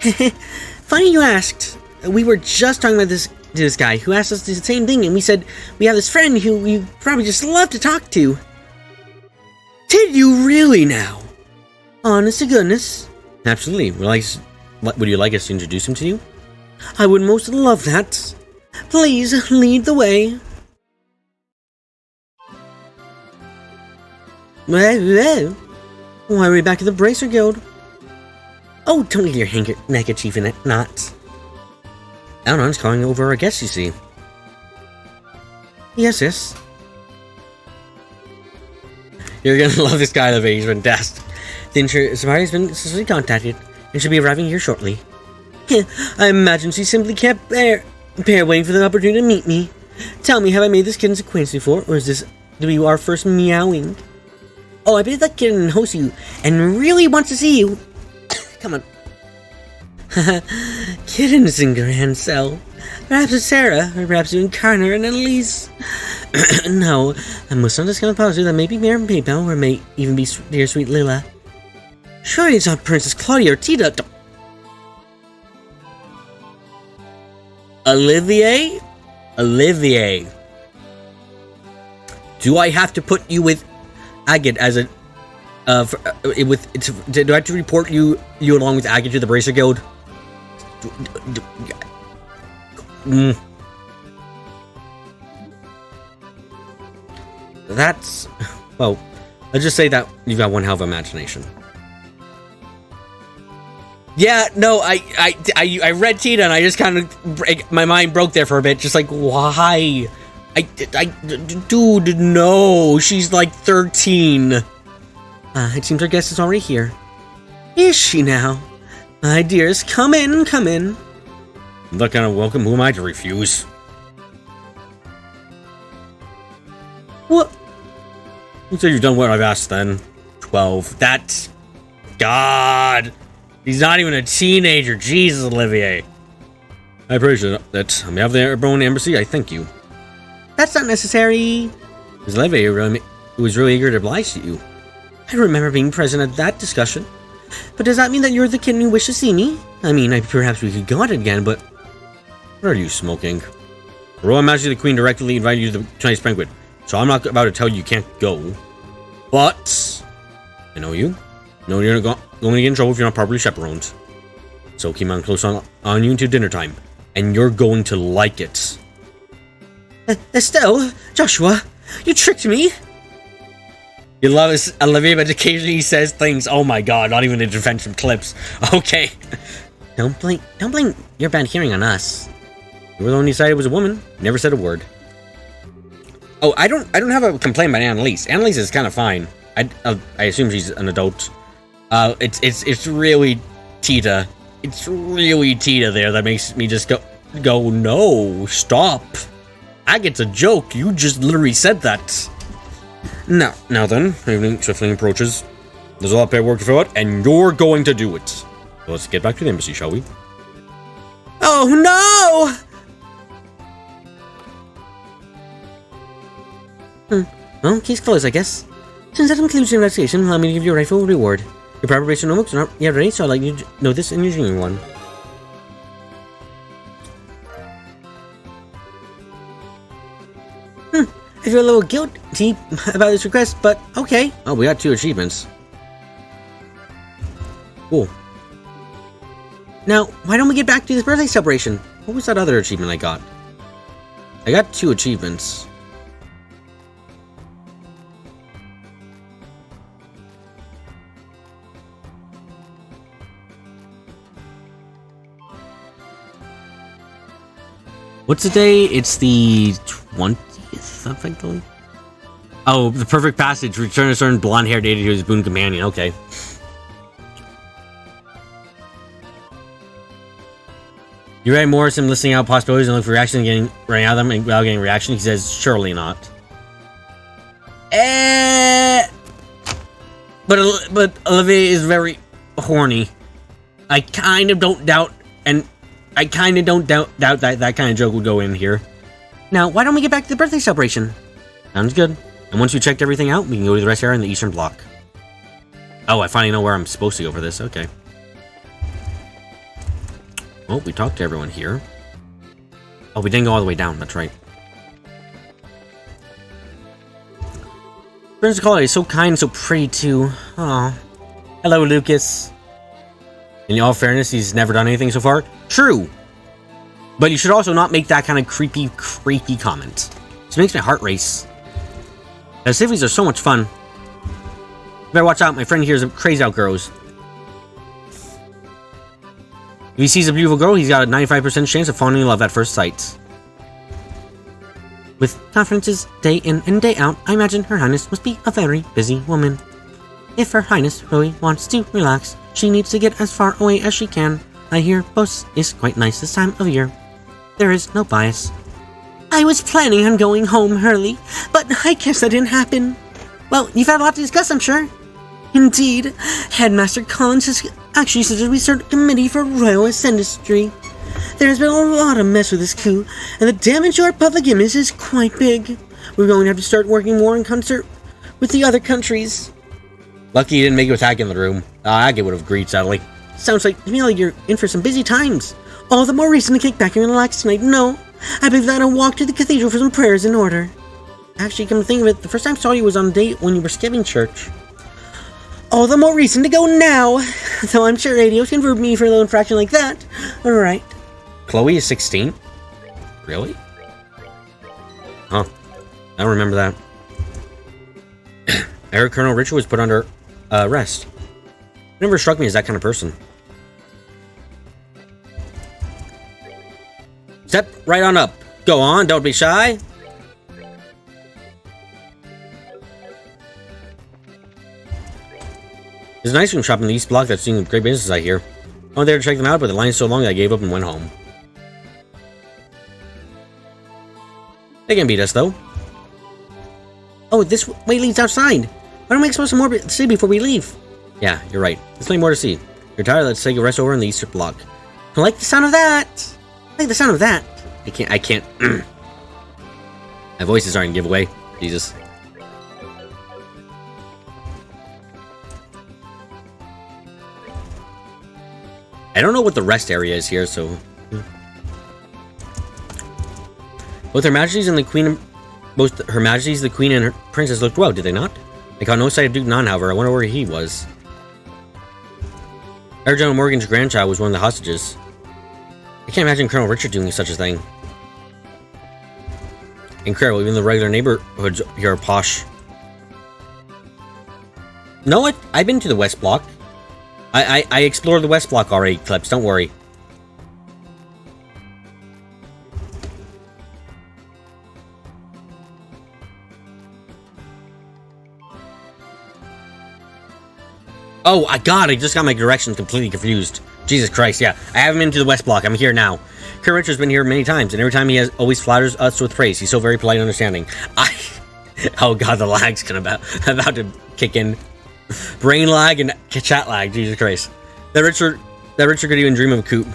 Funny you asked. We were just talking about this guy who asked us the same thing, and we said we have this friend who you probably just love to talk to. Did you really now? Honest to goodness. Absolutely. Would you like us to introduce him to you? I would most love that. Please lead the way. Why are we back at the Bracer Guild? Oh, don't get your handkerchief in knots. Elnon's calling over our guests, you see. Yes. You're gonna love this guy, Levy. He's fantastic. The insurance party has been successfully contacted and should be arriving here shortly. I imagine she simply can't bear waiting for the opportunity to meet me. Tell me, have I made this kitten's acquaintance before, or is this to be our first meowing? Oh, I bet that kitten hosts you and really wants to see you. Come on. Kittens in Grand Cell. Perhaps it's Sarah, or perhaps even Carner and Annalise. No, I must not discount the possibility that maybe Mare and PayPal, or may even be dear sweet Lila. Surely it's not Princess Claudia or Tita. Olivier? Do I have to put you with Agate as a... do I have to report you along with Agate to the Bracer Guild? That's... Well, let's just say that you've got one hell of an imagination. Yeah, no, I read Tina and I just kind of... My mind broke there for a bit. Just like, why? Dude, no. She's like 13. It seems our guest is already here. Is she now? My dearest, come in. That kind of welcome. Who am I to refuse? What? You said you've done what I've asked then. 12. That's... God. He's not even a teenager. Jesus, Olivier. I appreciate that. On behalf of the Airborne Embassy, I thank you. That's not necessary. Because Olivier was really eager to oblige to you. I remember being present at that discussion. But does that mean that you're the kitten who wished to see me? I mean, perhaps we could go at it again, but... What are you smoking? The Royal Majesty the Queen directly invited you to the tonight's banquet, so I'm not about to tell you you can't go. But... I know you. No, you're not going to get in trouble if you're not properly chaperoned. So keep on close on you until dinner time. And you're going to like it. Estelle, Joshua, you tricked me. You love his Olivia, but occasionally he says things. Oh my god, not even in defensive clips. Okay. Don't blame your bad hearing on us. You were the one who decided it was a woman. Never said a word. Oh, I don't have a complaint about Annalise. Annalise is kind of fine. I assume she's an adult. It's really Tita. It's really Tita there that makes me just go no, stop. Agate's a joke. You just literally said that. Now then, evening swiftly approaches. There's a lot of paperwork to fill out, and you're going to do it. So let's get back to the embassy, shall we? Oh no! Well, case closed, I guess. Since that concludes your investigation, allow me to give you a rightful reward. Your preparation notebooks are not yet ready, so I'd like you to know this in your junior one. I feel a little guilty about this request, but okay. Oh, we got 2 achievements. Cool. Now, why don't we get back to this birthday celebration? What was that other achievement I got? I got 2 achievements. What's the day? It's the 20th, I think. Oh, the perfect passage. Return a certain blonde-haired lady to his boon companion. Okay. You read Morrison listing out possibilities and look for reaction and running out of them and without getting reaction? He says, surely not. But Olivier is very horny. I kind of don't doubt that kind of joke would go in here. Now, why don't we get back to the birthday celebration? Sounds good. And once we checked everything out, we can go to the rest area in the eastern block. Oh, I finally know where I'm supposed to go for this. Okay. Well, we talked to everyone here. Oh, we didn't go all the way down. That's right. Princess Claudia is so kind, so pretty too. Aw. Hello, Lucas. In all fairness, he's never done anything so far. True. But you should also not make that kind of creepy comment. It makes my heart race. Festivities are so much fun. Better watch out, my friend here is crazy how girls. If he sees a beautiful girl, he's got a 95% chance of falling in love at first sight. With conferences day in and day out, I imagine Her Highness must be a very busy woman. If Her Highness really wants to relax, she needs to get as far away as she can. I hear Bos is quite nice this time of year. There is no bias. I was planning on going home early, but I guess that didn't happen. Well, you've had a lot to discuss, I'm sure. Indeed, Headmaster Collins has actually suggested we start a committee for royal ascendancy. There's been a lot of mess with this coup, and the damage to our public image is quite big. We're going to have to start working more in concert with the other countries. Lucky you didn't make you attack in the room. Agate would have agreed, sadly. Sounds like to me like you're in for some busy times. All the more reason to kick back and relax tonight. No, I believe that I'll walk to the cathedral for some prayers in order. Actually, come to think of it, the first time I saw you was on a date when you were skipping church. All the more reason to go now, though I'm sure radios can forgive me for a little infraction like that. Alright. Chloe is 16? Really? Huh. I don't remember that. I heard Colonel Richard was put under arrest. Never struck me as that kind of person. Step right on up. Go on, don't be shy. There's an ice cream shop in the East Block that's doing great business, I hear. I went there to check them out, but the line's so long that I gave up and went home. They can beat us, though. Oh, this way leads outside. Why don't we explore some more to see before we leave? Yeah, you're right. There's plenty more to see. You're tired, let's take a rest over in the East Block. I like the sound of that. I like the sound of that. I can't. My voice is starting to give away. Jesus. I don't know what the rest area is here, so... Both Her Majesty's and the Queen... Both Her Majesty's, the Queen, and her Princess looked well, did they not? I caught no sight of Duke Non, however. I wonder where he was. Our General Morgan's grandchild was one of the hostages. I can't imagine Colonel Richard doing such a thing. Incredible, even the regular neighborhoods here are posh. No, what? I've been to the West Block. I explored the West Block already, Clips, don't worry. Oh, I just got my directions completely confused. Jesus Christ, yeah. I haven't been to the West Block, I'm here now. Colonel Richard's been here many times, and every time he always flatters us with praise. He's so very polite and understanding. Oh god, the lag's about to kick in. Brain lag and chat lag, Jesus Christ. That Richard could even dream of a coup.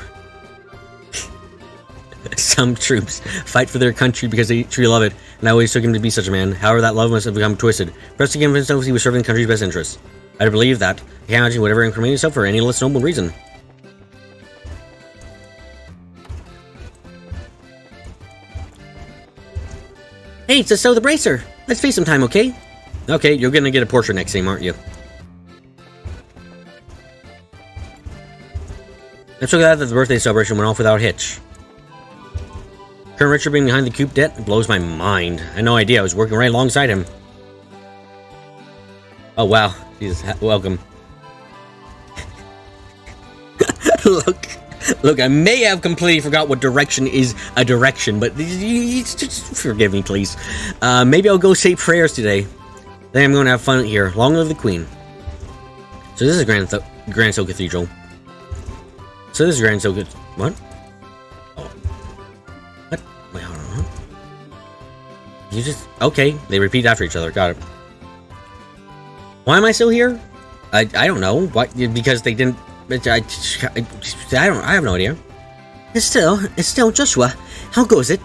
Some troops fight for their country because they truly love it, and I always took him to be such a man. However, that love must have become twisted. Pressed to convince himself he was serving the country's best interests. I believe that. I can't imagine whatever incriminating himself for any less noble reason. Hey, it's the Bracer. Let's face some time, okay? Okay, you're gonna get a portrait next time, aren't you? I'm so glad that the birthday celebration went off without a hitch. Colonel Richard being behind the coup debt blows my mind. I had no idea. I was working right alongside him. Oh, wow. Jesus, welcome. Look, I may have completely forgot what direction is a direction, but just forgive me, please. Maybe I'll go say prayers today. Then I'm going to have fun here. Long live the Queen. So this is Grand Soul Cathedral. So this is Grand Soul Cathedral. What? Oh. What? Wait, hold on. You just... Okay, they repeat after each other. Got it. Why am I still here? I don't know. Why? Because they didn't... I have no idea. It's still Joshua. How goes it?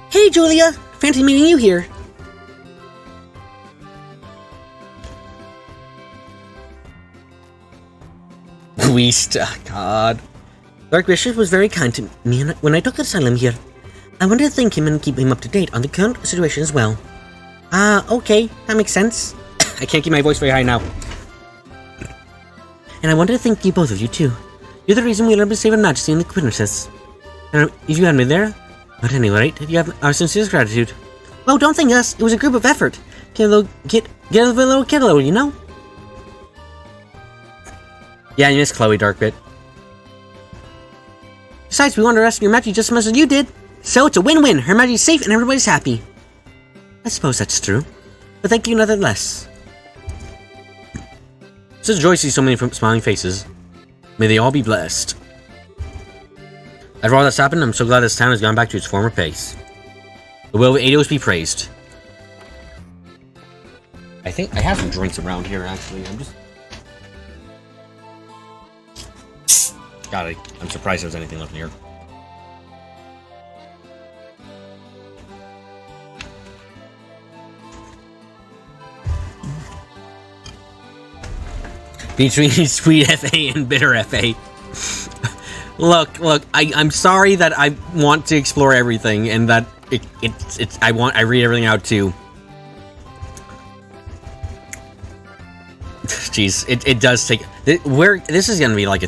Hey, Julia. Fancy meeting you here. God. The Archbishop was very kind to me when I took asylum here. I wanted to thank him and keep him up to date on the current situation as well. Okay. That makes sense. I can't keep my voice very high now. And I wanted to thank you, both of you, too. You're the reason we learned to save Her Majesty and the Princess. And if you hadn't been there, at any rate, you have our sincerest gratitude. Well, don't thank us. It was a group of effort. Get a little kiddo, you know? Yeah, you missed Chloe, Darkbit. Besides, we wanted to rescue Her Majesty just as much as you did. So it's a win-win. Her Majesty's safe and everybody's happy. I suppose that's true. But thank you nonetheless. It's a joy to see so many smiling faces. May they all be blessed. After all that's happened, I'm so glad this town has gone back to its former pace. The will of Eidos be praised. I think I have some drinks around here, actually. I'm surprised there's anything left in here. Between sweet FA and bitter FA. Look, I'm sorry that I want to explore everything and that I read everything out too. Jeez, it does take... This is gonna be like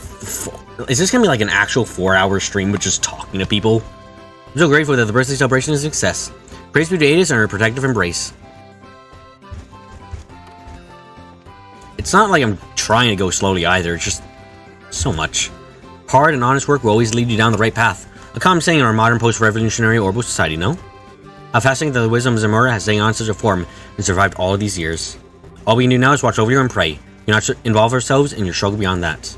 is this gonna be like an actual 4-hour stream with just talking to people? I'm so grateful that the birthday celebration is a success. Praise be to Eidos and her protective embrace. It's not like I'm trying to go slowly either, it's just so much. Hard and honest work will always lead you down the right path. A common saying in our modern post-revolutionary Orbo society, no? How fascinating that the wisdom of Zamora has taken on such a form and survived all of these years. All we can do now is watch over you and pray. Do not involve ourselves in your struggle beyond that.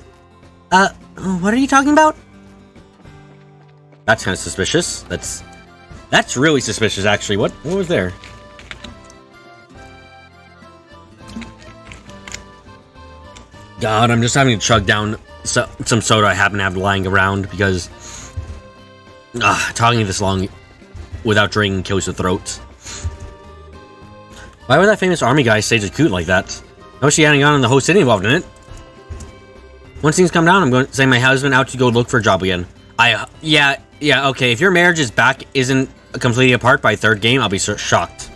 What are you talking about? That's kind of suspicious. That's really suspicious, actually. What was there? God, I'm just having to chug down some soda I happen to have lying around because talking this long without drinking kills the throat. Why would that famous army guy stage a coup like that? No, she hadn't gotten the whole city involved in it. Once things come down, I'm going to send my husband out to go look for a job again. Yeah, okay, if your marriage is back isn't completely apart by third game, I'll be shocked.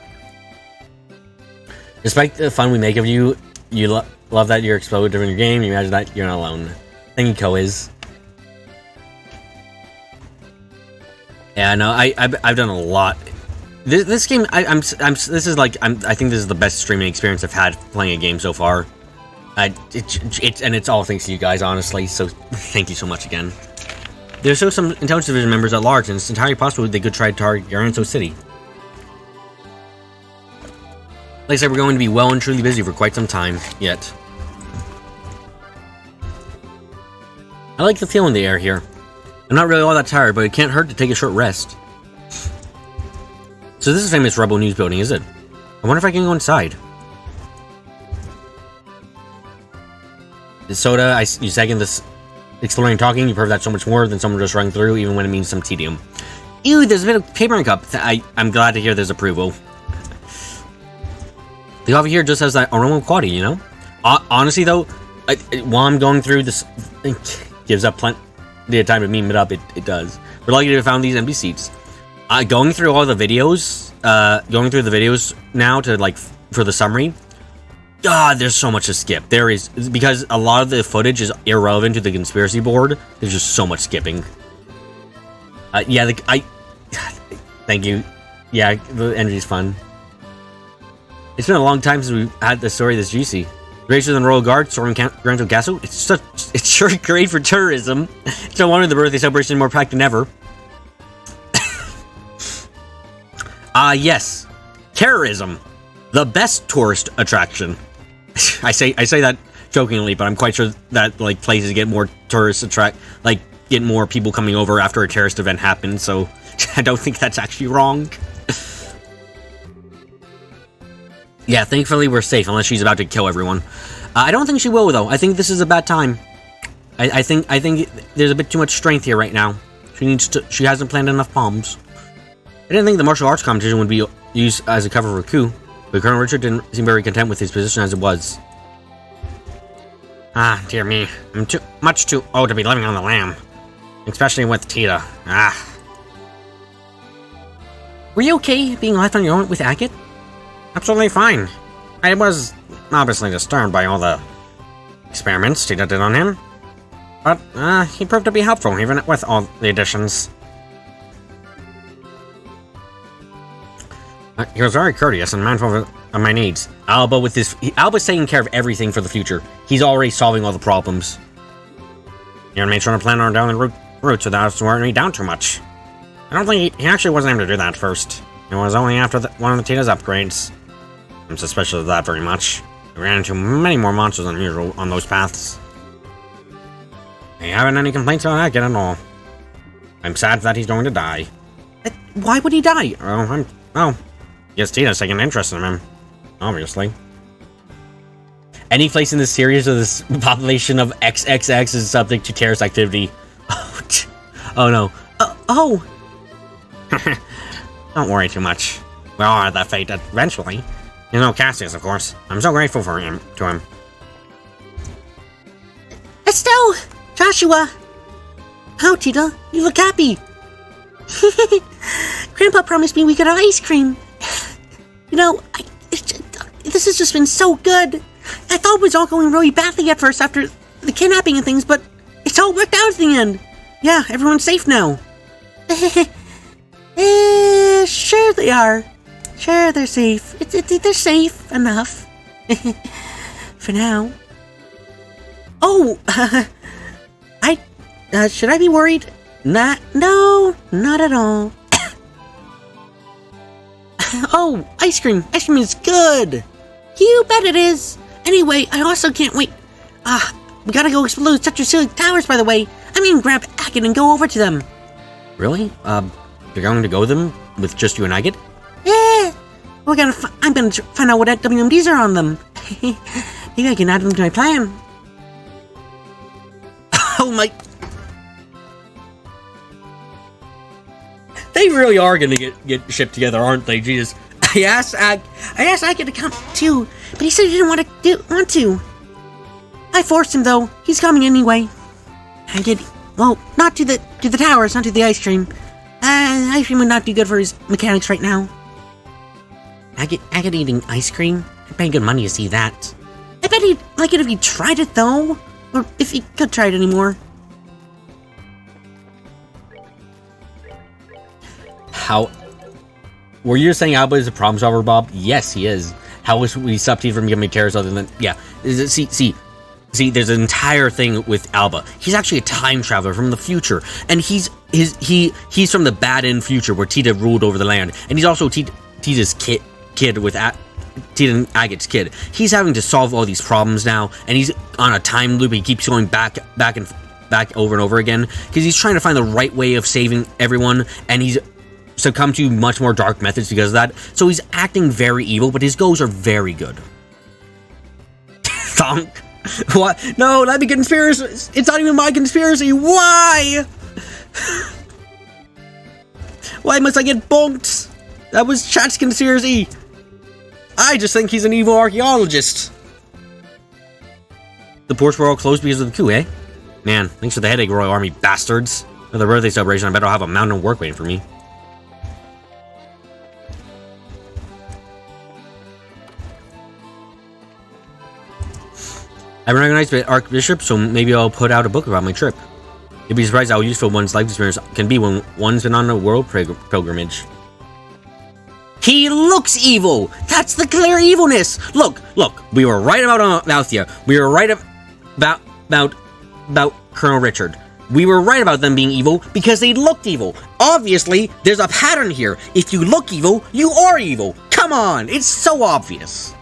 Despite the fun we make of you, love that you're exploded during your game, you imagine that you're not alone. Thank you, Koiz. Yeah, no, I've done a lot. This game, I think this is the best streaming experience I've had playing a game so far. And it's all thanks to you guys, honestly, so thank you so much again. There's still some intelligence division members at large, and it's entirely possible they could try to target Garanto City. Like I said, we're going to be well and truly busy for quite some time yet. I like the feel in the air here. I'm not really all that tired, but it can't hurt to take a short rest. So this is famous Rebel News building, is it? I wonder if I can go inside. The soda, you second this exploring and talking, you've heard that so much more than someone just running through, even when it means some tedium. Ew, there's a bit of paper in cup. I'm glad to hear there's approval. The coffee here just has that aroma quality, you know? Honestly, though, while I'm going through this, it gives up plenty of time to meme it up, it does. We're lucky to have found these empty seats. Going through all the videos, now to, like, for the summary, God, there's so much to skip. There is, because a lot of the footage is irrelevant to the conspiracy board, there's just so much skipping. Yeah, thank you. Yeah, the energy's fun. It's been a long time since we've had the story this juicy. Racer than Royal Guard, storming Garanto Castle. It's sure great for tourism. It's no wonder the birthday celebration is more packed than ever. Yes. Terrorism. The best tourist attraction. I say that jokingly, but I'm quite sure that, like, places get more tourists get more people coming over after a terrorist event happens, so I don't think that's actually wrong. Yeah, thankfully we're safe, unless she's about to kill everyone. I don't think she will, though. I think this is a bad time. I think there's a bit too much strength here right now. She hasn't planted enough bombs. I didn't think the martial arts competition would be used as a cover for a coup, but Colonel Richard didn't seem very content with his position as it was. Ah, dear me. I'm much too old to be living on the lam. Especially with Tita. Ah. Were you okay being left on your own with Agate? Absolutely fine. I was obviously disturbed by all the experiments Tita did on him. But, he proved to be helpful, even with all the additions. He was very courteous and mindful of my needs. Alba's taking care of everything for the future. He's already solving all the problems. He made sure to plan on down the route so that us weren't me down too much. I don't think he actually wasn't able to do that first. It was only after one of the Tita's upgrades. I'm suspicious of that very much. We ran into many more monsters than usual on those paths. I haven't any complaints about that at all. I'm sad that he's going to die. Why would he die? Oh, yes, Tita's taking an interest in him. Obviously. Any place in this series of this population of XXX is subject to terrorist activity. Oh no. Oh! Don't worry too much. We'll all have that fate eventually. You know Cassius, of course. I'm so grateful to him. Estelle! Joshua! How, Tita? You look happy. Grandpa promised me we could have ice cream. You know, this has just been so good. I thought it was all going really badly at first after the kidnapping and things, but it's all worked out at the end. Yeah, everyone's safe now. Sure they are. Sure, they're safe. They're safe enough. For now. Oh! Should I be worried? No, not at all. Oh, ice cream! Ice cream is good! You bet it is! Anyway, I also can't wait. We gotta go explore Tetracilic Towers, by the way. I mean, grab Agate and go over to them. Really? You're going to go them with just you and Agate? Yeah! I'm gonna find out what WMDs are on them. Maybe I can add them to my plan. Oh my... They really are gonna get shipped together, aren't they? Jesus. I asked Agate to come too, but he said he didn't want to. I forced him though. He's coming anyway. Agate, well, not to the towers, not to the ice cream. Ice cream would not be good for his mechanics right now. Agate eating ice cream? I'd pay good money to see that. I bet he'd like it if he tried it though, or if he could try it anymore. How? Were you saying Alba is a problem solver, Bob? Yes, he is. How was we stopped him from giving me terrors other than... Yeah. See, there's an entire thing with Alba. He's actually a time traveler from the future. And he's from the bad end future where Tita ruled over the land. And he's also Tita's kid with... Tita and Agate's kid. He's having to solve all these problems now. And he's on a time loop. He keeps going back over and over again. Because he's trying to find the right way of saving everyone. And he's... succumb to much more dark methods because of that. So he's acting very evil, but his goals are very good. Thunk. What? No, that'd be conspiracy. It's not even my conspiracy. Why? Why must I get bonked? That was Chat's conspiracy. I just think he's an evil archaeologist. The ports were all closed because of the coup, eh? Man, thanks for the headache, Royal Army bastards. For the birthday celebration, I bet I'll have a mountain of work waiting for me. I recognize the Archbishop, so maybe I'll put out a book about my trip. You'd be surprised how useful one's life experience can be when one's been on a world pilgrimage. He looks evil! That's the clear evilness! Look, we were right about Althea. We were right about Colonel Richard. We were right about them being evil because they looked evil. Obviously, there's a pattern here. If you look evil, you are evil. Come on, it's so obvious.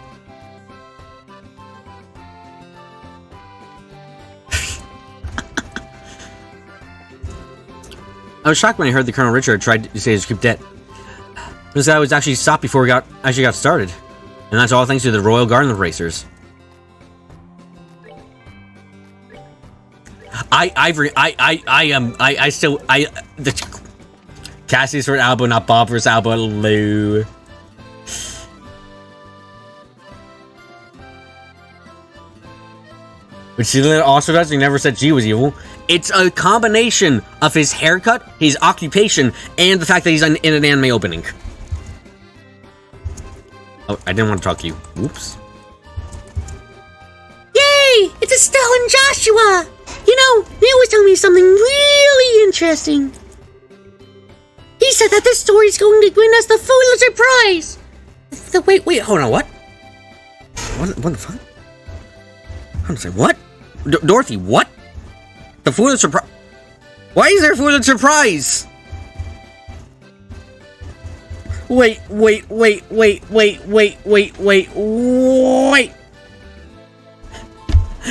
I was shocked when I heard that Colonel Richard tried to say his coup debt. This guy was actually stopped before we actually got started. And that's all thanks to the Royal Garden Racers. Cassius for Alba, not Bob versus Alba, Lou. Which he also does, he never said she was evil. It's a combination of his haircut, his occupation, and the fact that he's in an anime opening. Oh, I didn't want to talk to you. Oops. Yay! It's Estelle and Joshua! You know, Neil was telling me something really interesting. He said that this story's going to win us the Pulitzer Prize! Wait, hold on, what? What the fuck? I'm saying, what? Dorothy, what? The foolish surprise. Why is there a foolish surprise? Wait.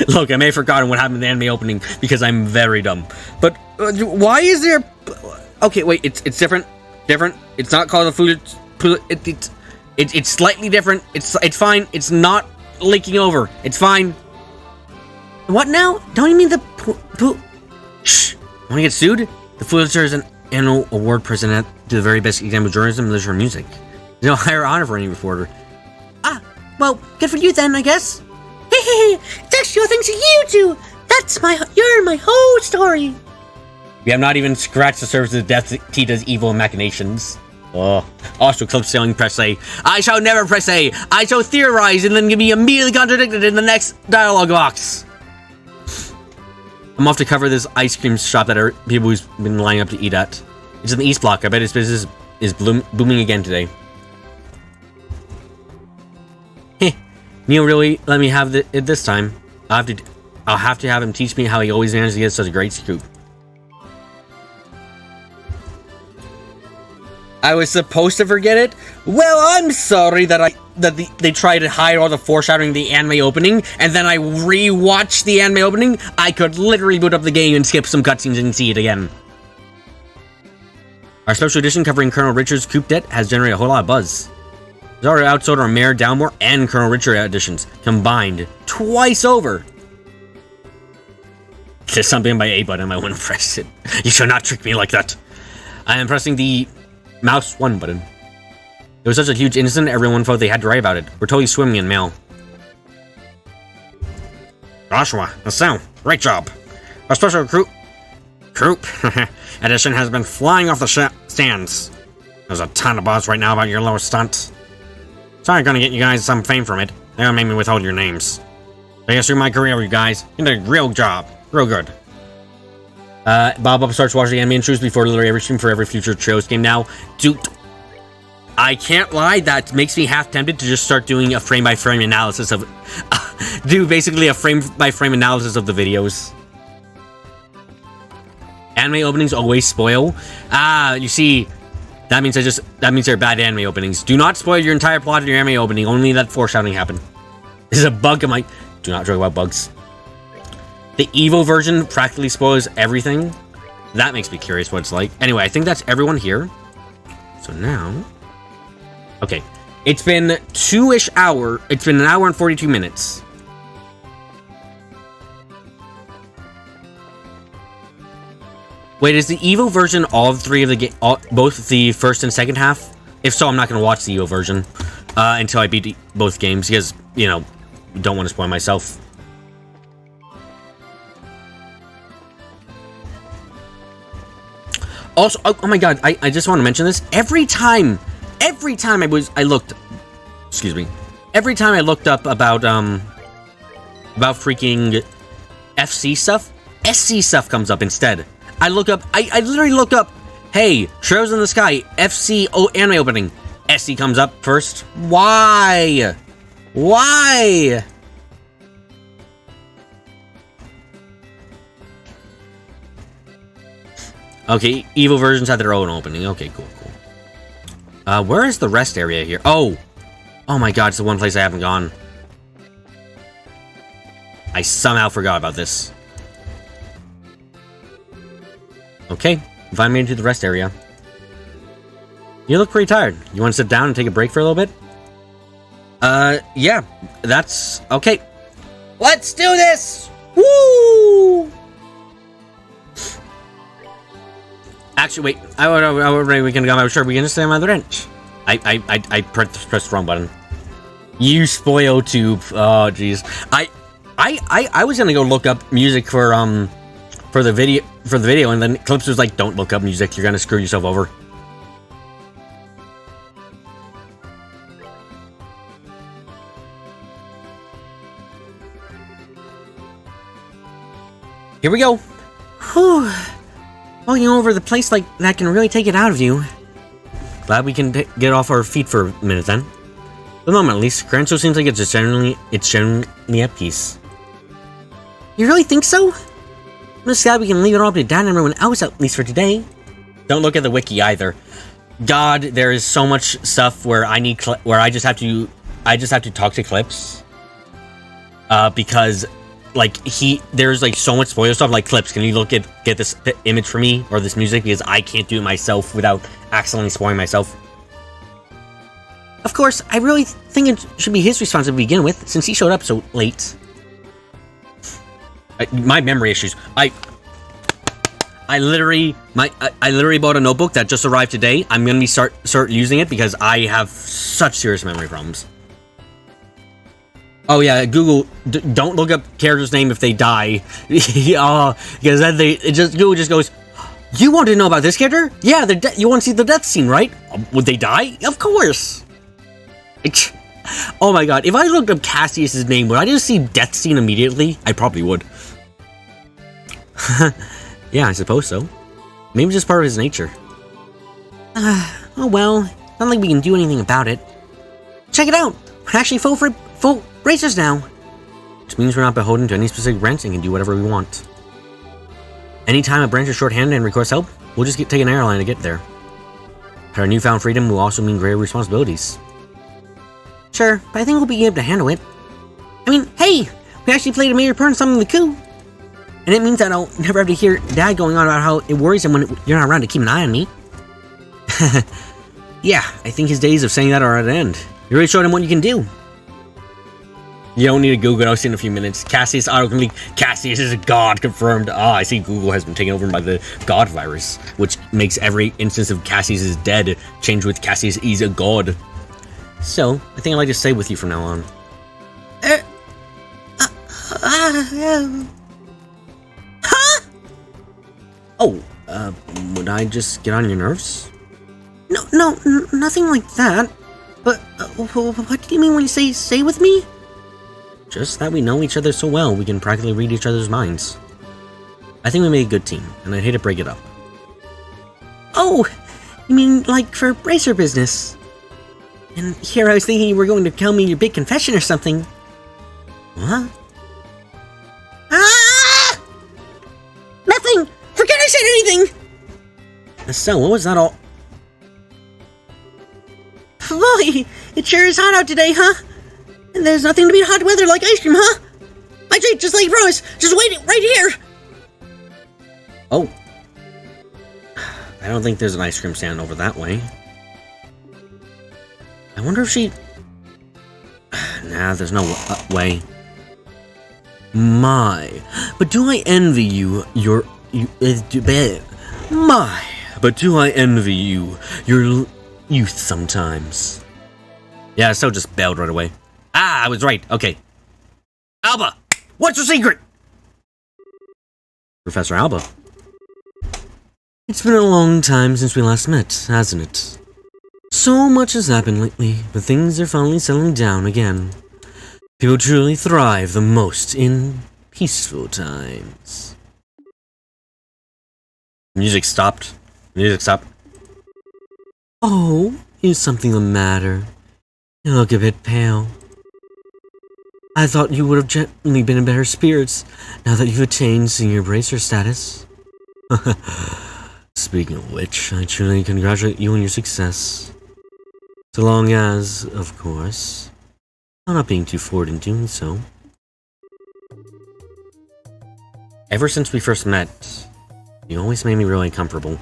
Look, I may have forgotten what happened in the anime opening because I'm very dumb. But why is there? Okay, wait. It's different. It's not called a foolish. It's slightly different. It's fine. It's not leaking over. It's fine. What now? Don't you mean the Shh. Want to get sued? The Pulitzer is an annual award presented to the very best example of journalism, literature, and music. There's no higher honor for any reporter. Ah, well, good for you then, I guess. It's actually all thanks to you two. You're my whole story. We have not even scratched the surface of Death Tita's evil machinations. Oh. Also, clip selling press A. I shall never press A. I shall theorize and then be immediately contradicted in the next dialogue box. I'm off to cover this ice cream shop that people who's been lining up to eat at. It's in the East Block. I bet its business is booming again today. Heh. Neil really let me have it this time. I'll have to have him teach me how he always manages to get such a great scoop. I was supposed to forget it? Well, I'm sorry that they tried to hide all the foreshadowing of the anime opening, and then I re-watched the anime opening. I could literally boot up the game and skip some cutscenes and see it again. Our special edition covering Colonel Richard's coup debt has generated a whole lot of buzz. It's already outsold our Mayor Dalmore and Colonel Richard editions, combined, twice over. There's something in my A button, I want to press it. You shall not trick me like that. I am pressing the mouse 1 button. It was such a huge incident, everyone felt they had to write about it. We're totally swimming in mail. Joshua, so, great job. Our special group edition has been flying off the stands. There's a ton of buzz right now about your little stunt. Sorry, gonna get you guys some fame from it. They're gonna make me withhold your names. I guess through my career, you guys, you did a real job. Real good. Bob starts watching the anime intros before literally every stream for every future Trios game now. Dude, I can't lie, that makes me half tempted to just start doing a frame-by-frame analysis of... do basically a frame-by-frame analysis of the videos. Anime openings always spoil. You see, that means they're bad anime openings. Do not spoil your entire plot of your anime opening, only let foreshadowing happen. This is a bug in my... Do not joke about bugs. The Evo version practically spoils everything. That makes me curious what it's like. Anyway, I think that's everyone here. So now... Okay. It's been It's been an hour and 42 minutes. Wait, is the Evo version all three of the both the first and second half? If so, I'm not going to watch the Evo version until I beat both games because, you know, don't want to spoil myself. Also, oh my god, I just want to mention this. Every time I looked up about freaking FC stuff, SC stuff comes up instead. I literally look up, hey, Trails in the Sky, FC anime opening. SC comes up first. Why? Okay, Evo versions have their own opening. Okay, cool. Where is the rest area here? Oh my god, it's the one place I haven't gone. I somehow forgot about this. Okay, if I made it to the rest area. You look pretty tired. You want to sit down and take a break for a little bit? Yeah, that's... Okay. Let's do this! Woo! Actually, wait. We can go. Sure, we can just stay on the other end. I pressed the wrong button. You spoil tube. Oh, jeez. I was gonna go look up music for the video, and then Clips was like, "Don't look up music. You're gonna screw yourself over." Here we go. Whew. Walking over the place like that can really take it out of you. Glad we can get off our feet for a minute then. For the moment, at least, Crancho seems like it's generally at peace. You really think so? just glad we can leave it all up to Dad and everyone else, at least for today. Don't look at the wiki either. God, there is so much stuff where where I just have to talk to Clips. Because like there's like so much spoiler stuff. Like, Clips, can you get this image for me or this music, because I can't do it myself without accidentally spoiling myself. Of course, I really think it should be his responsibility to begin with, since he showed up so late. My memory issues. I literally bought a notebook that just arrived today. I'm gonna start using it because I have such serious memory problems. Oh yeah, Google, don't look up character's name if they die. Because then Google just goes, you want to know about this character? Yeah, you want to see the death scene, right? Would they die? Of course. Oh my god, if I looked up Cassius's name, would I just see death scene immediately? I probably would. Yeah, I suppose so. Maybe just part of his nature. Oh well, not like we can do anything about it. Check it out! We're actually full racers now. Which means we're not beholden to any specific branch and can do whatever we want. Anytime a branch is short-handed and requests help, we'll just take an airline to get there. Our newfound freedom will also mean greater responsibilities. Sure, but I think we'll be able to handle it. I mean, hey! We actually played a major part in something the coup. And it means that I'll never have to hear Dad going on about how it worries him when you're not around to keep an eye on me. Yeah, I think his days of saying that are at an end. You already showed him what you can do. You don't need to Google it, I'll see in a few minutes. Cassius autocomplete. Cassius is a god, confirmed. I see Google has been taken over by the god virus, which makes every instance of Cassius is dead change with Cassius is a god. So, I think I'd like to stay with you from now on. Oh, would I just get on your nerves? No, nothing like that. But, what do you mean when you say stay with me? Just that we know each other so well, we can practically read each other's minds. I think we made a good team, and I'd hate to break it up. Oh, you mean like for bracer business? And here I was thinking you were going to tell me your big confession or something. What? Ah! Nothing! Forget I said anything! So, what was that all? Boy, it sure is hot out today, huh? And there's nothing to beat hot weather like ice cream, huh? My treat, just like Rose, just wait right here! Oh. I don't think there's an ice cream stand over that way. I wonder if she... Nah, there's no way. My, but do I envy you your youth sometimes. Yeah, so just bailed right away. Ah, I was right. Okay. Alba, what's your secret? Professor Alba. It's been a long time since we last met, hasn't it? So much has happened lately, but things are finally settling down again. People truly thrive the most in peaceful times. Music stopped. Oh, is something the matter? You look a bit pale. I thought you would have gently been in better spirits now that you've attained senior bracer status. Speaking of which, I truly congratulate you on your success. So long as, of course, I'm not being too forward in doing so. Ever since we first met, you always made me really uncomfortable.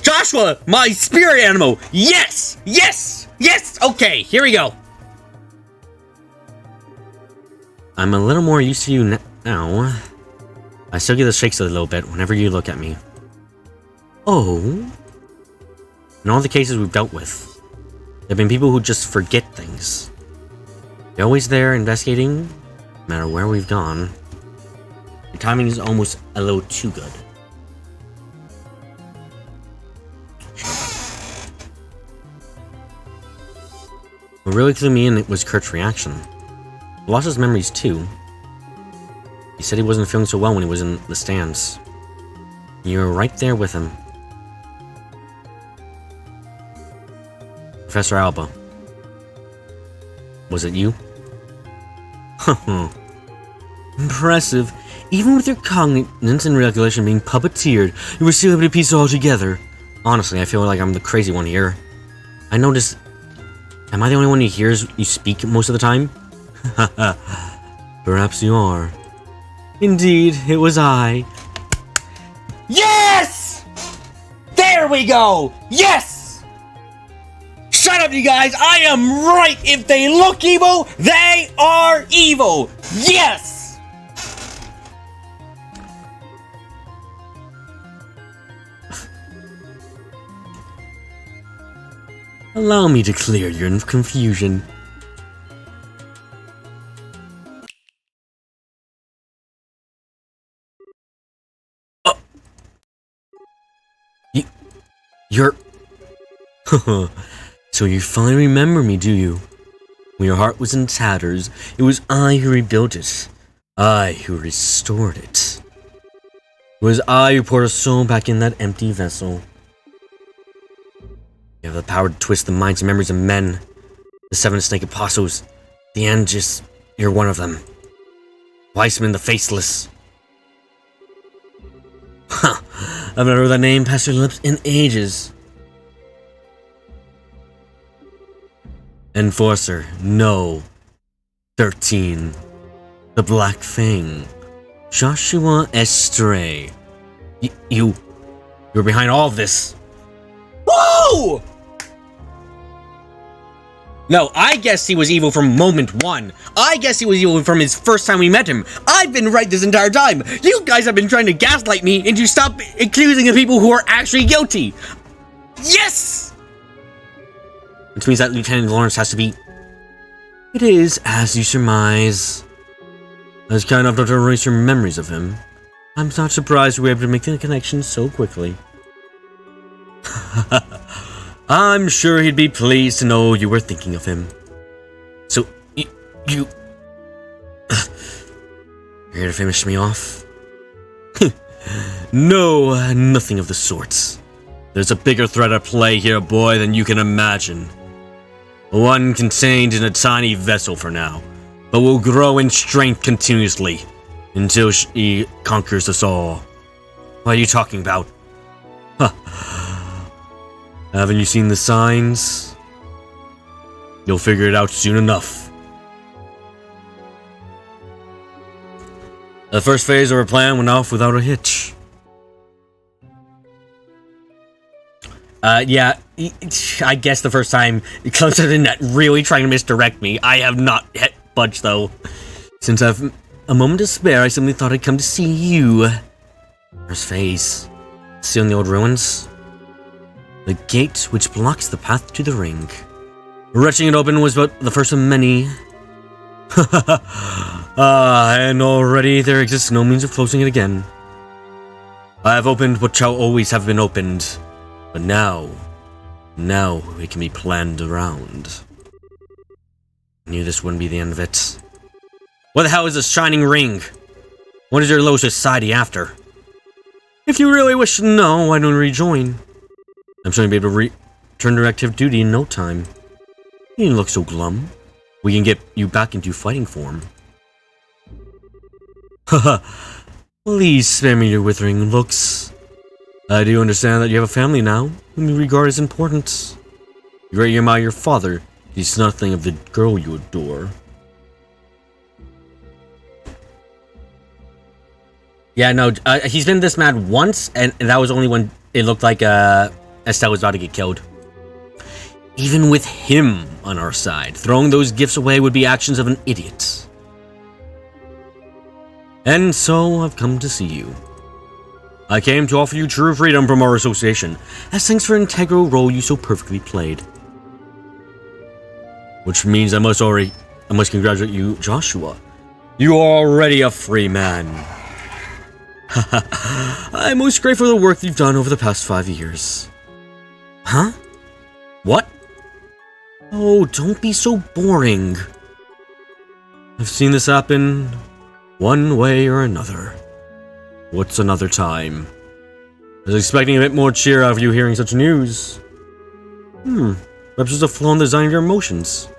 Joshua, my spirit animal! Yes! Yes! Yes! Okay, here we go. I'm a little more used to you now. I still get the shakes a little bit whenever you look at me. Oh? In all the cases we've dealt with, there have been people who just forget things. They're always there investigating, no matter where we've gone. Your timing is almost a little too good. What really threw me in was Kurt's reaction. He lost his memories too. He said he wasn't feeling so well when he was in the stands. You were right there with him. Professor Alba. Was it you? Impressive. Even with your cognizance and recollection being puppeteered, you were still able to piece it all together. Honestly, I feel like I'm the crazy one here. I noticed... Am I the only one who hears you speak most of the time? Perhaps you are. Indeed, it was I. Yes! There we go! Yes! Shut up, you guys! I am right! If they look evil, they are evil! Yes! Allow me to clear your confusion. Oh. You're... So you finally remember me, do you? When your heart was in tatters, it was I who rebuilt it. I who restored it. It was I who poured a soul back in that empty vessel. You have the power to twist the minds and memories of men. The 7 snake apostles. The Angus, you're one of them. Weissman the Faceless. Huh. I've not heard that name pass your lips in ages. Enforcer, no. 13. The Black Fang. Joshua Estray. You're behind all of this. Whoa! No, I guess he was evil from moment 1. I guess he was evil from his first time we met him. I've been right this entire time. You guys have been trying to gaslight me into stop accusing the people who are actually guilty. Yes! Which means that Lieutenant Lawrence has to be... It is as you surmise. I was kind enough to erase your memories of him. I'm not surprised we were able to make the connection so quickly. I'm sure he'd be pleased to know you were thinking of him. So, you're here to finish me off? No, nothing of the sorts. There's a bigger threat at play here, boy, than you can imagine. One contained in a tiny vessel for now, but will grow in strength continuously until she conquers us all. What are you talking about? Huh. Haven't you seen the signs? You'll figure it out soon enough. The first phase of our plan went off without a hitch. Yeah, I guess the first time, closer than that, really trying to misdirect me. I have not yet budged, though. Since I've a moment to spare, I simply thought I'd come to see you. First phase. Still in the old ruins? The gate which blocks the path to the ring. Wrenching it open was but the first of many. And already there exists no means of closing it again. I have opened what shall always have been opened. But now it can be planned around. I knew this wouldn't be the end of it. What the hell is this shining ring? What is your low society after? If you really wish to know, why don't you rejoin? I'm sure you'll be able to return to active duty in no time. You didn't look so glum. We can get you back into fighting form. Haha, please spare me your withering looks. I do understand that you have a family now, whom you regard as important. You greatly admire your father. He's nothing of the girl you adore. Yeah, no, he's been this mad once, and that was only when it looked like Estelle was about to get killed. Even with him on our side, throwing those gifts away would be actions of an idiot. And so I've come to see you. I came to offer you true freedom from our association, as thanks for an integral role you so perfectly played. Which means I must congratulate you, Joshua. You are already a free man. I'm most grateful for the work you've done over the past 5 years. Huh? What? Oh, don't be so boring. I've seen this happen one way or another. What's another time? I was expecting a bit more cheer out of you hearing such news. Perhaps there's a flaw in the design of your emotions.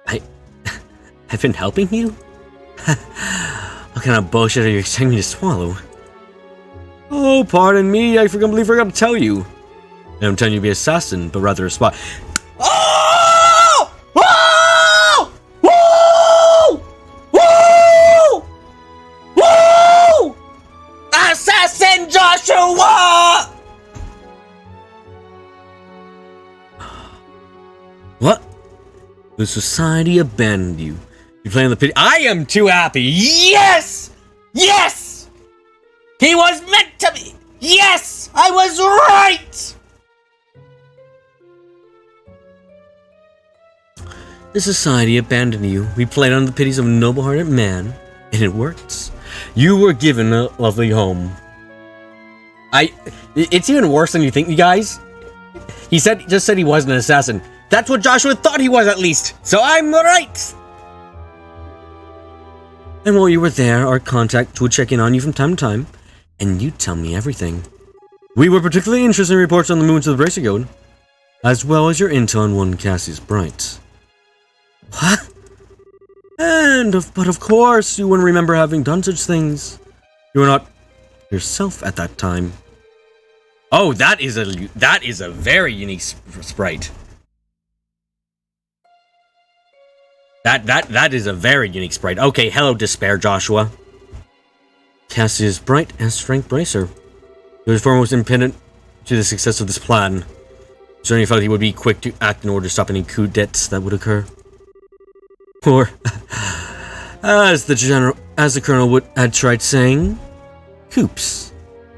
I've been helping you? What kind of bullshit are you expecting me to swallow? Oh, pardon me, I completely forgot to tell you. I am telling you to be an assassin, but rather a spy. Oh! Oh! Woo! Woo! Woo! Assassin Joshua! What? The society abandoned you. You play on the pity. I am too happy. Yes! Yes! He was meant to be. Yes! I was right! The society abandoned you. We played on the pities of a noble-hearted man, and it worked. You were given a lovely home. It's even worse than you think, you guys. He just said he wasn't an assassin. That's what Joshua thought he was, at least. So I'm right. And while you were there, our contact would check in on you from time to time, and you'd tell me everything. We were particularly interested in reports on the movements of the Bracer, as well as your intel on one Cassius Bright. What? But of course, you wouldn't remember having done such things. You were not yourself at that time. Oh, that is a very unique sprite. That is a very unique sprite. Okay, hello, Despair, Joshua. Cassius Bright as Frank Bracer. He was foremost independent to the success of this plan. Certainly felt he would be quick to act in order to stop any coup d'etats that would occur. Or, as the Colonel had tried saying, coups.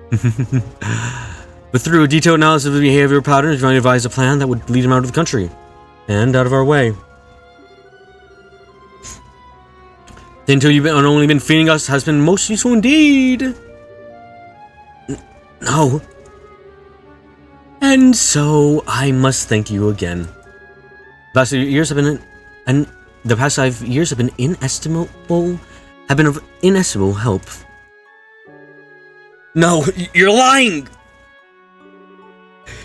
But through a detailed analysis of the behavior patterns, we devised a plan that would lead him out of the country and out of our way. Until you've only been feeding us has been most useful indeed. No. And so I must thank you again. The past 5 years have been of inestimable help. No, you're lying.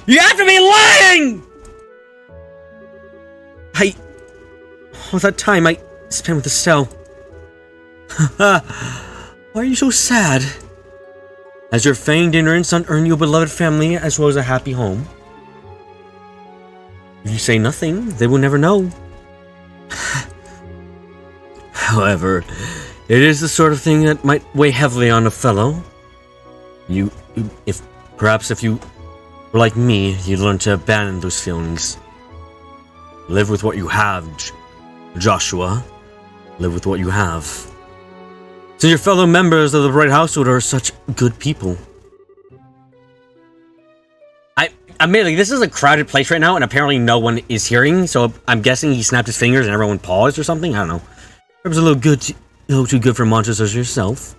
You have to be lying. All that time I spent with Estelle. Why are you so sad? Has your feigned ignorance not earned you a beloved family as well as a happy home? If you say nothing, they will never know. However, it is the sort of thing that might weigh heavily on a fellow. If you were like me, you'd learn to abandon those feelings. Live with what you have, Joshua. Live with what you have. Since your fellow members of the Bright Household are such good people. Admittedly, this is a crowded place right now, and apparently no one is hearing, so I'm guessing he snapped his fingers and everyone paused or something? I don't know. It was a little too good for monsters as yourself.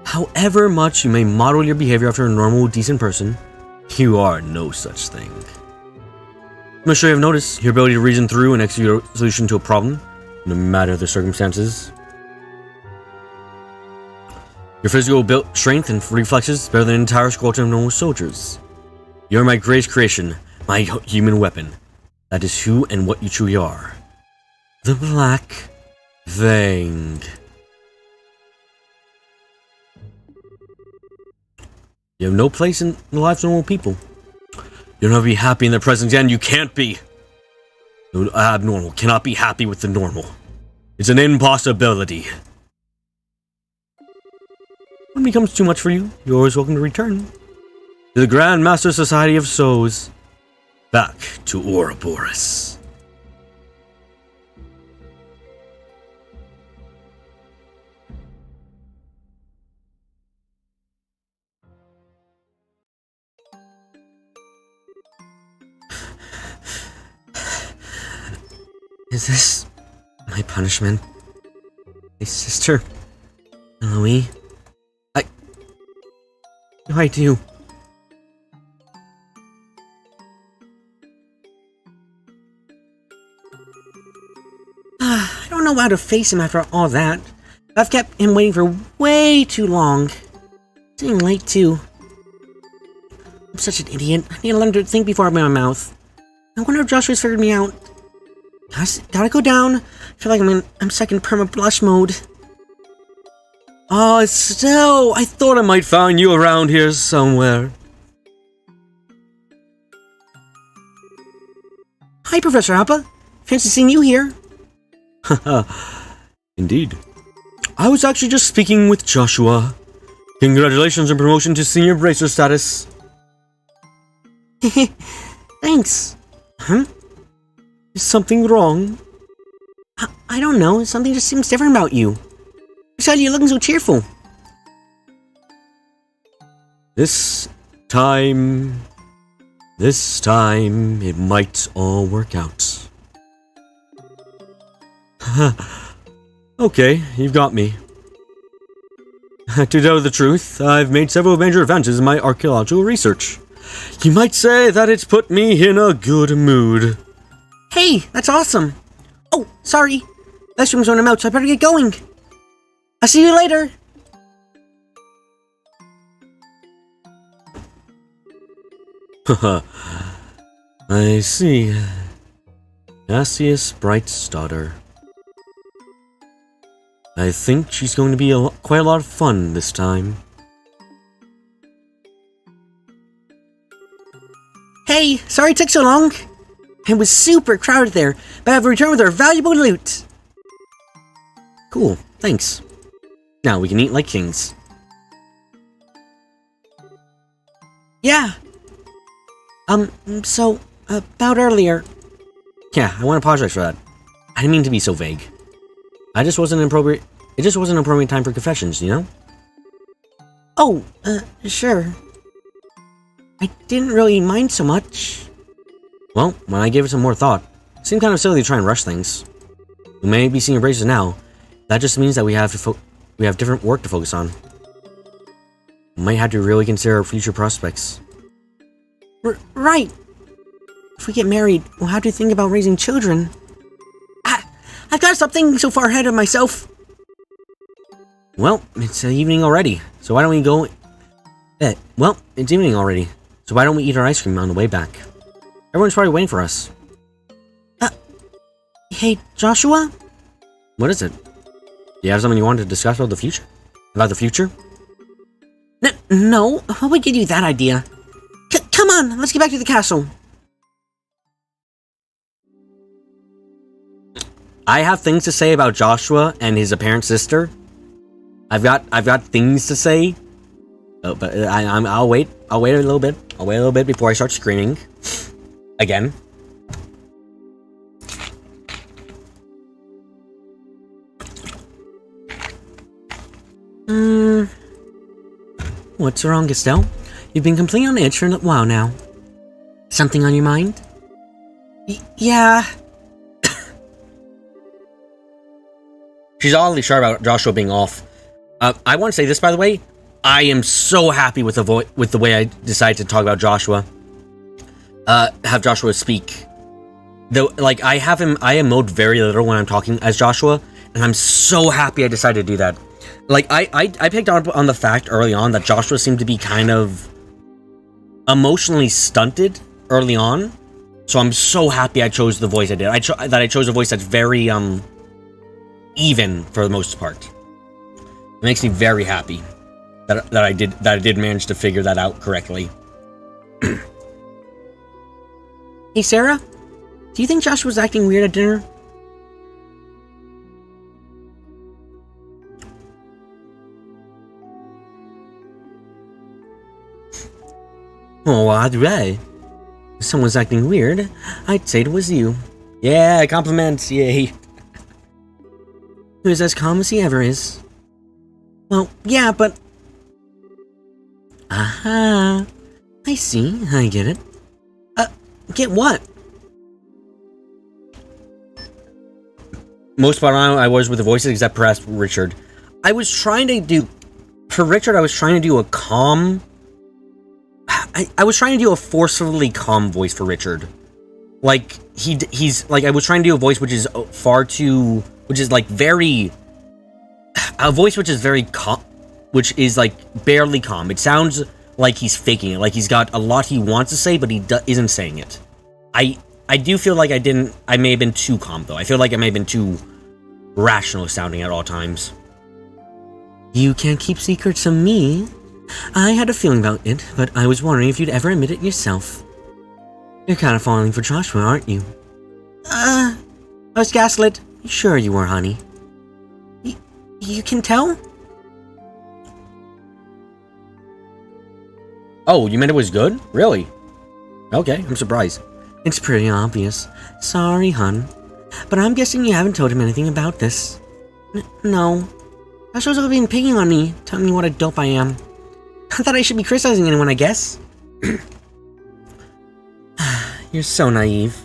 However much you may model your behavior after a normal, decent person, you are no such thing. I'm sure you have noticed your ability to reason through and execute a solution to a problem, no matter the circumstances. Your physical built strength and reflexes is better than an entire squadron of normal soldiers. You're my greatest creation, my human weapon. That is who and what you truly are. The Black Fang. You have no place in the lives of normal people. You don't have to be happy in their presence, and you can't be. The abnormal cannot be happy with the normal. It's an impossibility. When it becomes too much for you, you're always welcome to return. To the Grand Master Society of Souls. Back to Ouroboros. Is this my punishment? My sister, Eloise? What do I do? I don't know how to face him after all that. I've kept him waiting for way too long. It's getting late too. I'm such an idiot. I need to learn to think before I open my mouth. I wonder if Joshua's figured me out. Gotta go down. I feel like I'm stuck in perma blush mode. Oh, Estelle, I thought I might find you around here somewhere. Hi, Professor Appa. Fancy seeing you here. Haha, indeed. I was actually just speaking with Joshua. Congratulations on promotion to senior bracer status. Thanks. Huh? Is something wrong? I don't know. Something just seems different about you. Besides, you're looking so cheerful. This time, it might all work out. Okay, you've got me. To tell the truth, I've made several major advances in my archaeological research. You might say that it's put me in a good mood. Hey, that's awesome. Oh, sorry. Last room's running out, so I better get going. I'll see you later. Haha. I see. Cassius Bright's daughter. I think she's going to be quite a lot of fun this time. Hey, sorry it took so long. It was super crowded there, but I've returned with our valuable loot. Cool, thanks. Now we can eat like kings. Yeah. So, about earlier. Yeah, I want to apologize for that. I didn't mean to be so vague. It just wasn't an appropriate time for confessions, you know? Oh, sure. I didn't really mind so much. Well, when I gave it some more thought, it seemed kind of silly to try and rush things. We may be senior bracers now. That just means that we have different work to focus on. We might have to really consider our future prospects. Right. If we get married, we'll have to think about raising children. I've got to stop thinking so far ahead of myself. Well, it's evening already, so why don't we go... well, it's evening already, so why don't we eat our ice cream on the way back? Everyone's probably waiting for us. Hey, Joshua? What is it? Do you have something you wanted to discuss about the future? About the future? No, what would give you that idea? Come on, let's get back to the castle. I have things to say about Joshua and his apparent sister. I've got things to say. Oh, but I'll wait. I'll wait a little bit. I'll wait a little bit before I start screaming. Again. What's wrong, Estelle? You've been completely on edge for a while now. Something on your mind? Yeah. She's oddly sure about Joshua being off. I want to say this, by the way. I am so happy with the way I decided to talk about Joshua. Have Joshua speak. Though, like, I emote very little when I'm talking as Joshua, and I'm so happy I decided to do that. Like, I picked up on the fact early on that Joshua seemed to be kind of emotionally stunted early on, so I'm so happy I chose the voice I did. I chose a voice that's very, even for the most part. It makes me very happy that I did manage to figure that out correctly. Hey, Sarah? Do you think Josh was acting weird at dinner? Oh, I'd right. If someone's acting weird, I'd say it was you. Yeah, compliments, yay. Who's as calm as he ever is. Well, yeah, but... Aha. I see, I get it. Get what? Most spot on I was with the voices, except perhaps Richard. I was trying to do... For Richard, I was trying to do a calm... I was trying to do a forcefully calm voice for Richard. Like, he's... Like, I was trying to do a voice which is far too... Which is, like, very... A voice which is very calm... Which is, like, barely calm. It sounds like he's faking it. Like, he's got a lot he wants to say, but he isn't saying it. I I do feel like I may have been too calm, though. I feel like I may have been too rational sounding at all times. You can't keep secrets from me. I had a feeling about it, but I was wondering if you'd ever admit it yourself. You're kind of falling for Joshua, aren't you? I was gaslit. Sure you were, honey. You can tell? Oh, you meant it was good? Really? Okay, I'm surprised. It's pretty obvious. Sorry, hun. But I'm guessing you haven't told him anything about this. No. Joshua's all been picking on me, telling me what a dope I am. Not that I should be criticizing anyone, I guess. You're so naive.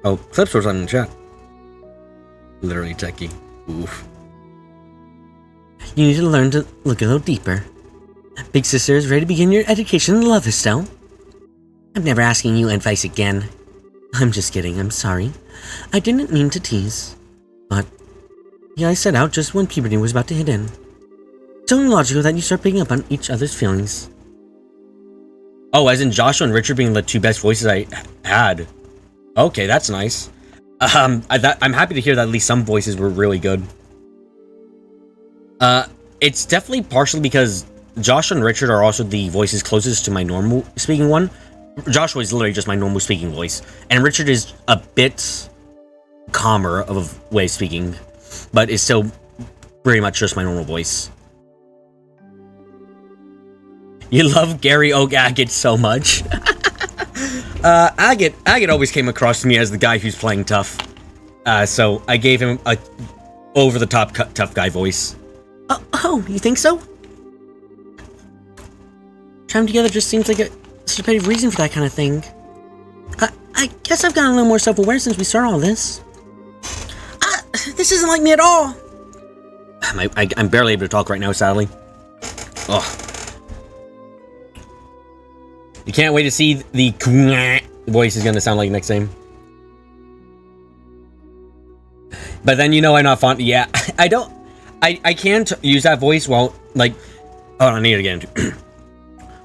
Oh, Clips was on the chat. Literally techie. Oof. You need to learn to look a little deeper. Big sister is ready to begin your education in love, Estelle. I'm never asking you advice again. I'm just kidding, I'm sorry. I didn't mean to tease. But, yeah, I set out just when puberty was about to hit in. It's only logical that you start picking up on each other's feelings. Oh, as in Joshua and Richard being the two best voices I had. Okay, that's nice. I'm happy to hear that at least some voices were really good. It's definitely partially because Joshua and Richard are also the voices closest to my normal speaking one. Joshua is literally just my normal speaking voice, and Richard is a bit calmer of a way of speaking, but is still pretty much just my normal voice. You love Gary Oak Agate so much. Agate always came across to me as the guy who's playing tough. So I gave him a over-the-top tough guy voice. Oh, you think so? Trying together just seems like such a petty reason for that kind of thing. I guess I've gotten a little more self-aware since we started all this. This isn't like me at all. I'm barely able to talk right now, sadly. Ugh. You can't wait to see the voice is gonna sound like next time. But then you know I'm not fond. Yeah, I can't use that voice while like. Oh, I need it again.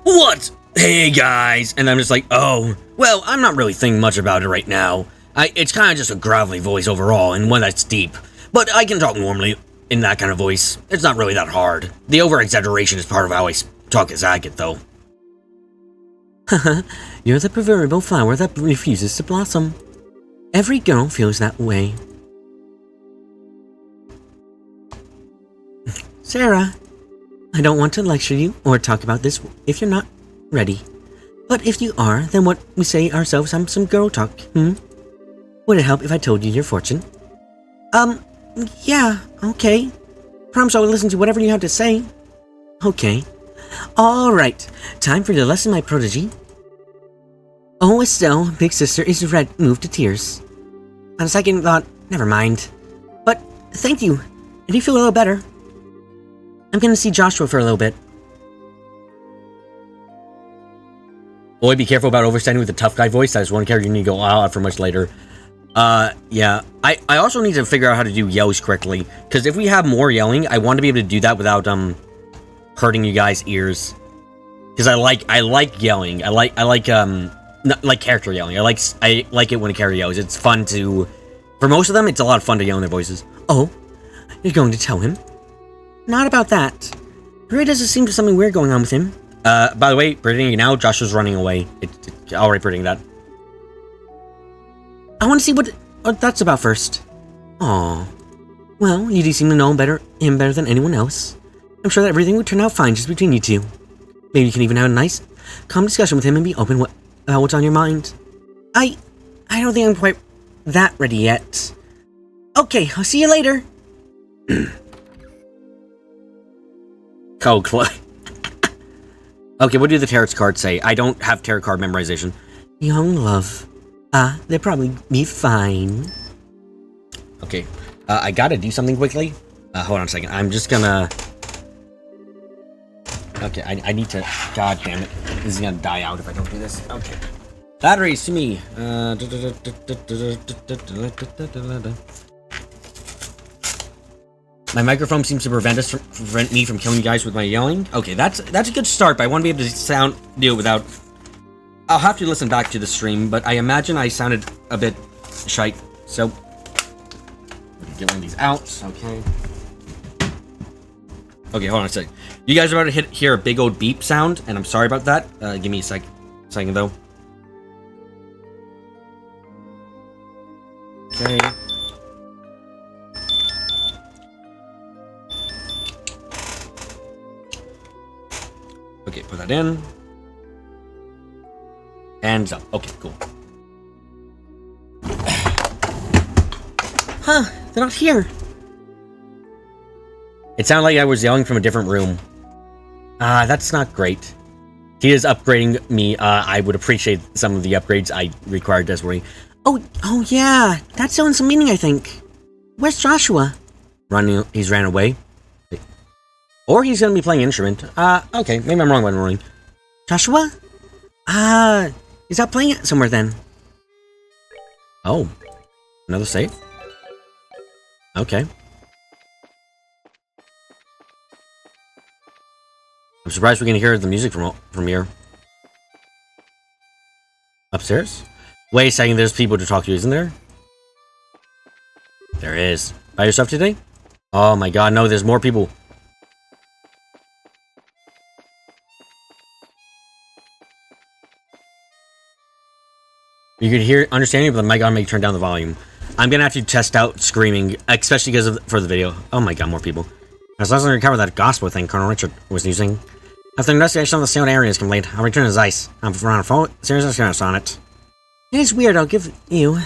What? Hey guys, and I'm just like, oh, well, I'm not really thinking much about it right now. It's kind of just a gravelly voice overall, and one that's deep. But I can talk normally in that kind of voice. It's not really that hard. The over-exaggeration is part of how I talk as Agate, though. Haha, you're the proverbial flower that refuses to blossom. Every girl feels that way. Sarah, I don't want to lecture you or talk about this if you're not ready. But if you are, then what we say ourselves some girl talk, Would it help if I told you your fortune? Yeah, okay. Promise I will listen to whatever you have to say. Okay. Alright, time for the lesson, my protege. Oh, Estelle, big sister is moved to tears. On a second thought, never mind. But, thank you. I do feel a little better. I'm gonna see Joshua for a little bit. Boy, be careful about overstanding with the tough guy voice. That is one character you need to go all out for much later. Yeah. I also need to figure out how to do yells correctly. Because if we have more yelling, I want to be able to do that without, hurting you guys' ears. Because I like yelling. I like character yelling. I like it when a character yells. It's fun to... For most of them, it's a lot of fun to yell in their voices. Oh, you're going to tell him? Not about that. There really doesn't seem to be something weird going on with him. By the way, predicting now, Josh is running away. It's already predicting that. I want to see what that's about first. Aw. Well, you do seem to know him better than anyone else. I'm sure that everything would turn out fine just between you two. Maybe you can even have a nice, calm discussion with him and be open about what's on your mind. I don't think I'm quite that ready yet. Okay, I'll see you later. Oh, Chloe. Okay, what do the tarot cards say? I don't have tarot card memorization. Young love. They'll probably be fine. Okay, I gotta do something quickly. Hold on a second. I'm just gonna... Okay, I need to... God damn it. This is gonna die out if I don't do this. Okay. Batteries to me. My microphone seems to prevent me from killing you guys with my yelling. Okay, that's a good start, but I want to be able to do it without... I'll have to listen back to the stream, but I imagine I sounded a bit shite. So, get one of these out. Okay. Okay, hold on a sec. You guys are about to hear a big old beep sound, and I'm sorry about that. Give me a second though. Okay. Okay, put that in. And up. Okay, cool. Huh, they're not here. It sounded like I was yelling from a different room. That's not great. He is upgrading me. I would appreciate some of the upgrades I required desperately. Oh yeah, that's showing some meaning, I think. Where's Joshua? He's ran away. Or he's gonna be playing an instrument. Okay, maybe I'm wrong when I'm wrong. Joshua? He's out playing it somewhere then. Oh. Another save? Okay. I'm surprised we can hear the music from here. Upstairs? Wait a second, there's people to talk to, isn't there? There is. By yourself today? Oh my god, no, there's more people. You could understand it, but my god, make turn down the volume. I'm gonna have to test out screaming, especially for the video. Oh my god, more people. I was last to recover that gospel thing Colonel Richard was using. After the investigation of the sealed area is complete, I'll return to Zeiss. I'm around a full serious experience on it. It is weird, I'll give you.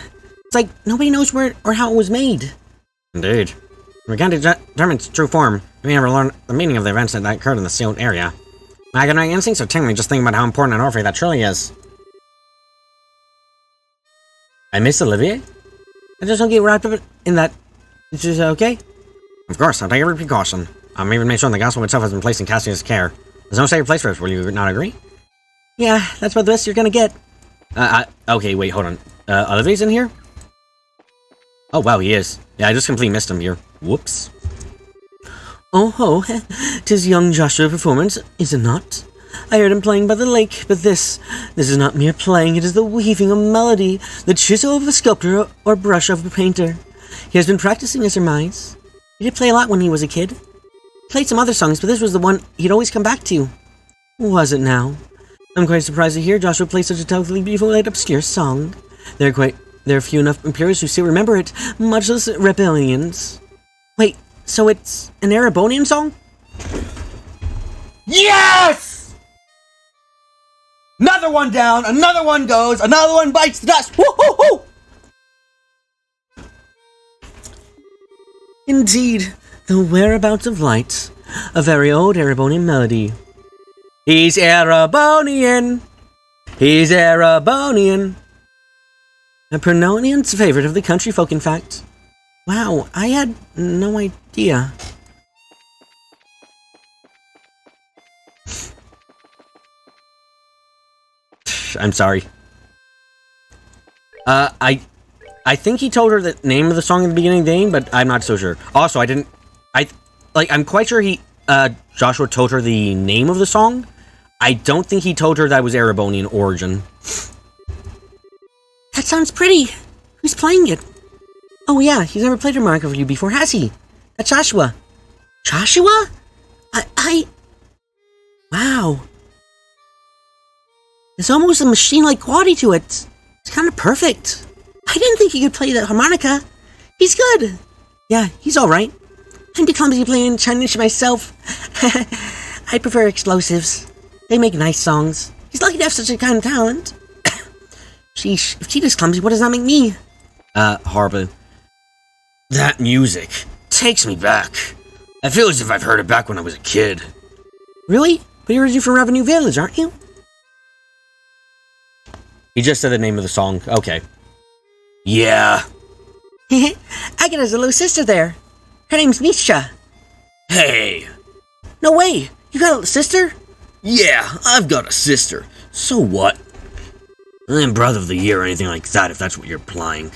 It's like nobody knows where or how it was made. Indeed. If we can't determine its true form, we never learn the meaning of the events that occurred in the sealed area. My economic instincts are tingling just thinking about how important an orphan that truly is. I miss Olivier? I just don't get wrapped up in that. Is this okay? Of course, I'll take every precaution. I'll even make sure the gospel itself has been placed in Cassius' care. There's no safe place for us, will you not agree? Yeah, that's about the best you're gonna get. Okay, wait, hold on. Olivier's in here? Oh, wow, he is. Yeah, I just completely missed him here. Whoops. Oh ho, 'tis young Joshua performance, is it not? I heard him playing by the lake, but this is not mere playing, it is the weaving of melody, the chisel of a sculptor or brush of a painter. He has been practicing, I surmise. He did play a lot when he was a kid. Played some other songs, but this was the one he'd always come back to. Was it now? I'm quite surprised to hear Joshua play such a totally beautiful and obscure song. There are few enough imperials who still remember it, much less rebellions. Wait, so it's an Erebonian song? Yes! Another one down, another one goes, another one bites the dust. Woo-hoo-hoo! Indeed, the whereabouts of light, a very old Erebonian melody. He's Erebonian. He's Erebonian. A Pernonian's favorite of the country folk, in fact. Wow, I had no idea. I'm sorry. I think he told her the name of the song at the beginning of the game, but I'm not so sure. Also, I'm quite sure Joshua told her the name of the song. I don't think he told her that was Erebonian origin. That sounds pretty. Who's playing it? Oh yeah, he's never played harmonica for you before, has he? That's Joshua. Joshua? Wow. There's almost a machine-like quality to it. It's kind of perfect. I didn't think he could play the harmonica. He's good. Yeah, he's alright. I'm too clumsy playing Chinese myself. I prefer explosives. They make nice songs. He's lucky to have such a kind of talent. Sheesh, if Cheetah's clumsy, what does that make me? Horrible. That music takes me back. I feel as if I've heard it back when I was a kid. Really? But you're originally from Revenue Village, aren't you? He just said the name of the song. Okay. Yeah. Agatha's a little sister there. Her name's Misha. Hey. No way! You got a sister? Yeah, I've got a sister. So what? I ain't brother of the year or anything like that, if that's what you're implying.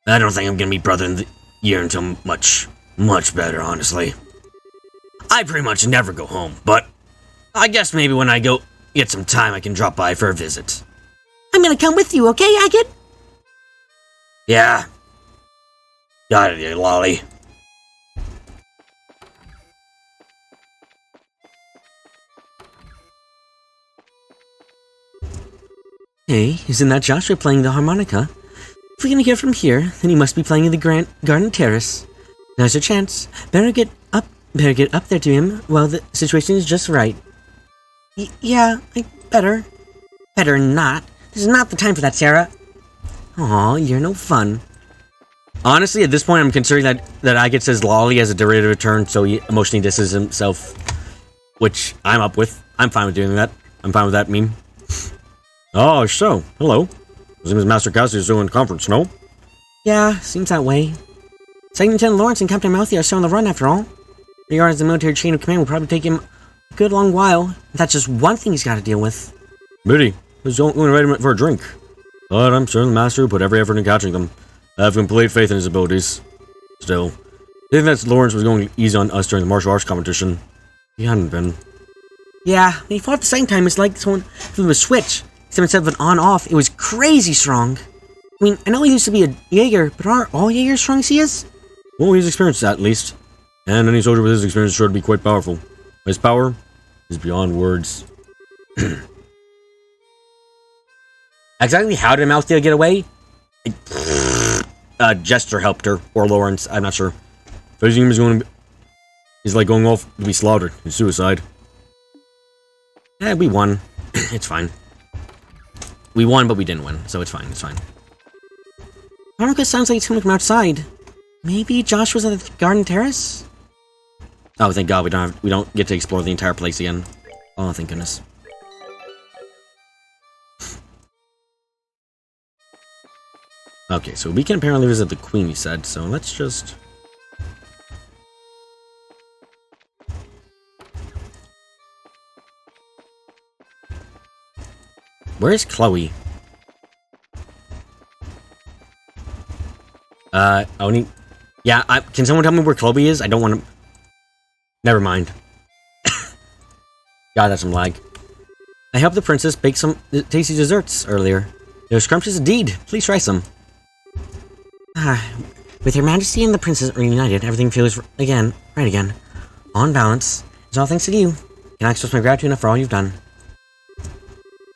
I don't think I'm gonna be brother of the year until much better, honestly. I pretty much never go home, but I guess maybe when I go get some time, I can drop by for a visit. I'm gonna come with you, okay, Agate? Yeah. Got it, you lolly. Hey, isn't that Joshua playing the harmonica? If we're gonna hear from here, then he must be playing in the garden terrace. Now's your chance. Better get up there to him while the situation is just right. Yeah, better. Better not. This is not the time for that, Sarah. Aw, you're no fun. Honestly, at this point, I'm considering that Agate says lolly as a derivative term, so he emotionally disses himself, which I'm up with. I'm fine with doing that. I'm fine with that meme. Oh, so, hello. Seems Master Cassidy is still in conference, no? Yeah, seems that way. Second Lieutenant Lawrence and Captain Mouthy are still on the run after all. Regarding the military chain of command will probably take him a good long while. That's just one thing he's got to deal with. Biddy, who's going to invite him for a drink? But I'm certain the Master will put every effort in catching them. I have complete faith in his abilities. Still, I think that Lawrence was going easy on us during the martial arts competition. He hadn't been. Yeah, when he fought the second time, it's like someone flipped a switch. Except instead of an on-off, it was crazy strong. I mean, I know he used to be a Jaeger, but aren't all Jaegers strong as he is? Well, he's experienced that, at least. And any soldier with his experience is sure to be quite powerful. His power is beyond words. Exactly how did Mouthy get away? Jester helped her, or Lawrence, I'm not sure. Facing him he's like going off to be slaughtered. It's suicide. Yeah, we won. It's fine. We won, but we didn't win, so it's fine, it's fine. Harmonica sounds like it's coming from outside. Maybe Josh was at the garden terrace? Oh, thank God, we don't get to explore the entire place again. Oh, thank goodness. Okay, so we can apparently visit the Queen, you said, so let's just... Where's Chloe? Oni? Yeah, can someone tell me where Chloe is? I don't want to... Never mind. God, that's some lag. I helped the princess bake some tasty desserts earlier. They were scrumptious indeed. Please try some. With Her Majesty and the princess reunited, everything feels right again. On balance, it's all thanks to you. Can I express my gratitude enough for all you've done?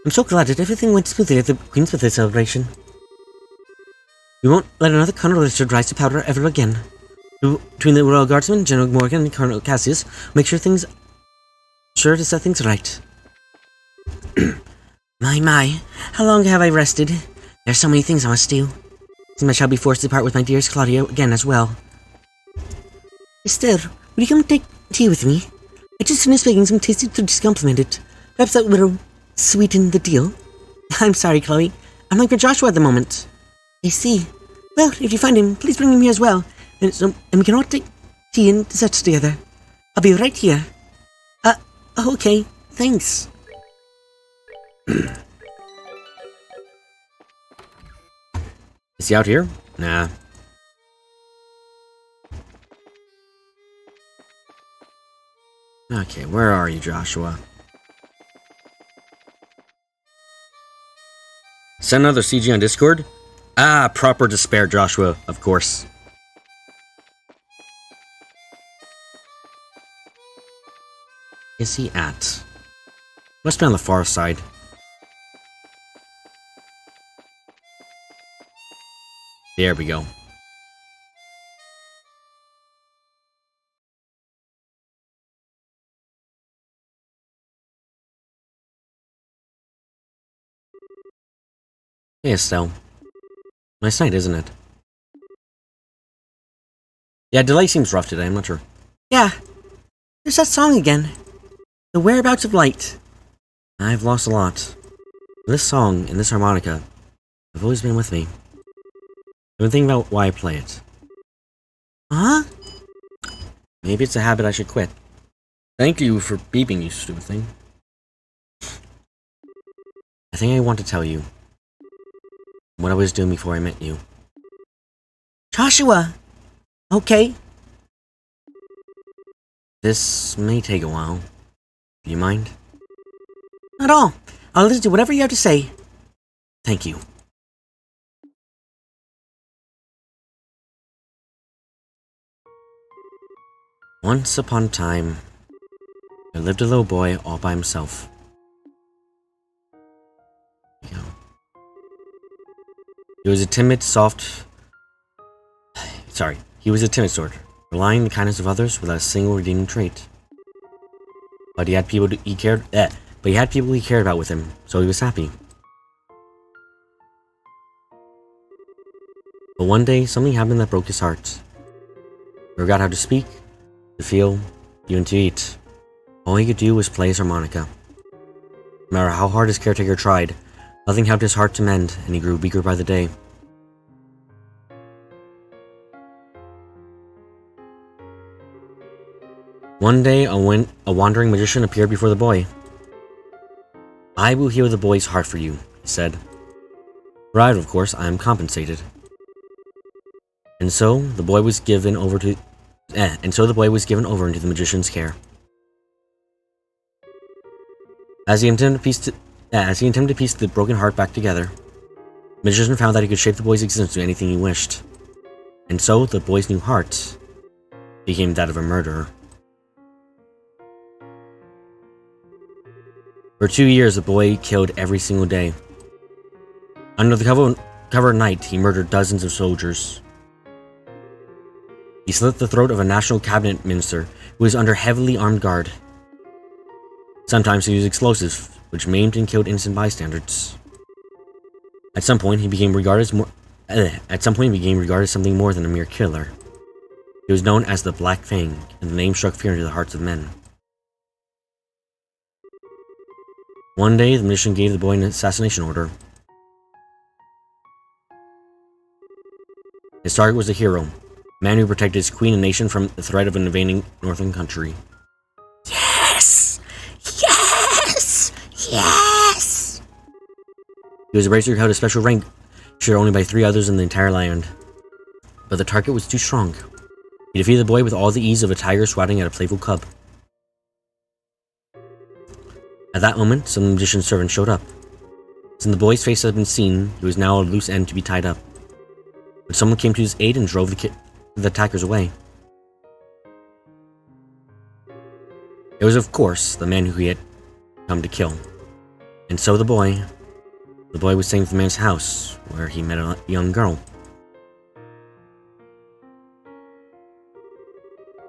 I'm so glad that everything went smoothly at the Queen's birthday celebration. We won't let another Colonel Richard rise to power ever again. Between the Royal Guardsmen, General Morgan, and Colonel Cassius, make sure to set things right. My, how long have I rested? There's so many things I must do. Seems I shall be forced to part with my dearest Claudia again as well. Esther, will you come take tea with me? I just finished making some tasty foods to compliment it. Perhaps that would sweeten the deal. I'm sorry, Chloe. I'm looking for Joshua at the moment. I see. Well, if you find him, please bring him here as well. And we can all take tea and desserts together. I'll be right here. Okay. Thanks. Is he out here? Nah. Okay, where are you, Joshua? Send another CG on Discord? Ah, proper despair, Joshua, of course. Is he at? Must be on the far side. There we go. Hey, Estelle. Nice night, isn't it? Yeah, delay seems rough today, I'm not sure. Yeah. There's that song again. The Whereabouts of Light. I've lost a lot. This song and this harmonica have always been with me. I've been thinking about why I play it. Huh? Maybe it's a habit I should quit. Thank you for beeping, you stupid thing. I think I want to tell you what I was doing before I met you. Joshua! Okay. This may take a while. Do you mind? Not at all. I'll listen to whatever you have to say. Thank you. Once upon a time, there lived a little boy all by himself. There you go. He was a timid sort, relying on the kindness of others without a single redeeming trait. But he had people he cared about with him, so he was happy. But one day, something happened that broke his heart. He forgot how to speak, to feel, even to eat. All he could do was play his harmonica. No matter how hard his caretaker tried, nothing helped his heart to mend, and he grew weaker by the day. One day, a wandering magician appeared before the boy. "I will heal the boy's heart for you," he said. "Provided, of course, I am compensated." And so the boy was given over into the magician's care. As he attempted to piece the broken heart back together, the magician found that he could shape the boy's existence to anything he wished. And so the boy's new heart became that of a murderer. For 2 years, the boy killed every single day. Under the cover of night, he murdered dozens of soldiers. He slit the throat of a national cabinet minister who was under heavily armed guard. Sometimes he used explosives, which maimed and killed innocent bystanders. At some point, he became regarded as something more than a mere killer. He was known as the Black Fang, and the name struck fear into the hearts of men. One day, the magician gave the boy an assassination order. His target was a hero, a man who protected his queen and nation from the threat of an invading northern country. Yes! Yes! Yes! He was a racer who held a special rank, shared only by 3 others in the entire land. But the target was too strong. He defeated the boy with all the ease of a tiger swatting at a playful cub. At that moment, some magician's servant showed up. Since the boy's face had been seen, he was now a loose end to be tied up. But someone came to his aid and drove the attackers away. It was, of course, the man who he had come to kill. And so the boy was staying at the man's house, where he met a young girl.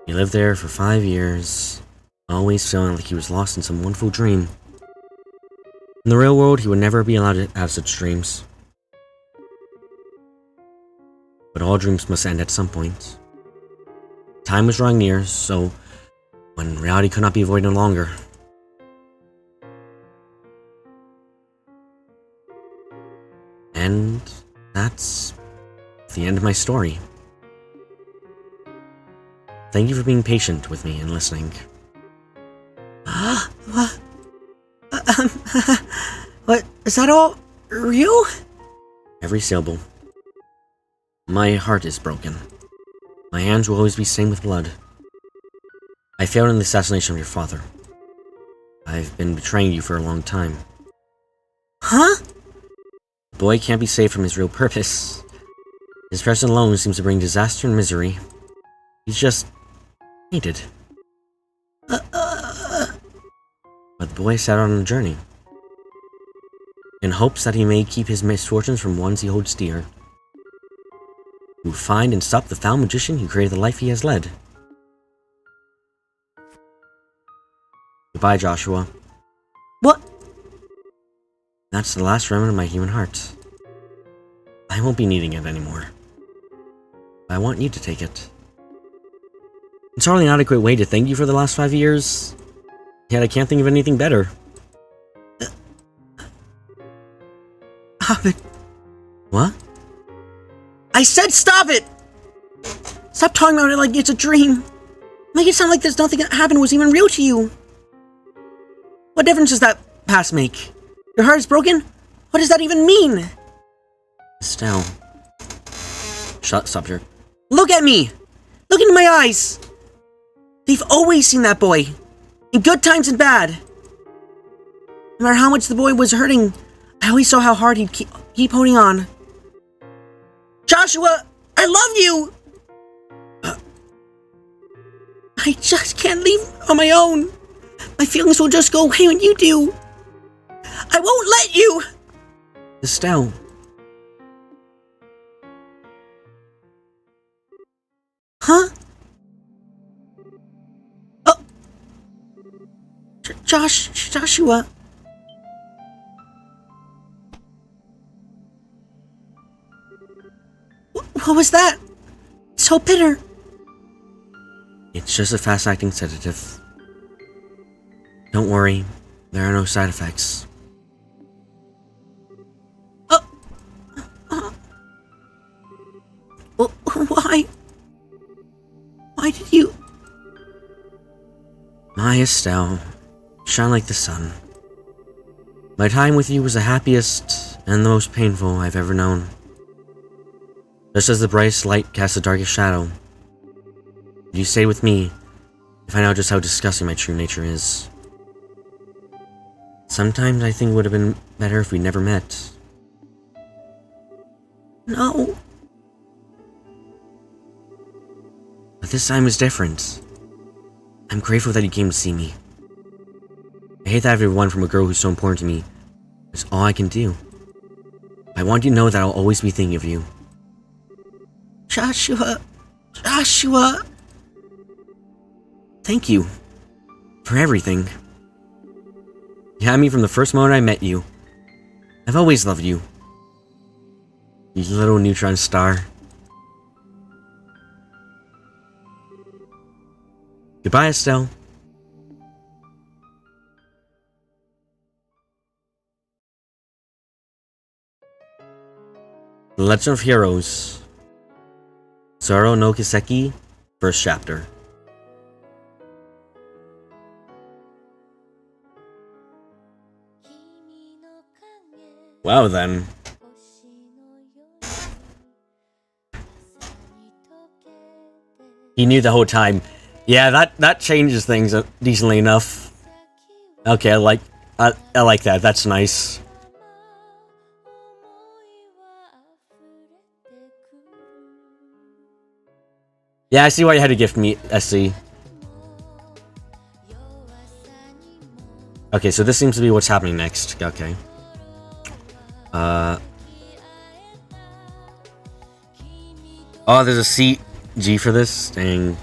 He lived there for 5 years, always feeling like he was lost in some wonderful dream. In the real world, he would never be allowed to have such dreams. But all dreams must end at some point. Time was drawing near, so when reality could not be avoided no longer. And that's the end of my story. Thank you for being patient with me and listening. What? Is that all real? Every syllable. My heart is broken. My hands will always be stained with blood. I failed in the assassination of your father. I've been betraying you for a long time. Huh? The boy can't be saved from his real purpose. His presence alone seems to bring disaster and misery. He's just hated. But the boy set out on a journey, in hopes that he may keep his misfortunes from ones he holds dear. He will find and stop the foul magician who created the life he has led. Goodbye, Joshua. What? That's the last remnant of my human heart. I won't be needing it anymore. I want you to take it. It's hardly an adequate way to thank you for the last 5 years. Yet I can't think of anything better. Stop it. What? I said stop it! Stop talking about it like it's a dream. Make it sound like there's nothing that happened was even real to you. What difference does that past make? Your heart is broken? What does that even mean? Estelle. Stop here. Look at me! Look into my eyes! They've always seen that boy. In good times and bad. No matter how much the boy was hurting, I always saw how hard he'd keep holding on. Joshua, I love you! I just can't leave on my own. My feelings will just go away when you do. I won't let you! Estelle. Huh? Oh! Joshua. What was that? So bitter. It's just a fast-acting sedative. Don't worry, there are no side effects. Why? Why did you... My Estelle, shine like the sun. My time with you was the happiest and the most painful I've ever known. Just as the brightest light casts the darkest shadow, you stayed with me to find out just how disgusting my true nature is. Sometimes I think it would have been better if we never met. No. But this time is different. I'm grateful that you came to see me. I hate that I've run from a girl who's so important to me. It's all I can do. I want you to know that I'll always be thinking of you. Joshua. Thank you. For everything. You had me from the first moment I met you. I've always loved you. You little neutron star. Goodbye, Estelle. The Legend of Heroes. Zoro no Kiseki, first chapter. Wow, then. He knew the whole time. Yeah, that changes things decently enough. Okay, I like that. That's nice. Yeah, I see why you had to gift me SC. Okay, so this seems to be what's happening next. Okay. Oh, there's a CG for this? Dang.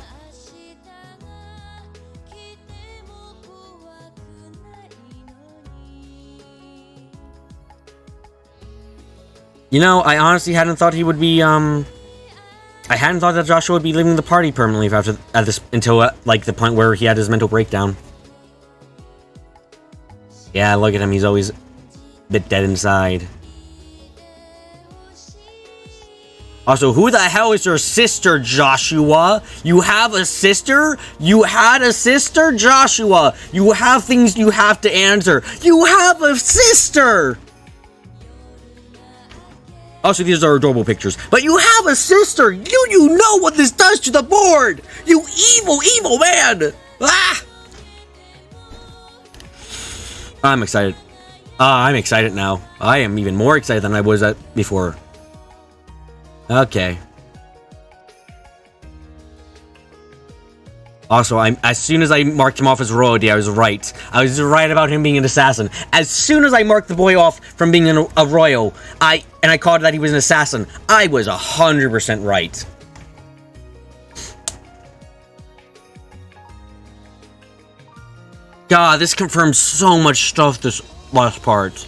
You know, I honestly hadn't thought he would be, I hadn't thought that Joshua would be leaving the party permanently until like the point where he had his mental breakdown. Yeah, look at him, he's always a bit dead inside. Also, who the hell is your sister, Joshua? You have a sister? You had a sister, Joshua? You have things you have to answer. You have a sister! Also, these are adorable pictures. But you have a sister! You know what this does to the board! You evil, evil man! Ah! I'm excited. I'm excited now. I am even more excited than I was before. Okay. Also, as soon as I marked him off as royalty, I was right. I was right about him being an assassin. As soon as I marked the boy off from being a royal, I called that he was an assassin, I was 100% right. God, this confirms so much stuff, this last part.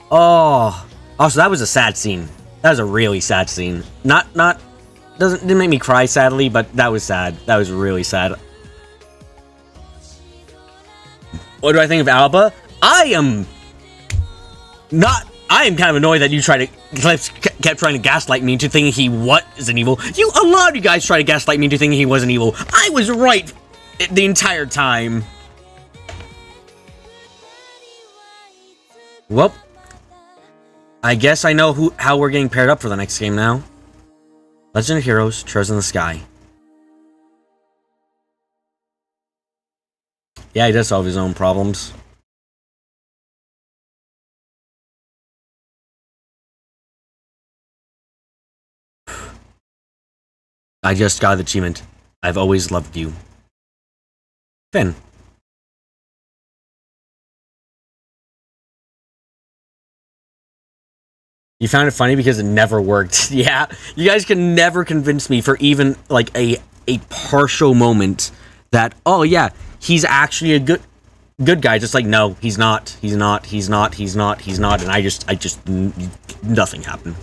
Oh. Also, that was a sad scene. That was a really sad scene. Didn't make me cry, sadly, but that was sad. That was really sad. What do I think of Alba? I am kind of annoyed that you kept trying to gaslight me into thinking he wasn't evil. A lot of you guys try to gaslight me into thinking he wasn't evil. I was right the entire time. Well, I guess I know how we're getting paired up for the next game now. Legend of Heroes, Treasures in the Sky. Yeah, he does solve his own problems. I just got the achievement. I've always loved you. Finn. You found it funny because it never worked. Yeah, you guys can never convince me for even like a partial moment that, oh yeah, he's actually a good guy. Just like, no, he's not, and I just nothing happened.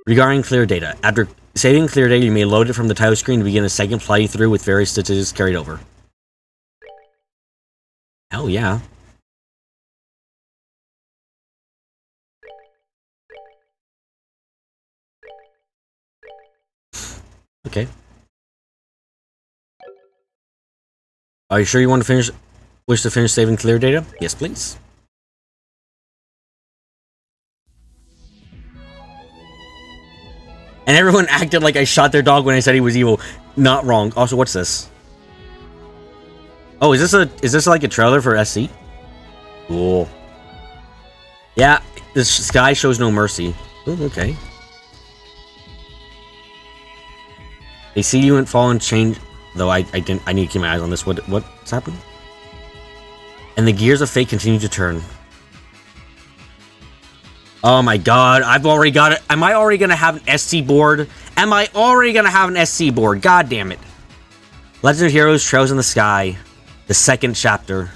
Regarding clear data, after saving clear data, you may load it from the title screen to begin a second playthrough with various statistics carried over. Hell yeah. Okay. Are you sure you want to wish to finish saving clear data? Yes, please. And everyone acted like I shot their dog when I said he was evil. Not wrong. Also, what's this? Oh, is this like a trailer for SC? Cool. Yeah, this sky shows no mercy. Ooh, okay. They see you and fall and change. Though I need to keep my eyes on this. What's happened? And the gears of fate continue to turn. Oh my god, I've already got it. Am I already gonna have an SC board? Am I already gonna have an SC board? God damn it. Legend of Heroes Trails in the Sky. The second chapter.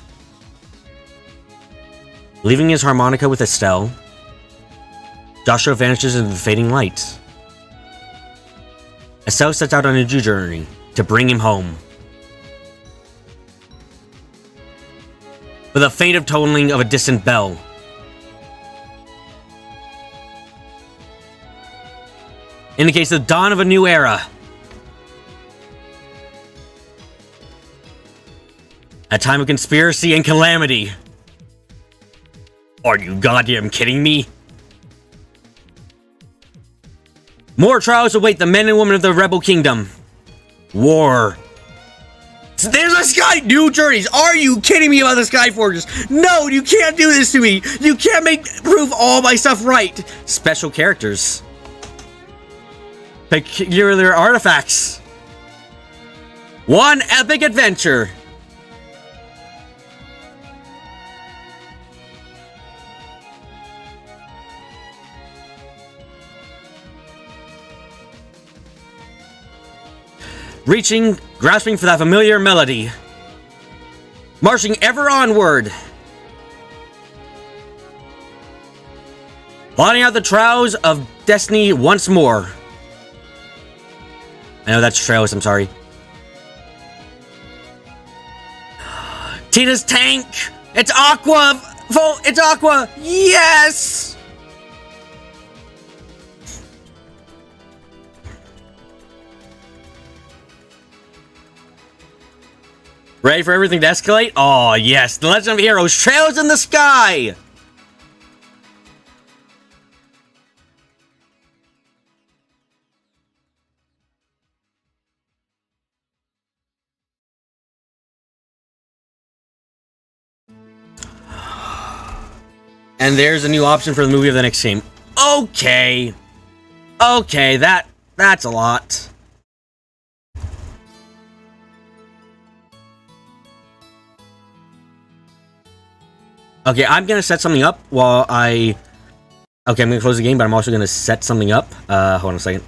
Leaving his harmonica with Estelle, Joshua vanishes into the fading light. Estelle sets out on a journey to bring him home. With a faint tolling of a distant bell. Indicates the dawn of a new era. A time of conspiracy and calamity. Are you goddamn kidding me? More trials await the men and women of the Rebel Kingdom. War. There's a Sky! New journeys! Are you kidding me about the Sky Forges? No, you can't do this to me! You can't prove all my stuff right! Special characters. Peculiar artifacts. One epic adventure. Grasping for that familiar melody. Marching ever onward. Blotting out the trails of destiny once more. I know that's trails, I'm sorry. Tina's tank! It's Aqua! It's Aqua! Yes! Ready for everything to escalate? Oh, yes. The Legend of Heroes Trails in the Sky! And there's a new option for the movie of the next game. Okay. Okay, that's a lot. Okay, I'm gonna set something up while I... Okay, I'm gonna close the game, but I'm also gonna set something up. Hold on a second.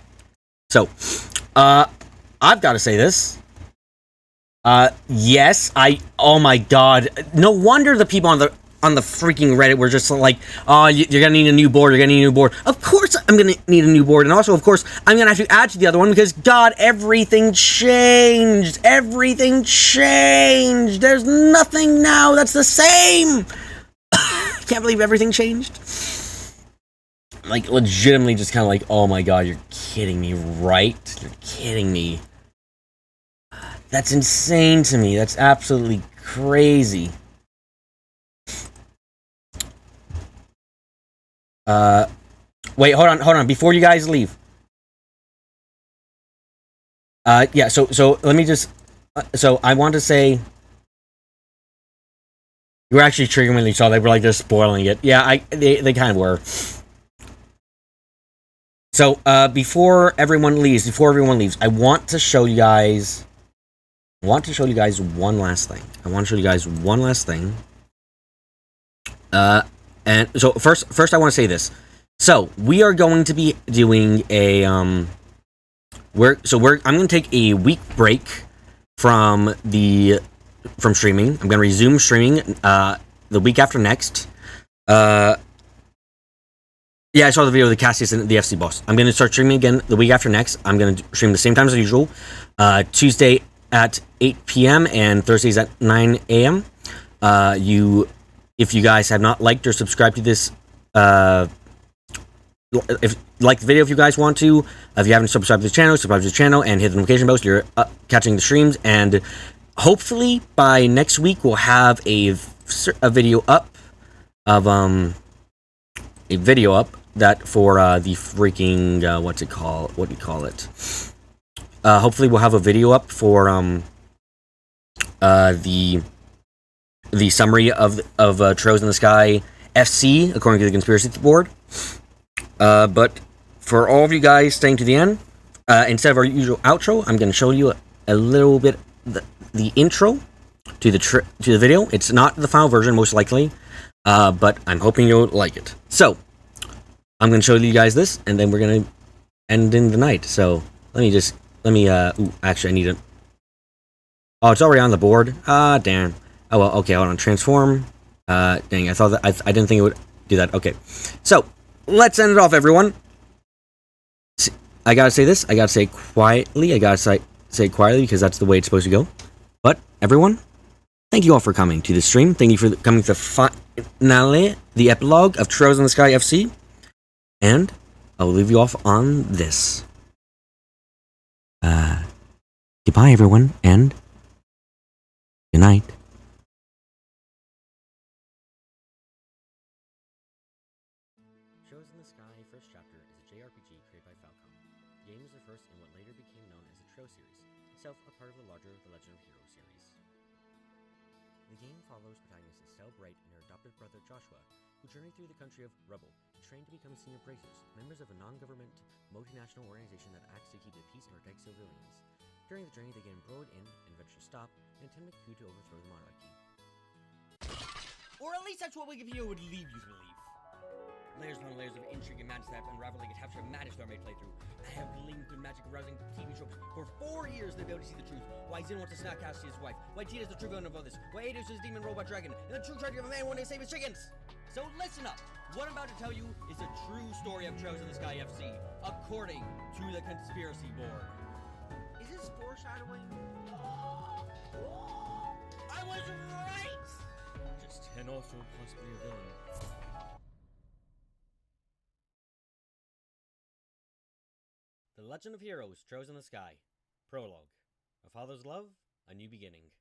So, I've gotta say this. Yes, oh my god. No wonder the people on the freaking Reddit were just like, oh, you're gonna need a new board, you're gonna need a new board. Of course I'm gonna need a new board, and also, of course, I'm gonna have to add to the other one because, god, everything changed! Everything changed! There's nothing now that's the same! Can't believe everything changed. Like, legitimately just kind of like, oh my god, you're kidding me, right? You're kidding me. That's insane to me. That's absolutely crazy. Wait, hold on, before you guys leave. Yeah, so let me just, so I want to say, you were actually triggering when you saw they were like just spoiling it. Yeah, they kind of were. So, before everyone leaves, I want to show you guys one last thing. And so first I want to say this. So, we are going to be doing a I'm going to take a week break from streaming. I'm going to resume streaming the week after next. Yeah, I saw the video of the Cassius and the FC boss. I'm going to start streaming again the week after next. I'm going to stream the same time as usual. Tuesday at 8 p.m. and Thursdays at 9 a.m. If you guys have not liked or subscribed to this, if like the video if you guys want to. If you haven't subscribed to the channel, subscribe to the channel and hit the notification bell so you're catching the streams. And hopefully by next week we'll have a video up of that for the freaking what do you call it? Hopefully we'll have a video up for the summary of Trails in the Sky FC according to the conspiracy board. But for all of you guys staying to the end, instead of our usual outro, I'm going to show you a little bit the intro to the video. It's not the final version, most likely, but I'm hoping you'll like it. So, I'm going to show you guys this, and then we're going to end in the night. So, actually, I need to... Oh, it's already on the board. Ah, damn. Oh, well, okay, hold on. Transform. Dang, I thought that... I didn't think it would do that. Okay. So, let's end it off, everyone. I gotta say this. I gotta say quietly. I gotta say quietly because that's the way it's supposed to go. But, everyone, thank you all for coming to the stream. Thank you for coming to the finale, the epilogue of Trails in the Sky FC. And I'll leave you off on this. Goodbye, everyone, and good night. Trails in the Sky First Chapter is a JRPG created by Falcom. The game is the first in what later became known as the Trail series, itself a part of the larger The Legend of Heroes series. The game follows protagonist Estelle Bright and her adopted brother Joshua, who journey through the country of Rebel to train to become senior bracers, members of a non-government, multinational organization that acts to keep the peace and protect civilians. During the journey, they get embroiled in and eventually stop and attempt a coup to overthrow the monarchy. Or at least that's what Wikipedia would lead you to believe. Layers upon layers of intrigue and madness that have unraveled like a tapestry of maddest our made playthrough. I have linked to magic arousing TV tropes for 4 years to be able to see the truth. Why Zin wants to snap Cassie's wife. Why Tita's the true villain of all this. Why Ados is a demon robot dragon. And the true tragedy of a man wanting to save his chickens. So listen up. What I'm about to tell you is a true story of Trails in the Sky FC, according to the conspiracy board. Is this foreshadowing? I was right! Just and also possibly a villain. The Legend of Heroes, Trails in the Sky. Prologue. A father's love, a new beginning.